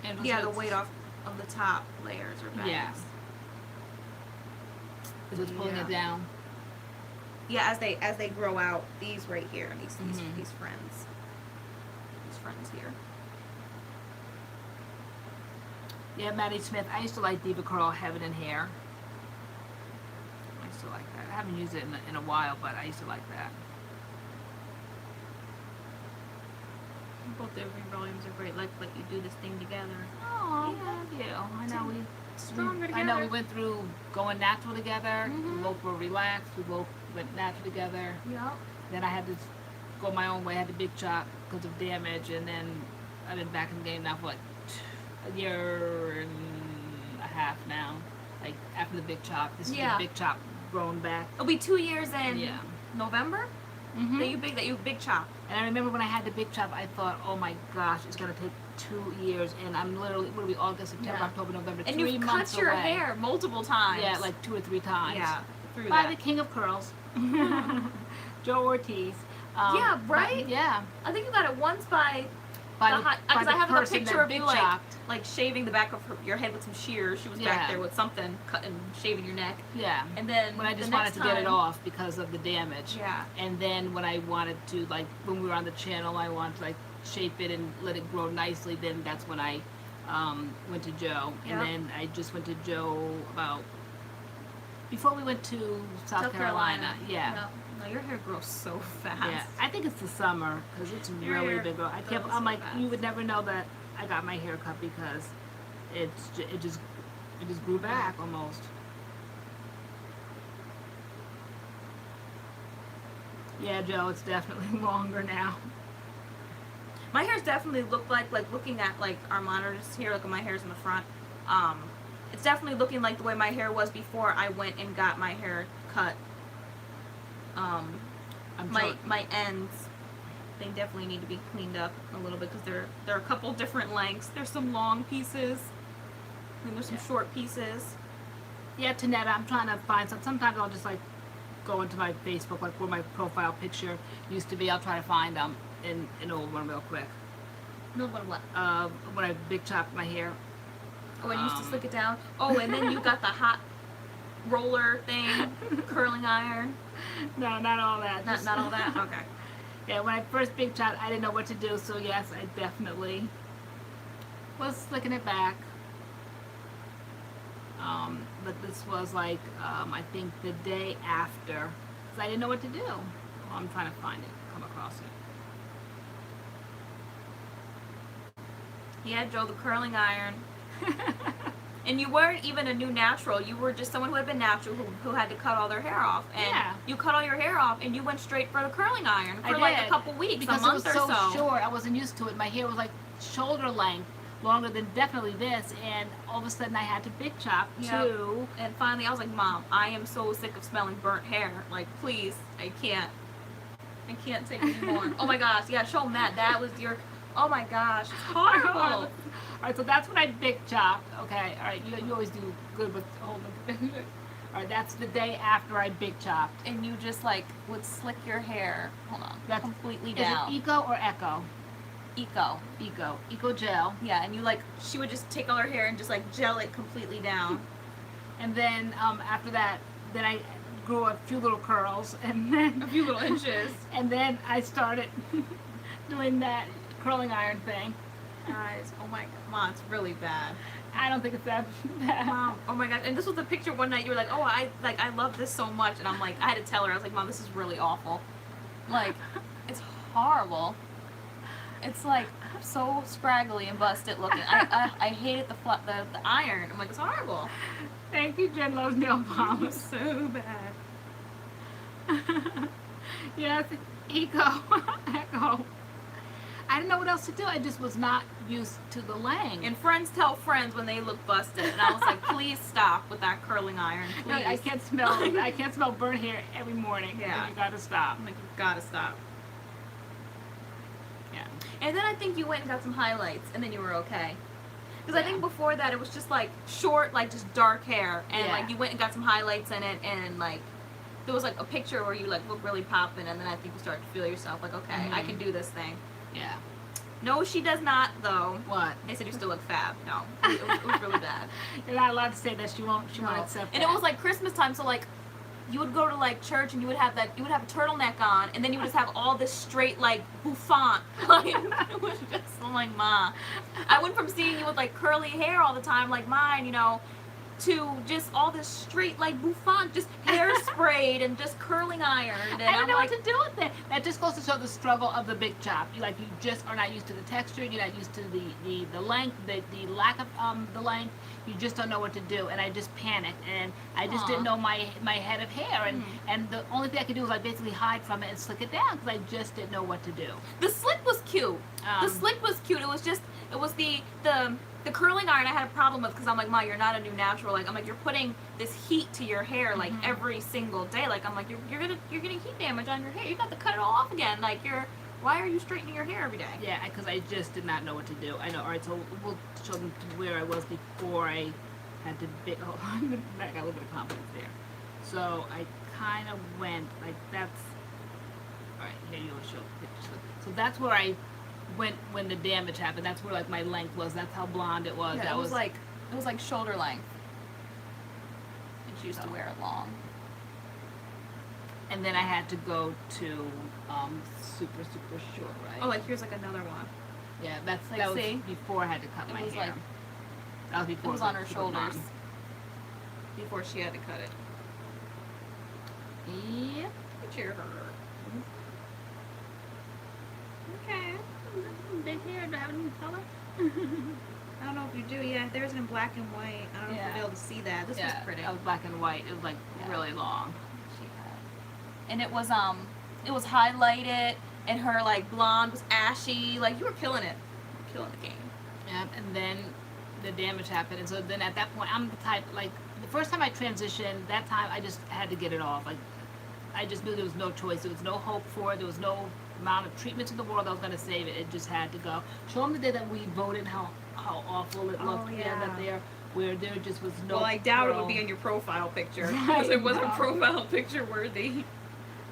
And Yeah, the weight off of the top layers or bangs. Yeah. Is it pulling it down? Yeah, as they grow out, these right here, these friends here. Yeah, Maddie Smith. I used to like Diva Curl Heaven and Hair. I used to like that. I haven't used it in a while, but I used to like that. Both their volumes are great. Like you do this thing together. Oh, thank you. I know Stronger together. I know we went through going natural together. We both were relaxed. We both went natural together. Yep. Then I had to go my own way. I had the big chop because of damage, and then I've been back in the game now for like a year and a half now. Like after the big chop, this is the big chop grown back. It'll be 2 years in November. That you big chop. And I remember when I had the big chop, I thought, oh my gosh, it's gonna take 2 years, and I'm literally what are we, August, September, October, November, and 3 you've months cut your away. hair multiple times. Yeah, like 2 or 3 times. Yeah, by the king of curls, Joe Ortiz. Yeah, right. Yeah, I think you got it once by because I have a picture of big you chopped. like shaving the back of your head with some shears. She was back there with something cutting, shaving your neck. Yeah. And then when I just wanted to get it off because of the damage. Yeah. And then when I wanted to, like, when we were on the channel, I wanted to like shape it and let it grow nicely. Then that's when I went to Joe. And then I just went to Joe about before we went to South Carolina. Yeah. No, your hair grows so fast. Yeah, I think it's the summer because it's really big. I can't. I'm like, you would never know that I got my hair cut because it just grew back almost. Yeah, Joe, it's definitely longer now. My hair's definitely looked like looking at like our monitors here. Look at my hair's in the front. It's definitely looking like the way my hair was before I went and got my hair cut. My ends, they definitely need to be cleaned up a little bit because there are a couple different lengths. There's some long pieces, and there's some short pieces. Yeah, Tanetta, I'm trying to find some. Sometimes I'll just like go into my Facebook, like where my profile picture used to be. I'll try to find them in an old one real quick. No, what? When I big chopped my hair. Oh, and you used to slick it down. Oh, and then you got the hot roller thing, curling iron. No, not all that. Not all that? Okay. Yeah, when I first big chopped, I didn't know what to do, so yes, I definitely was slicking it back. But this was like, I think the day after, because I didn't know what to do. Well, I'm trying to find it, come across it. Yeah, Joe, the curling iron. And you weren't even a new natural. You were just someone who had been natural who had to cut all their hair off. And you cut all your hair off and you went straight for the curling iron for like a couple weeks, because a month it was or so short. I wasn't used to it. My hair was like shoulder length, longer than definitely this, and all of a sudden I had to big chop too. And finally I was like, Mom, I am so sick of smelling burnt hair. Like, please, I can't take it anymore. Oh my gosh, yeah, show Matt. That was your, oh my gosh, it's horrible. Alright, so that's when I big chopped. Okay, alright, you always do good with holding. Alright, that's the day after I big chopped. And you just like would slick your hair, hold on, that's completely down. Is it Eco or Echo? Eco. Eco gel. Yeah, and you like, she would just take all her hair and just like gel it completely down. And then after that, then I grew a few little curls, and then a few little inches. And then I started doing that curling iron thing. Guys, oh my god, Mom, it's really bad. I don't think it's that bad. Mom, oh my god, and this was the picture one night you were like, oh, I love this so much, and I'm like, I had to tell her, I was like, Mom, this is really awful. Like, it's horrible. It's like so scraggly and busted looking. I hated the iron. I'm like, it's horrible. Thank you, Jen Lowe's Nail Balm. So bad. Yes, Echo. Echo. I didn't know what else to do. I just was not used to the length. And friends tell friends when they look busted, and I was like, please stop with that curling iron. Please. No, I can't smell burnt hair every morning. Yeah. You gotta stop. I'm like, you gotta stop. Yeah. And then I think you went and got some highlights, and then you were okay. Because I Yeah. think before that it was just like short, like just dark hair, and Yeah. like you went and got some highlights in it, and like there was like a picture where you like look really popping, and then I think you start to feel yourself like, okay, I can do this thing. Yeah. No, she does not, though. What? They said you still look fab. No, it was really bad. You're not allowed to say that. She won't No. accept And that. it was like Christmas time, so like you would go to like church and you would have a turtleneck on, and then you would just have all this straight like bouffant. Like it was just, I'm like, Ma. I went from seeing you with like curly hair all the time, like mine, you know, to just all this straight like bouffant, just hair sprayed and just curling ironed. And I don't I'm know like, what to do with it. That just goes to show the struggle of the big chop. You just are not used to the texture. You're not used to the length, the lack of the length. You just don't know what to do. And I just panicked, and I just didn't know my head of hair. And the only thing I could do was I basically hide from it and slick it down because I just didn't know what to do. the slick was cute. The slick was cute. It was the curling iron I had a problem with because I'm like, Ma, you're not a new natural. Like, I'm like, you're putting this heat to your hair like every single day. Like, I'm like, you're getting heat damage on your hair. You got to cut it all off again. Like, why are you straightening your hair every day? Yeah, because I just did not know what to do. I know. All right, so we'll show them where I was before I had to I got a little bit of confidence there. So I kind of went like that's. All right, here you show the picture. So that's where I went when the damage happened. That's where like my length was. That's how blonde it was. Yeah, that it was like shoulder length. And she used to wear it long. And then I had to go to super short, right? Oh, like here's like another one. Yeah, that Like, was see? before I had to cut my was hair. like- That was before It was on her the shoulders blonde. before she had to cut it. Yep. Cheer her. Okay. Big hair. Do I have any color? I don't know if you do. Yeah, there's it in black and white. I don't know if Yeah. you'll be able to see that. This was pretty. That was black and white. It was like Yeah. really long. She had. And it was highlighted, and her like blonde was ashy. Like you were killing it. You were killing the game. Yeah, and then the damage happened, and so then at that point, I'm the type like the first time I transitioned. That time I just had to get it off. Like I just knew there was no choice. There was no hope for it. There was no amount of treatments in the world that was going to save it. It just had to go. Show them the day that we voted how awful it looked. Oh, yeah. That there where there just was no. Well, I doubt it would curl. be in your profile picture Right, because it wasn't no. profile picture worthy.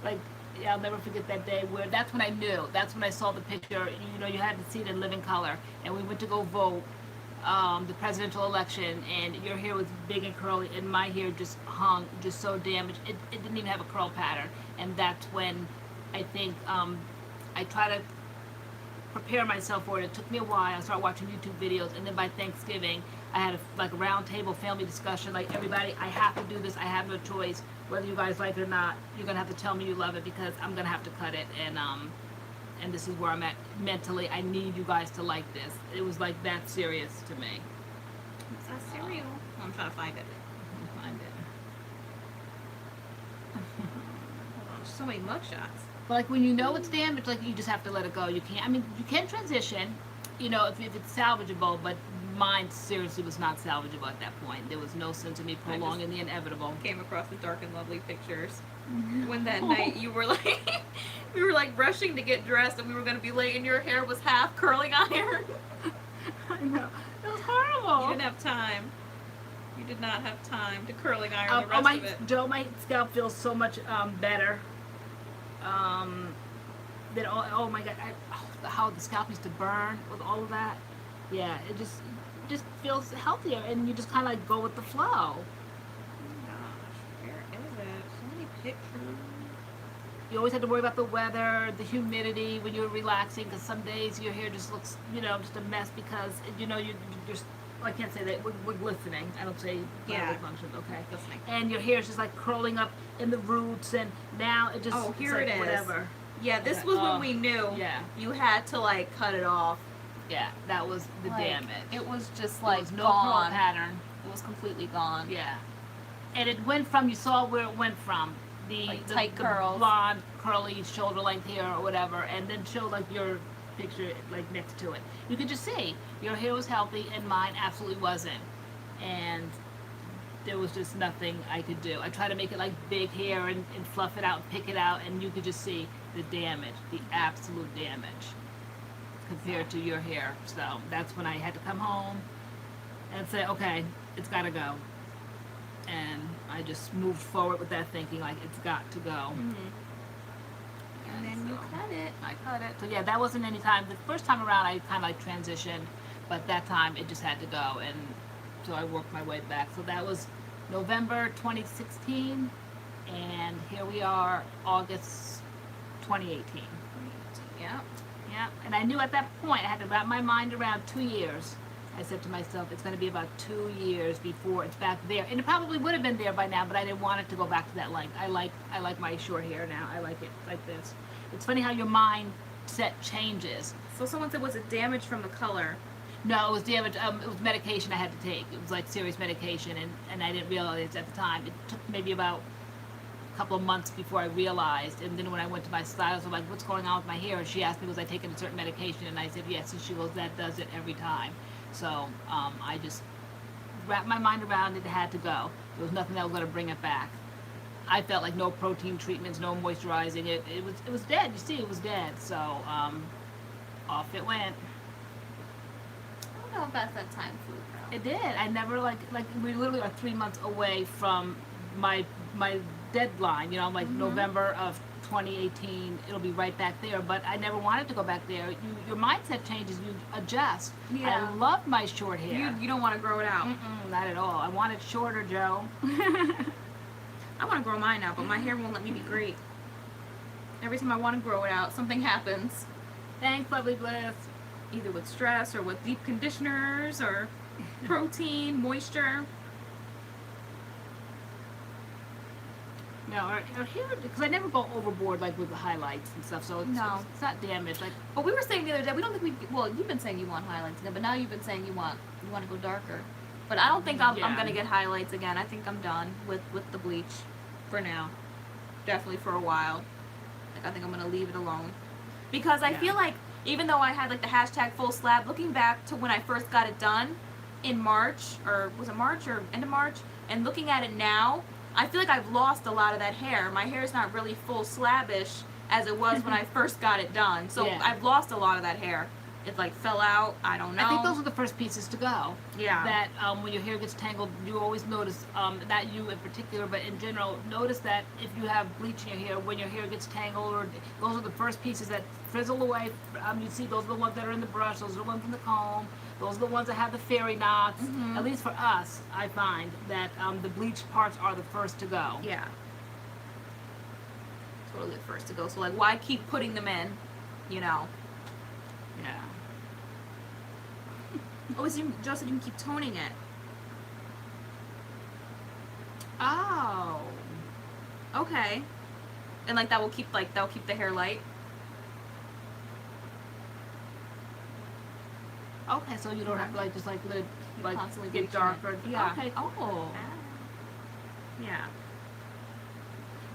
Like, yeah, I'll never forget that day where that's when I knew. That's when I saw the picture. You know, you had to see it in living color. And we went to go vote the presidential election, and your hair was big and curly, and my hair just hung, just so damaged. It didn't even have a curl pattern. And that's when I think I try to prepare myself for it. It took me a while. I started watching YouTube videos, and then by Thanksgiving, I had a round table family discussion. Like, everybody, I have to do this. I have no choice. Whether you guys like it or not, you're gonna have to tell me you love it because I'm gonna have to cut it. And this is where I'm at mentally. I need you guys to like this. It was like that serious to me. It's that cereal. I'm trying to find it. Find it. So many mugshots. But like when you know it's damaged, like you just have to let it go. You can't. I mean, you can transition, you know, if it's salvageable. But mine seriously was not salvageable at that point. There was no sense of me prolonging the inevitable. Came across the dark and lovely pictures when that night you were like, we were like rushing to get dressed and we were gonna be late and your hair was half curling iron. I know. It was You horrible. didn't have time. You did not have time to curling iron the rest of it. Joe, my scalp feels so much better. Then oh my god, how the scalp used to burn with all of that. Yeah, it just feels healthier, and you just kind of like go with the flow. Oh my gosh, where is it? So many pictures. You always have to worry about the weather, the humidity when you're relaxing, because some days your hair just looks, you know, just a mess because, you know, you're just, well, I can't say that, we're glistening. I don't say Yeah. functions, okay? Glistening. And your hair is just like curling up in the roots, and now it just, Oh, it's here like it is. whatever. Yeah, this Okay. was when we knew Yeah. you had to like cut it off. Yeah, that was the Like, damage. It was just There like was no gone. curl pattern. It was completely gone. Yeah. And it went from, you saw where it went from. Like The tight curls. blonde, curly, shoulder length hair or whatever, and then show like your picture like next to it. You could just see your hair was healthy and mine absolutely wasn't. And there was just nothing I could do. I tried to make it like big hair and fluff it out and pick it out, and you could just see the damage, the absolute damage compared to your hair. So that's when I had to come home and say, okay, it's got to go. And I just moved forward with that thinking, like, it's got to go. Mm-hmm. And then you cut it. I cut it. So yeah, that wasn't any time. The first time around, I kind of like transitioned, but that time it just had to go, and so I worked my way back. So that was November 2016, and here we are, August 2018. Yeah. Yeah, and I knew at that point I had to wrap my mind around 2 years. I said to myself, it's going to be about 2 years before it's back there, and it probably would have been there by now, but I didn't want it to go back to that length. I like my short hair now. I like it like this. It's funny how your mindset changes. So someone said, was it damage from the color? No, it was damage. It was medication I had to take. It was like serious medication, and I didn't realize at the time. It took maybe about a couple of months before I realized. And then when I went to my stylist, I'm like, "What's going on with my hair?" And she asked me, "Was I taking a certain medication?" And I said, "Yes." And she goes, "That does it every time." So I just wrapped my mind around it. It had to go. There was nothing that was going to bring it back. I felt like no protein treatments, no moisturizing. It was dead. You see, it was dead. So off it went. I don't know if that's that time food though. It did. I never like we literally are 3 months away from my deadline. You know, I'm like November of 2018. It'll be right back there. But I never wanted to go back there. Your mindset changes. You adjust. Yeah. I love my short hair. You don't want to grow it out. Not at all. I want it shorter, Joe. I want to grow mine out, but my hair won't let me be great. Every time I want to grow it out, something happens. Thanks, Lovely Bliss. Either with stress or with deep conditioners or protein, moisture. No, our hair, because I never go overboard like with the highlights and stuff, so it's not damaged. Like, But we were saying the other day, we don't think we. Well, you've been saying you want highlights again, but now you've been saying you want to go darker. But I don't think I'm gonna get highlights again. I think I'm done with the bleach for now. Definitely for a while. Like I think I'm gonna leave it alone because I feel like even though I had like the hashtag full slab, looking back to when I first got it done in March, or was it March or end of March, and looking at it now, I feel like I've lost a lot of that hair. My hair is not really full slabish as it was when I first got it done. So I've lost a lot of that hair. It like fell out. I don't know. I think those are the first pieces to go. Yeah. That when your hair gets tangled, you always notice, not you in particular, but in general, notice that if you have bleach in your hair, when your hair gets tangled, or those are the first pieces that frizzle away. You see, those are the ones that are in the brush. Those are the ones in the comb. Those are the ones that have the fairy knots. At least for us, I find that the bleach parts are the first to go. Yeah. Totally the first to go. So like, why keep putting them in? You know. Yeah. Oh, so Joe said you can keep toning it. Oh. Okay. And like that will keep the hair light. Okay, so you don't have to like just like let it like constantly get bleaching darker. it. Yeah. Okay. Oh. Yeah.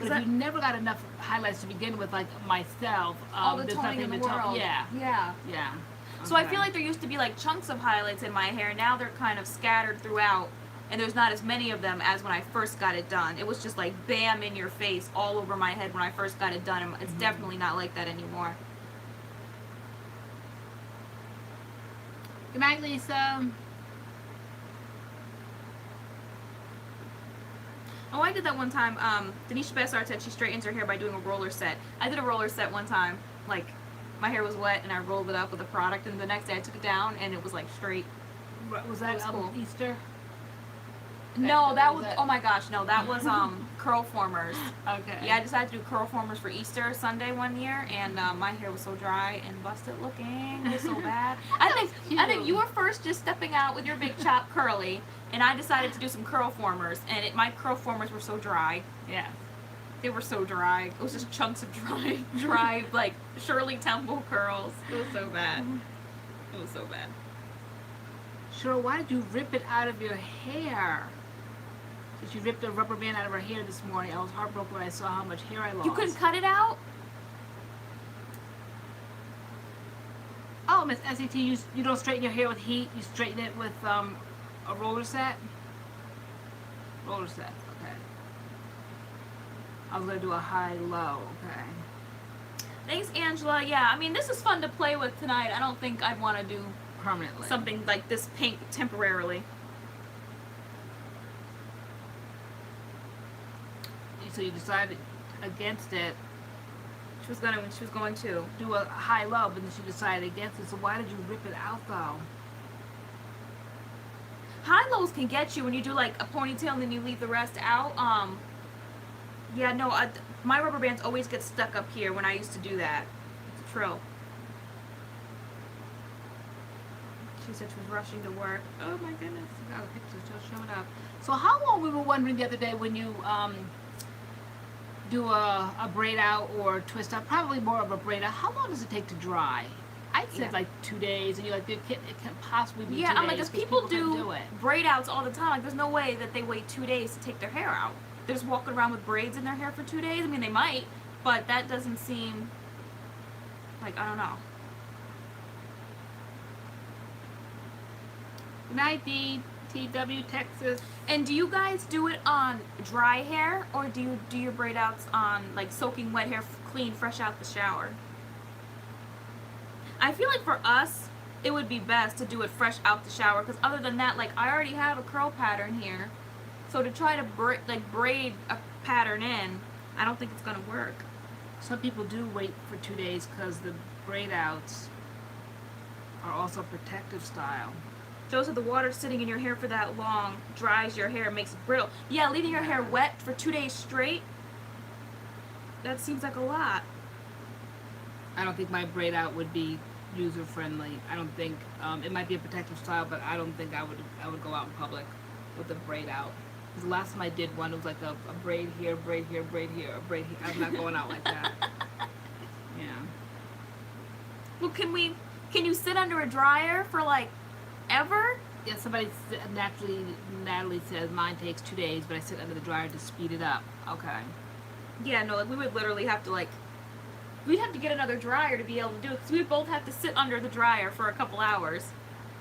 But if you never got enough highlights to begin with, like myself, All the there's toning nothing in to the world. Yeah. Yeah. Yeah. So I feel like there used to be like chunks of highlights in my hair. Now they're kind of scattered throughout, and there's not as many of them as when I first got it done. It was just like bam in your face all over my head when I first got it done, and it's definitely not like that anymore. Good night, Lisa. Oh, I did that one time. Denisha Bessart said she straightens her hair by doing a roller set. I did a roller set one time. Like, my hair was wet and I rolled it up with a product, and the next day I took it down and it was like straight. Was that cool. Easter? No, that was, oh my gosh, no, that was curl formers. Okay. Yeah, I decided to do curl formers for Easter Sunday one year, and my hair was so dry and busted looking. It was so bad. I think you were first just stepping out with your big chop curly, and I decided to do some curl formers, and my curl formers were so dry. Yeah. They were so dry. It was just chunks of dry, like Shirley Temple curls. It was so bad. It was so bad. Cheryl, why did you rip it out of your hair? So she ripped a rubber band out of her hair this morning. I was heartbroken when I saw how much hair I lost. You couldn't cut it out? Oh, Miss SAT, you don't straighten your hair with heat. You straighten it with a roller set. Roller set. Okay. I was gonna do a high-low. Okay. Thanks, Angela. Yeah, I mean, this is fun to play with tonight. I don't think I'd want to do Permanently. something like this pink temporarily. So you decided against it. She was going to. Do a high-low, but then she decided against it. So why did you rip it out, though? High lows can get you when you do like a ponytail and then you leave the rest out. Yeah, no, my rubber bands always get stuck up here when I used to do that. It's a trill. She said she was rushing to work. Oh my goodness. Oh, the picture's still showing up. So how long, we were wondering the other day, when you do a braid out or twist out, probably more of a braid out, how long does it take to dry? I said like 2 days, and you're like, it can possibly be 2 days. Yeah, I'm like, because people do do it. braid outs all the time. Like, there's no way that they wait 2 days to take their hair out. They're just walking around with braids in their hair for 2 days. I mean, they might, but that doesn't seem like, I don't know. Good night, DTW, Texas. And do you guys do it on dry hair, or do you do your braid outs on like soaking wet hair, clean, fresh out the shower? I feel like for us, it would be best to do it fresh out the shower, because other than that, like, I already have a curl pattern here, so to try to braid a pattern in, I don't think it's gonna work. Some people do wait for 2 days because the braid outs are also protective style. Joe said the water sitting in your hair for that long dries your hair, makes it brittle. Yeah, leaving your hair wet for 2 days straight, that seems like a lot. I don't think my braid out would be user friendly. I don't think it might be a protective style, but I don't think I would go out in public with a braid out. Because the last time I did one, it was like a braid here, braid here, braid here, a braid here. I'm not going out like that. Yeah. Well, can you sit under a dryer for like ever? Yeah, Natalie says mine takes 2 days, but I sit under the dryer to speed it up. Okay. Yeah, no, like we would literally have to we'd have to get another dryer to be able to do it, because we'd both have to sit under the dryer for a couple hours,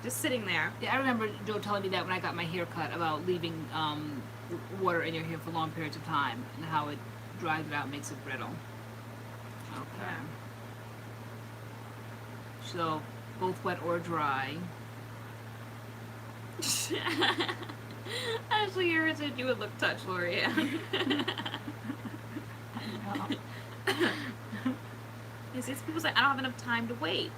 just sitting there. Yeah, I remember Joe telling me that when I got my hair cut, about leaving water in your hair for long periods of time and how it dries it out and makes it brittle. Okay. So, both wet or dry. Ashley, you're as if you would look touched, LoriAnne. I know. People say, I don't have enough time to wait.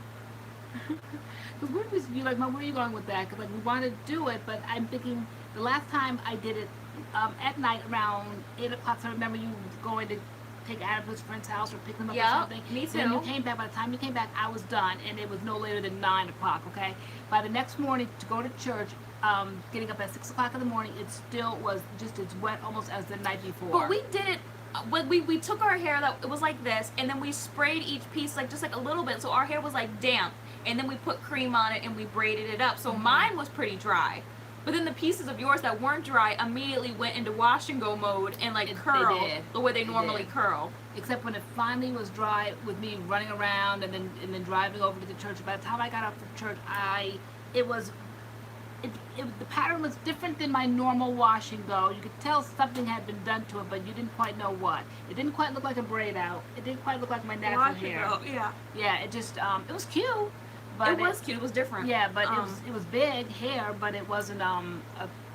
Because where are you going with that? Because like, we want to do it, but I'm thinking the last time I did it at night around 8 o'clock, so I remember you going to take Adam to his friend's house or pick them up or something. Me too. Then you came back. By the time you came back, I was done, and it was no later than 9 o'clock, okay? By the next morning, to go to church, getting up at 6 o'clock in the morning, it still was just as wet almost as the night before. But we did it, when we took our hair, that it was like this, and then we sprayed each piece just like a little bit, so our hair was like damp, and then we put cream on it and we braided it up, so mine was pretty dry. But then the pieces of yours that weren't dry immediately went into wash and go mode and curl the way they normally curl. Except when it finally was dry, with me running around and then driving over to the church. By the time I got up to church, the pattern was different than my normal wash and go. You could tell something had been done to it, but you didn't quite know what. It didn't quite look like a braid out. It didn't quite look like my natural hair. Yeah. Yeah, it just it was cute. But it was cute. It was different. Yeah, but it was big hair, but it wasn't a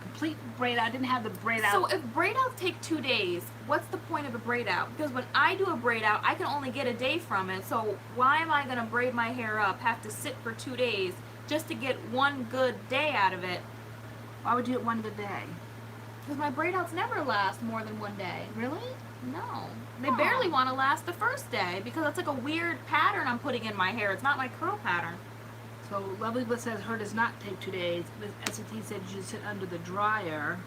complete braid out. I didn't have the braid out. So if braid outs take 2 days, what's the point of a braid out? Because when I do a braid out, I can only get a day from it. So why am I gonna braid my hair up, have to sit for 2 days just to get one good day out of it? Why would you get one good day? Because my braid outs never last more than 1 day. Really? No. They barely want to last the first day, because that's like a weird pattern I'm putting in my hair. It's not my curl pattern. So Lovely Bliss says her does not take 2 days. Miss SAT said you should sit under the dryer.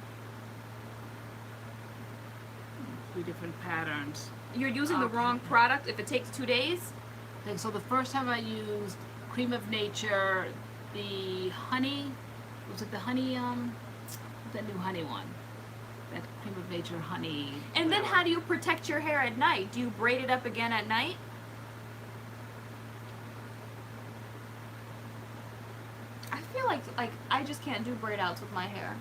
3 different patterns. You're using the wrong product if it takes 2 days? Okay, so the first time I used Cream of Nature, the honey, was it the honey, that new honey one? That Cream of Nature honey. And then whatever. how do you protect your hair at night? Do you braid it up again at night? I feel like I just can't do braid outs with my hair.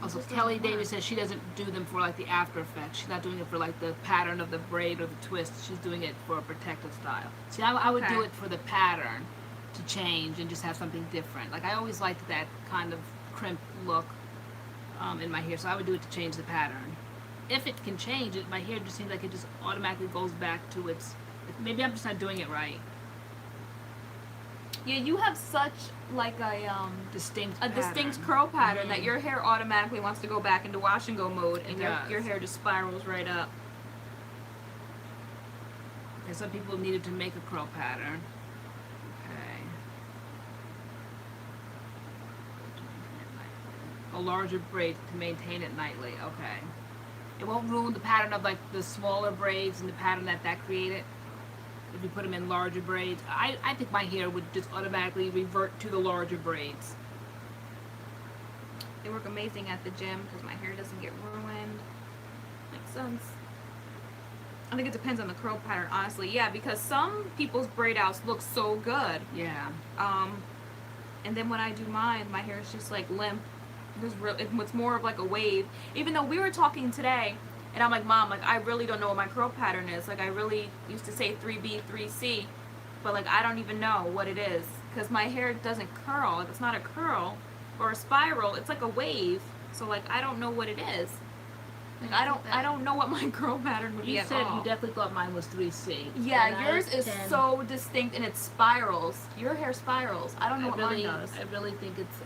Also, Just Kelly doesn't work. Davis says she doesn't do them for like the after effect. She's not doing it for like the pattern of the braid or the twist. She's doing it for a protective style. See, I would do Okay. it for the pattern to change and just have something different. Like I always liked that kind of crimp look in my hair, so I would do it to change the pattern. If it can change it, my hair just seems like it just automatically goes back to its. Maybe I'm just not doing it right. Yeah, you have such like a Distinct. distinct curl pattern Mhm. that your hair automatically wants to go back into wash and go mode, and It does. your hair just spirals right up. Okay, some people needed to make a curl pattern. Okay. A larger braid to maintain it nightly. Okay. It won't ruin the pattern of like the smaller braids and the pattern that created. If you put them in larger braids, I think my hair would just automatically revert to the larger braids. They work amazing at the gym because my hair doesn't get ruined. Makes sense. I think it depends on the curl pattern, honestly. Yeah, because some people's braid outs look so good. Yeah. And then when I do mine, my hair is just like limp. It's more of like a wave. Even though we were talking today, and I'm like, Mom, like I really don't know what my curl pattern is. Like I really used to say 3B, 3C, but like I don't even know what it is because my hair doesn't curl. Like, it's not a curl or a spiral. It's like a wave. So like I don't know what it is. Like I don't know what my curl pattern would be You at said all. you definitely thought mine was 3C. Yeah, And yours is tend- so distinct and it spirals. Your hair spirals. I don't know I what really, mine does. I really think it's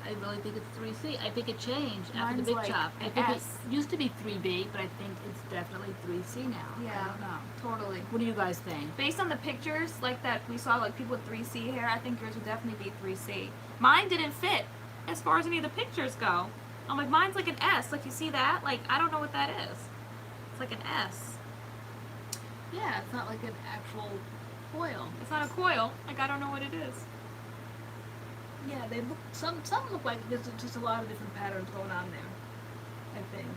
3C. I think it changed after Mine's the big like chop. I an think S. it used to be 3B, but I think it's definitely 3C now. I Yeah. don't know. Totally. What do you guys think? Based on the pictures like that we saw, like people with 3C hair, I think yours would definitely be 3C. Mine didn't fit as far as any of the pictures go. I'm like, mine's like an S. Like you see that? Like I don't know what that is. It's like an S. Yeah, it's not like an actual coil. It's not a coil. Like I don't know what it is. Yeah, they look. Some look like there's just a lot of different patterns going on there. I think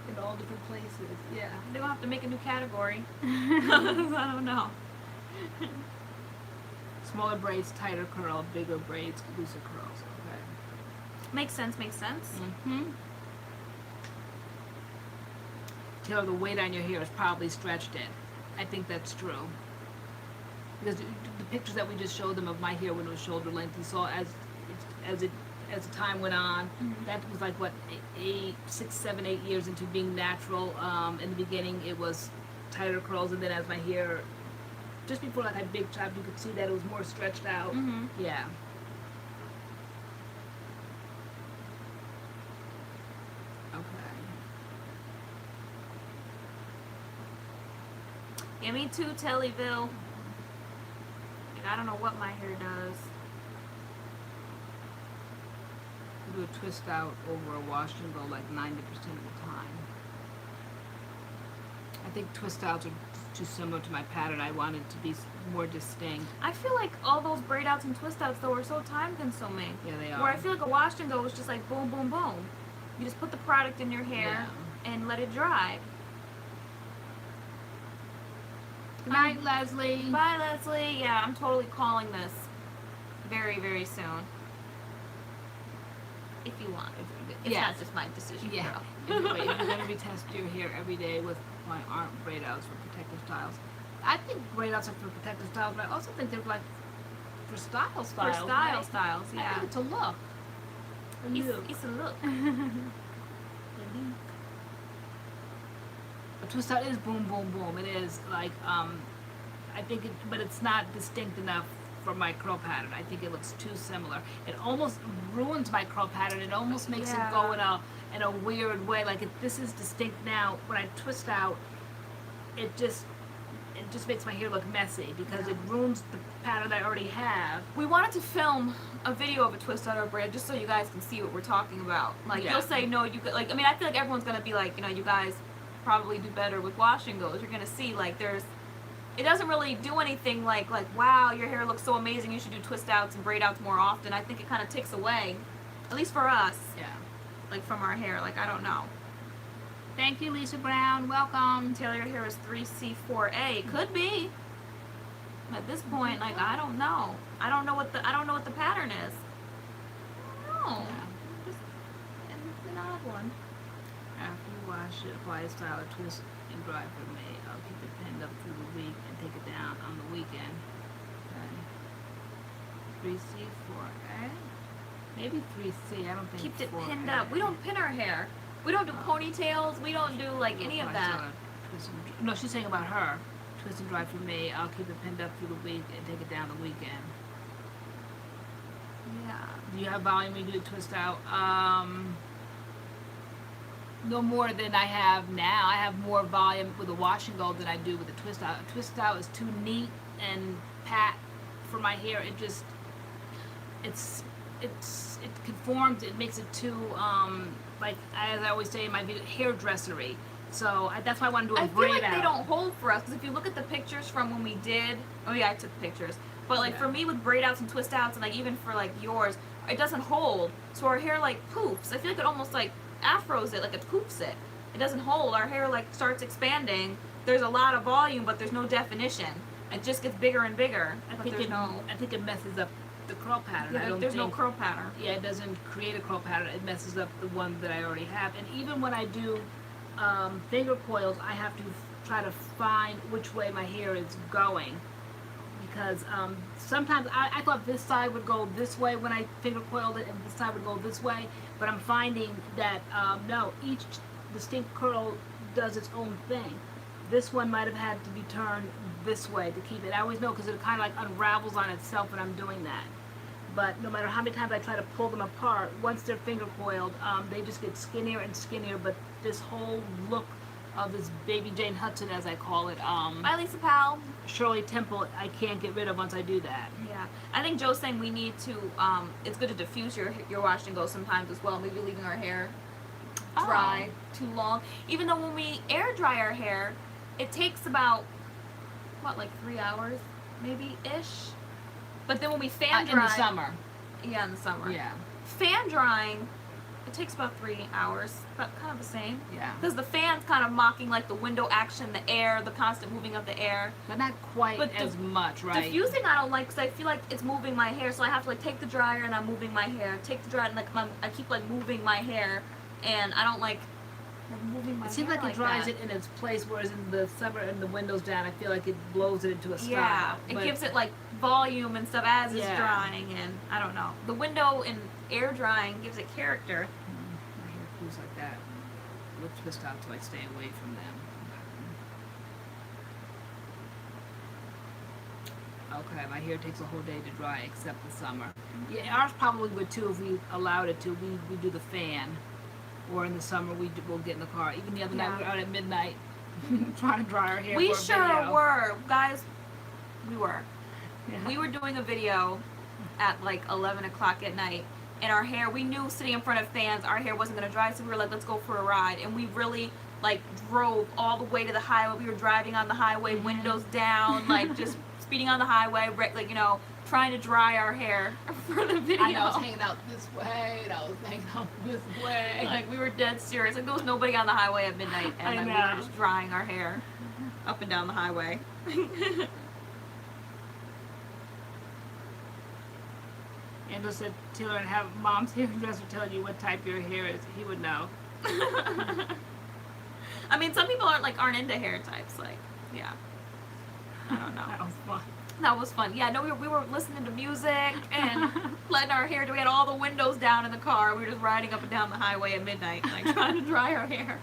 in all different places. Yeah. They're gonna have to make a new category. I don't know. Smaller braids, tighter curl. Bigger braids, looser curls. Okay. Makes sense. Makes sense. Mm-hmm. Taylor, the weight on your hair is probably stretched in. I think that's true. Because the pictures that we just showed them of my hair when it was shoulder length, you saw as the time went on, that was like what 6, 7, 8 years into being natural. In the beginning, it was tighter curls, and then as my hair, just before like I big chop, you could see that it was more stretched out. Mm-hmm. Yeah. Yeah, me too, Tellyville. Like, I don't know what my hair does. Do a twist out over a wash and go like 90% of the time. I think twist outs are too similar to my pattern. I want it to be more distinct. I feel like all those braid outs and twist outs though are so time consuming. Yeah, they are. Where I feel like a wash and go is just like boom, boom, boom. You just put the product in your hair and let it dry. Good night, Leslie. Bye, Leslie. Yeah, I'm totally calling this very, very soon. If you want. It's not just my decision, Yeah. girl. Anyway, if you're going to be testing your hair every day with my arm braid outs for protective styles. I think braid outs are for protective styles, but I also think they're like for styles. For style right? styles, I yeah. think it's a look. It's a look. A twist out is boom, boom, boom. It is like, I think but it's not distinct enough for my curl pattern. I think it looks too similar. It almost ruins my curl pattern. It almost makes it go in a weird way. Like if this is distinct now, when I twist out, it just makes my hair look messy because it ruins the pattern I already have. We wanted to film a video of a twist out or braid just so you guys can see what we're talking about. Like you'll say no, you could like. I mean, I feel like everyone's gonna be like, you know, you guys probably do better with wash and goes. You're gonna see like it doesn't really do anything like wow, your hair looks so amazing, you should do twist outs and braid outs more often. I think it kind of takes away, at least for us, Yeah. like from our hair. Like I don't know. Thank you, Lisa Brown. Welcome. Taylor, your hair is 3C4A. Could be. At this point, like I don't know. I don't know what the pattern is. I don't know. Yeah. Just an odd one. After you wash it, apply a style of twist and dry for me. I'll keep it pinned up through the week and take it down on the weekend. Okay. 3C, 4A. Maybe 3C. I don't think. Keep it 4A. pinned up. We don't pin our hair. We don't do ponytails. We don't do like any of that. No, she's saying about her. Twist and dry for me. I'll keep it pinned up through the week and take it down the weekend. Yeah. Do you have volume when you do the twist out? No more than I have now. I have more volume with the wash and go than I do with the twist out. A twist out is too neat and pat for my hair. It just, it conforms. It makes it too, like as I always say in my video, hairdressery. So that's why I want to do a braid out. I feel like they don't hold for us, because if you look at the pictures from when we did, oh yeah, I took pictures. But like for me with braid outs and twist outs, and like even for like yours, it doesn't hold. So our hair like poofs. I feel like it almost like afros it, like it poofs it. It doesn't hold. Our hair like starts expanding. There's a lot of volume, but there's no definition. It just gets bigger and bigger. I think it messes up the curl pattern. Yeah, there's no curl pattern. Yeah, it doesn't create a curl pattern. It messes up the one that I already have. And even when I do finger coils, I have to try to find which way my hair is going, because sometimes I thought this side would go this way when I finger coiled it and this side would go this way, but I'm finding that no, each distinct curl does its own thing. This one might have had to be turned this way to keep it. I always know, because it kind of like unravels on itself when I'm doing that. But no matter how many times I try to pull them apart, once they're finger coiled, they just get skinnier and skinnier. But this whole look of this baby Jane Hudson, as I call it, Bye, Lisa Powell. Shirley Temple, I can't get rid of once I do that. Yeah, I think Joe's saying we need to. It's good to diffuse your wash and go sometimes as well. Maybe leaving our hair dry too long. Even though when we air dry our hair, it takes about what, like 3 hours, maybe ish. But then when we fan dry in the summer. Yeah, in the summer. Yeah. Fan drying, it takes about 3 hours, but kind of the same. Yeah. Because the fan's kind of mocking like the window action, the air, the constant moving of the air. But not quite But as much, right? Diffusing I don't like, because I feel like it's moving my hair, so I have to like take the dryer and I'm moving my hair. Take the dryer and like I keep like moving my hair, and I don't like moving my hair. It seems like it dries that. it in its place, whereas in the summer and the windows down, I feel like it blows it into a style. Yeah, it But gives it like volume and stuff as it's Yeah. drying, and I don't know. The window and air drying gives it character. My hair feels like that. We'll twist out till I stay away from them. Okay, my hair takes a whole day to dry except the summer. Yeah, ours probably would too if we allowed it to. We do the fan. Or in the summer, we'll get in the car. Even the other night, we were out at midnight trying to dry our hair. We for a sure video. were, guys. We were. Yeah. We were doing a video at like 11 o'clock at night, and our hair, we knew sitting in front of fans, our hair wasn't going to dry, so we were like, let's go for a ride. And we really like drove all the way to the highway. We were driving on the highway, windows down, like just speeding on the highway, like, you know, trying to dry our hair for the video. I know, I was hanging out this way, and I was hanging out this way. Like, we were dead serious. Like, there was nobody on the highway at midnight, and like, we were just drying our hair up and down the highway. Angela said, Taylor, and have mom's hairdresser tell you what type your hair is. He would know. I mean, some people aren't into hair types. Like, yeah. I don't know. That was fun. That was fun. Yeah, no, we were listening to music and letting our hair. We had all the windows down in the car. We were just riding up and down the highway at midnight, like trying to dry our hair.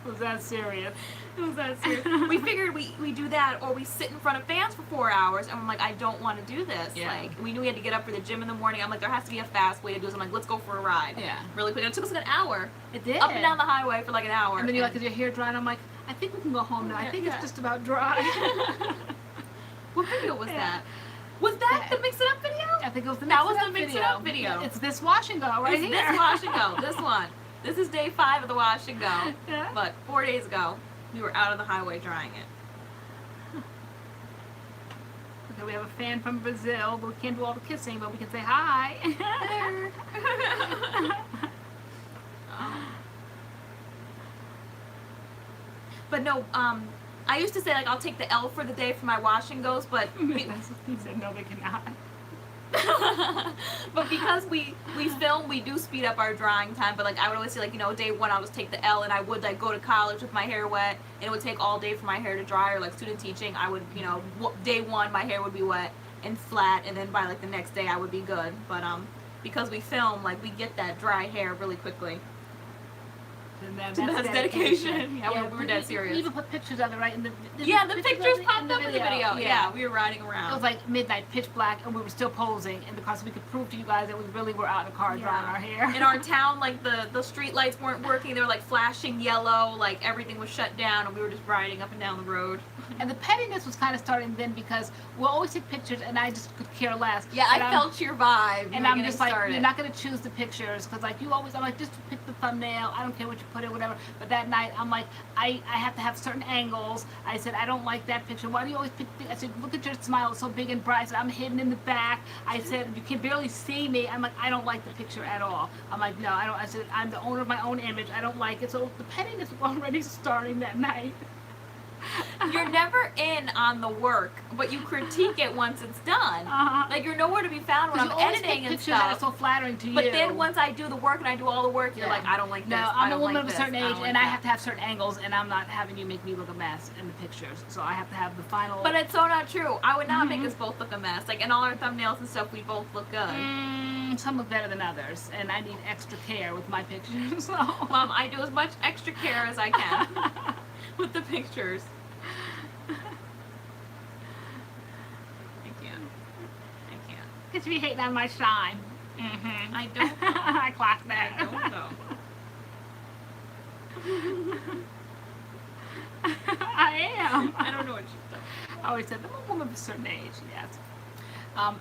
Was that serious? It was that serious. We figured we do that, or we sit in front of fans for 4 hours, and I'm like, I don't want to do this. Yeah. Like, we knew we had to get up for the gym in the morning. I'm like, there has to be a fast way to do this. I'm like, let's go for a ride. Yeah. Really quick. It took us like an hour. It did. Up and down the highway for like an hour. And then you're like, is your hair dry? And I'm like, I think we can go home now. I think it's just about dry. What video was that? Was that the Mix It Up video? I think it was the That was the Mix It Up video. It's this wash and go right here. This wash and go. This one. This is day 5 of the wash and go. Yeah. But 4 days ago. We were out of the highway drying it. Okay, we have a fan from Brazil, but we can't do all the kissing, but we can say hi. But no, I used to say like I'll take the L for the day for my washing goes, but He said no, they cannot. but because we film, we do speed up our drying time. But like I would always say like, you know, day one I'll just take the L, and I would like go to college with my hair wet, and it would take all day for my hair to dry. Or like student teaching, I would, you know, day one my hair would be wet and flat, and then by like the next day I would be good. But because we film, like we get that dry hair really quickly. And that's dedication. Yeah, we were dead serious. We even put pictures of it, right? In the pictures popped up in the video. Yeah. Yeah, we were riding It around. was like midnight, pitch black, and we were still posing, and because we could prove to you guys that we really were out in the car drying our hair. In our town, like the street lights weren't working. They were like flashing yellow, like everything was shut down, and we were just riding up and down the road. And the pettiness was kind of starting then because we'll always take pictures, and I just could care less. Yeah, I felt your vibe. And I'm just like, you're not going to choose the pictures because like you always, I'm like, just pick the thumbnail. I don't care what you put in, whatever. But that night, I'm like, I have to have certain angles. I said, I don't like that picture. Why do you always pick? I said, look at your smile, it's so big and bright. I said, I'm hidden in the back. I said, you can barely see me. I'm like, I don't like the picture at all. I'm like, no, I don't. I said, I'm the owner of my own image. I don't like it. So the pettiness was already starting that night. You're never in on the work, but you critique it once it's done. Like you're nowhere to be found when I'm editing and stuff. That are so flattering to you. But then once I do the work and I do all the work, you're like, I don't like this. No, I'm a woman like of a this. certain age, like and I that. have to have certain angles, and I'm not having you make me look a mess in the pictures. So I have to have the final. But it's so not true. I would not make us both look a mess. Like in all our thumbnails and stuff, we both look good. Some look better than others, and I need extra care with my pictures. So. Mom, I do as much extra care as I can with the pictures. I can't. Because you be hating on my shine. I don't. I clocked that. I don't know. I am. I don't know what you've done. I always said, I'm a woman of a certain age, yes.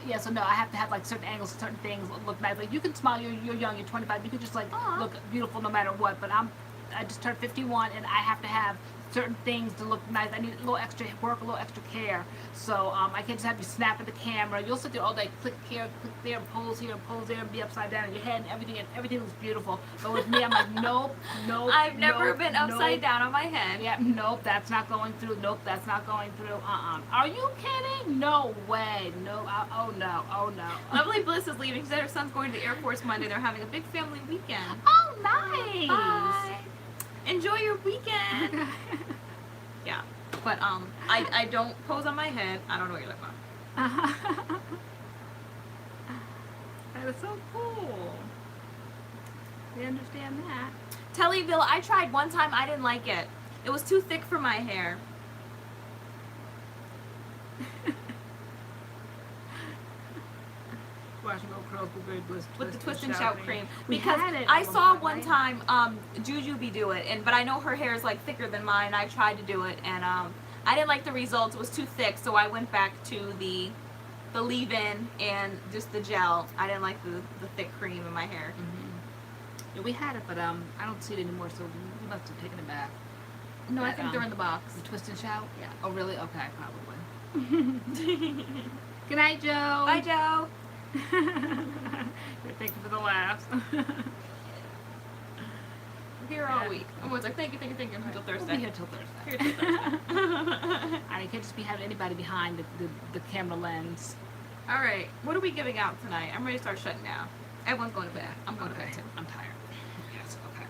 Yeah, so no, I have to have like certain angles, certain things look nice. Like you can smile, you're young, you're 25, you can just like look beautiful no matter what. But I just turned 51, and I have to have certain things to look nice. I need a little extra work, a little extra care. So I can't just have you snap at the camera. You'll sit there all day, click here, click there, pose here, pose there, and be upside down in your head, and everything looks beautiful. But with me, I'm like, nope. I've never been upside down on my head. Yeah, nope, that's not going through. Nope, that's not going through. Are you kidding? No way. No. Oh no. Oh no. Lovely Bliss is leaving. She said her son's going to the Air Force Monday. They're having a big family weekend. Oh, nice. Bye. Enjoy your weekend. Yeah, but I don't pose on my head. I don't know what you're talking about. That is so cool. We understand that. Tellyville, I tried one time. I didn't like it. It was too thick for my hair. Curls Blueberry Bliss With the twist and shout cream. We Because had it I at saw point, one right? time Jujubee do it, but I know her hair is like thicker than mine. I tried to do it, and I didn't like the results. It was too thick, so I went back to the leave-in and just the gel. I didn't like the thick cream in my hair. Yeah, we had it, but I don't see it anymore, so we must have taken it back. No, I But, think they're in the box. The twist and shout? Yeah. Oh, really? Okay, probably. Good night, Joe. Bye, Joe. Thank you for the laughs. We're here all week. Everyone's like, thank you, until We'll Thursday. be here till Thursday. Here till Thursday. I can't just be having anybody behind the camera lens. All right, what are we giving out tonight? I'm ready to start shutting down. Everyone's going to bed. I'm going to bed too. I'm tired. Yes, okay.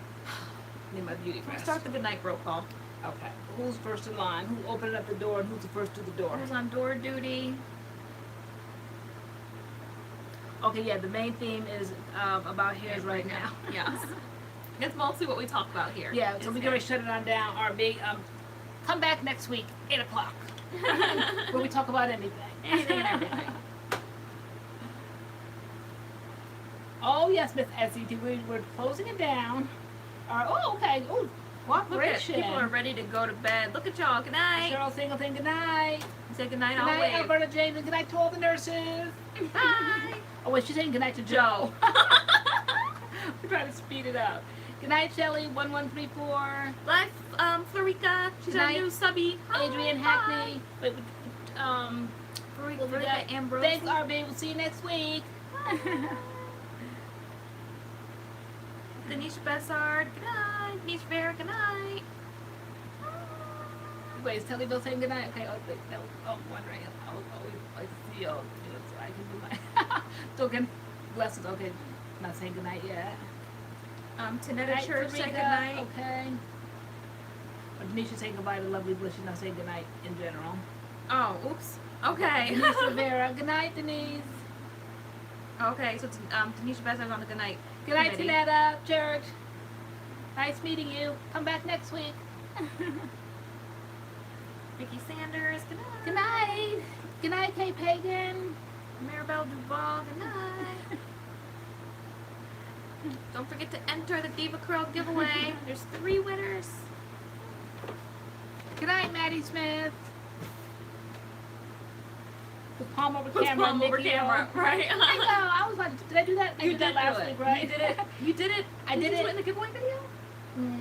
Need my beauty We'll rest. start the good night roll call. Okay. Who's first in line? Who opened up the door and who's the first to the door? Who's on door duty? Okay, yeah, the main theme is about hairs right now. Yes. It's mostly what we talk about here. Yeah, so is we're hair. going to shut it on down. Our big, come back next week, 8 o'clock, where we talk about anything. Anything and everything. Oh, yes, Miss SET, we're closing it down. Oh, okay. Oh, Look at cooperation. people are ready to go to bed. Look at y'all. Good night. Cheryl Single saying good night. Say good night. Good I'll night, wave. Alberta James, and good night to all the nurses. Bye. Oh, wait, she's saying good night to Joe. We're trying to speed it up. Good night, Shelly. 1134. Live, Florica. She's our Night. new subby. Hi, Adrian bye. Hackney. Wait, Florica Florica Ambrose. thanks, RB. We'll see you next week. Denisha Bessard. Good night. Denise Vera. Good night. Wait, is Telly Bill saying good night? Okay, wondering. I see you. So I can do my token blessings. Okay, not saying good night yet. Tanetta Night, Church. Say Florica. good night. Okay. Or Denisha saying goodbye to Lovely Bliss. She's not saying good night in general. Oh, oops. Okay. Denise Rivera. Good night, Denise. Okay, so Denisha Bessard's on the good night. Good night, committee. Tanetta Church. Nice meeting you. Come back next week. Vicky Sanders. Good night. Good night. Good night, Kay Pagan. Maribel Duval. Good night. Don't forget to enter the Diva Curl giveaway. There's 3 winners. Good night, Maddie Smith. The palm over Put camera. palm over Nikki camera, O. right? I know. I was like, did I do that? I You did that did last do it. week, right? You did it. You did it. I did you do it. in the giveaway video?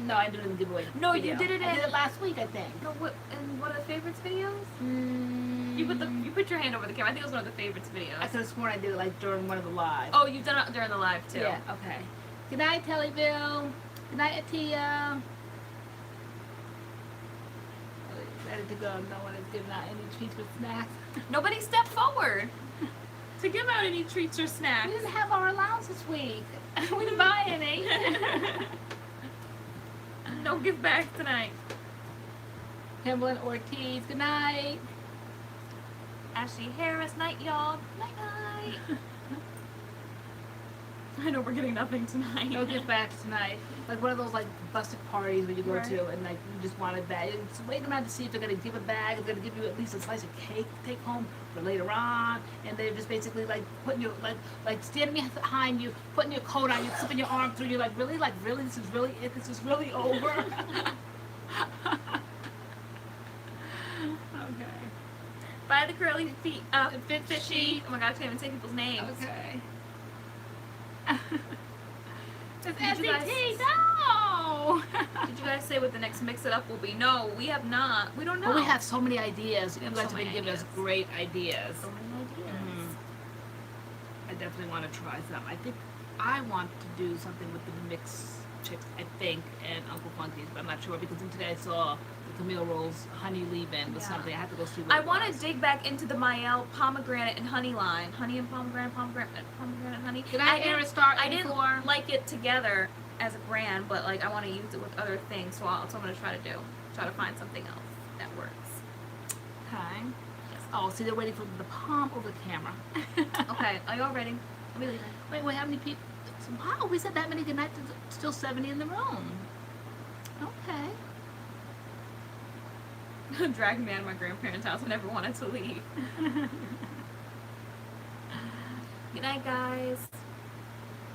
No, I did it in the giveaway. No, video. you did it I did in- it last week, I think. No, what? In one of the favorites videos? Mm, You put your hand over the camera. I think it was one of the favorites videos. I could have sworn I did it like during one of the lives. Oh, you've done it during the live too. yeah. Okay. Good night, Tellyville. Good night, Atia. Ready to go. No one is giving out any treats with snacks. Nobody stepped forward to give out any treats or snacks. We didn't have our allowance this week. We didn't buy any. No give back tonight. Kimberlyn Ortiz. Good night. Ashley Harris, night y'all. Night night. I know we're getting nothing tonight. No gift bags tonight. Like one of those like busted parties where you go Right. to and like you just want a bag. You're just waiting around to see if they're gonna give a bag, if they're gonna give you at least a slice of cake to take home for later on. And they're just basically like putting your like standing behind you, putting your coat on you, slipping your arm through you, like really, this is really it, this is really over. Okay. Buy the curly feet fit sheet. Oh my god, I can't even say people's names. Okay. It's Did you guys- SAT, no! Did you guys say what the next mix it up will be? No, we have not. We don't know. Well, we have so many ideas. We You have guys so have been many giving us ideas. great ideas. so many ideas. I definitely want to try some. I think I want to do something with the mix chicks, I think, and Uncle Funky's, but I'm not sure because then today I saw the Camille Rolls honey leave-in with Yeah. something. I have to go see what I it want was. to dig back into the Mael pomegranate and honey line. Honey and pomegranate, pomegranate honey. Did I didn't- ever start I didn't before? like it together as a brand, but like I want to use it with other things, so that's what I'm gonna try to do. Try to find something else that works. Okay. Oh, see, they're waiting for the palm over the camera. Okay, are you all ready? Let me leave. Wait, how many people? Wow, we said that many good nights. There's still 70 in the room. Okay. Dragging me out of my grandparents' house. I never wanted to leave. Good night, guys.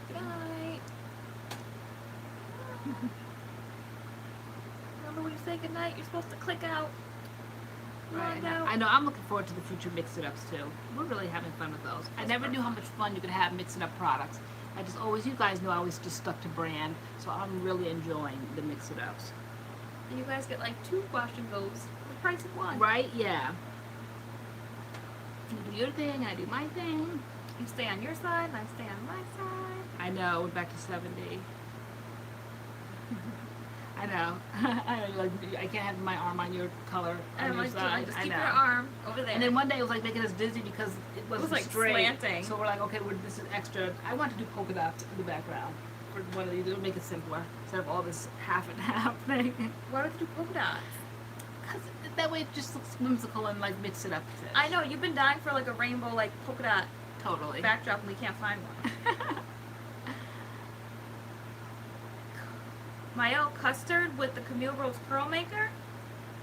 Good night. Remember when you say good night, you're supposed to click out. Right. Log out. I know. I'm looking forward to the future mix-it-ups too. We're really having fun with those. I never knew how much fun you could have mixing up products. I just always, you guys know, I always just stuck to brand. So I'm really enjoying the mix-it-ups. And you guys get like 2 wash and goes for the price of 1. Right? Yeah. You do your thing, and I do my thing. You stay on your side, and I stay on my side. I know. We're back to 70. I know. I know. Like, I can't have my arm on your color on And your like, side. just I keep know. your arm over there. And then one day it was like making us dizzy because it wasn't like, straight. slanting. So we're like, okay, this is extra. I want to do polka dots in the background for one of these. It'll make it simpler instead of all this half and half thing. Why don't you do polka dots? Because that way it just looks whimsical and like mix it up. I know, you've been dying for like a rainbow, like polka dot Totally. backdrop, and we can't find one. Mael custard with the Camille Rose curl maker?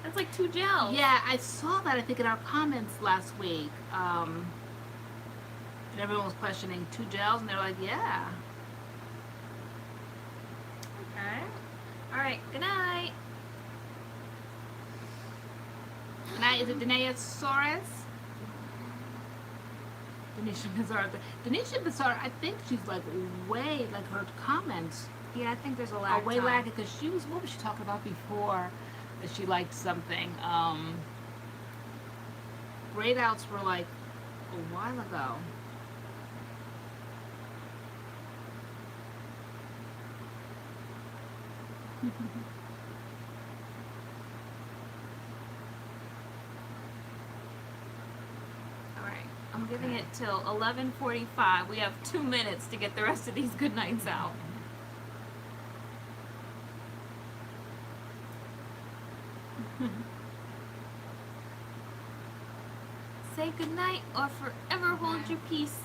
That's like 2 gels. Yeah, I saw that I think in our comments last week. And everyone was questioning 2 gels, and they were like, yeah. Okay. Alright, good night. Is it Danae Soares? Denisha Bizarre. Denisha Bizarre, I think she's like way, like her comments Yeah, I think there's a Oh, lag way time. lag because what was she talking about before? That she liked something. Grayed outs were like a while ago. Alright, I'm giving it till 11:45. We have 2 minutes to get the rest of these good nights out. Say goodnight or forever hold your peace.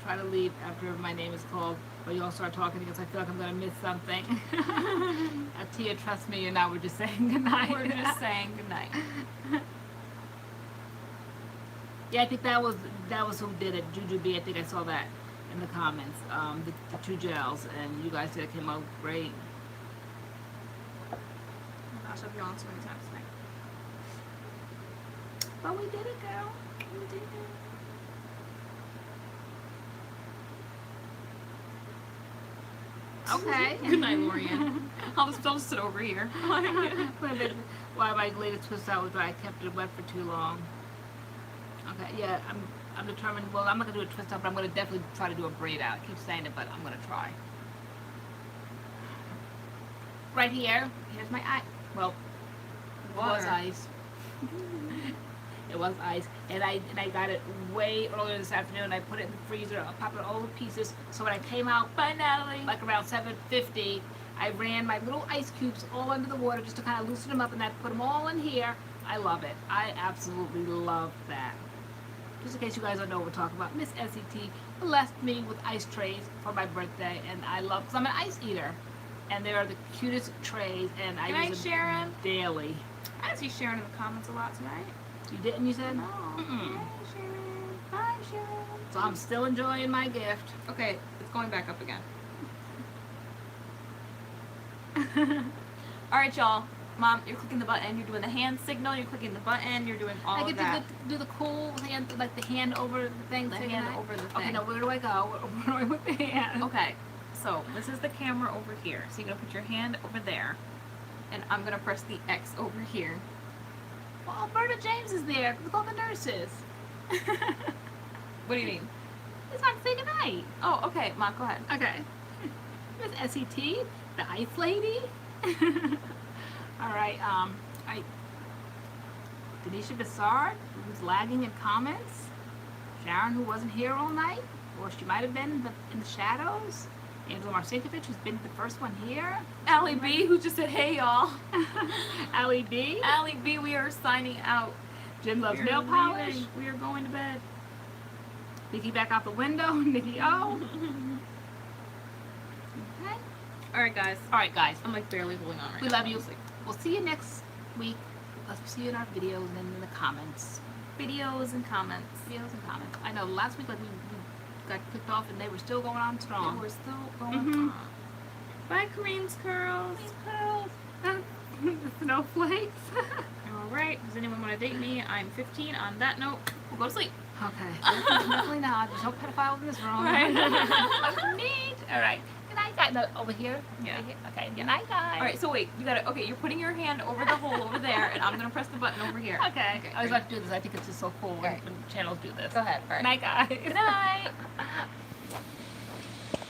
Try to leave after my name is called, but you all start talking because I feel like I'm gonna miss something. Tia, trust me, and now we're just saying goodnight. We're just saying goodnight. Yeah, I think that was who did it. Juju B. I think I saw that in the comments. The 2 gels, and you guys said it came out great. Oh my gosh, I've yawned so many times tonight. But we did it, girl. We did it. Okay. Good night, LoriAnne. I'll just sit over here. Why my latest twist out was that I kept it wet for too long. Okay, yeah, I'm determined. Well, I'm not gonna do a twist out, but I'm gonna definitely try to do a braid out. I keep saying it, but I'm gonna try. Right here, here's my eye. Well, it was Water. ice. It was ice, and I got it way earlier this afternoon. I put it in the freezer. I popped it all to pieces. So when I came out, Bye, Natalie. like around 7:50, I ran my little ice cubes all under the water just to kind of loosen them up, and I put them all in here. I love it. I absolutely love that. Just in case you guys don't know what we're talking about, Miss SET blessed me with ice trays for my birthday, and I love, because I'm an ice eater, and they are the cutest trays, and I Good night, use them Sharon. daily. I didn't see Sharon in the comments a lot tonight. You didn't, you said? No. Mm-mm. Hi, Sharon. Bye, Sharon. So I'm still enjoying my gift. Okay, it's going back up again. Alright, y'all. Mom, you're clicking the button. You're doing the hand signal. You're clicking the button. You're doing all I of get that. to do the cool hand, like the hand over the thing. The say hand goodnight? over the Okay, thing. now where do I go? Where do I put the hand? Okay, so this is the camera over here. So you're going to put your hand over there. And I'm going to press the X over here. Well, Alberta James is there. Look at all the nurses. What do you mean? It's time to say goodnight. Oh, okay. Mom, go ahead. Okay. Miss SET, the ice lady. All right. Denisha Bissard, who's lagging in comments. Sharon, who wasn't here all night, or she might have been in the shadows. Angela Marcinkovich, who's been the first one here. Allie B, who just said, hey, y'all. Allie B. Allie B, we are signing out. Jim loves We are nail polish. leaving. We are going to bed. Nikki back out the window. Nikki O. Okay. Alright, guys. All right, guys. I'm like barely holding on right We now. love you. honestly. We'll see you next week. We'll see you in our videos and in the comments. Videos and comments. Videos and comments. I know last week, like we got kicked off and they were still going on strong. We're still going Mhm. on. Bye, Kareem's Curls. Curls. The snowflakes. Alright, does anyone want to date me? I'm 15. On that note, we'll go to sleep. Okay. Definitely not. There's no pedophiles in this room. Right. Neat. All right. Good night, guys. No, over here. Yeah. Right here. Okay. Good night, guys. Alright, so wait, you gotta, okay, you're putting your hand over the hole over there, and I'm gonna press the button over here. Okay. Okay, I always great. like to do this. I think it's just so cool when, Alright. when channels do this. Go ahead. Good night, guys. Good night.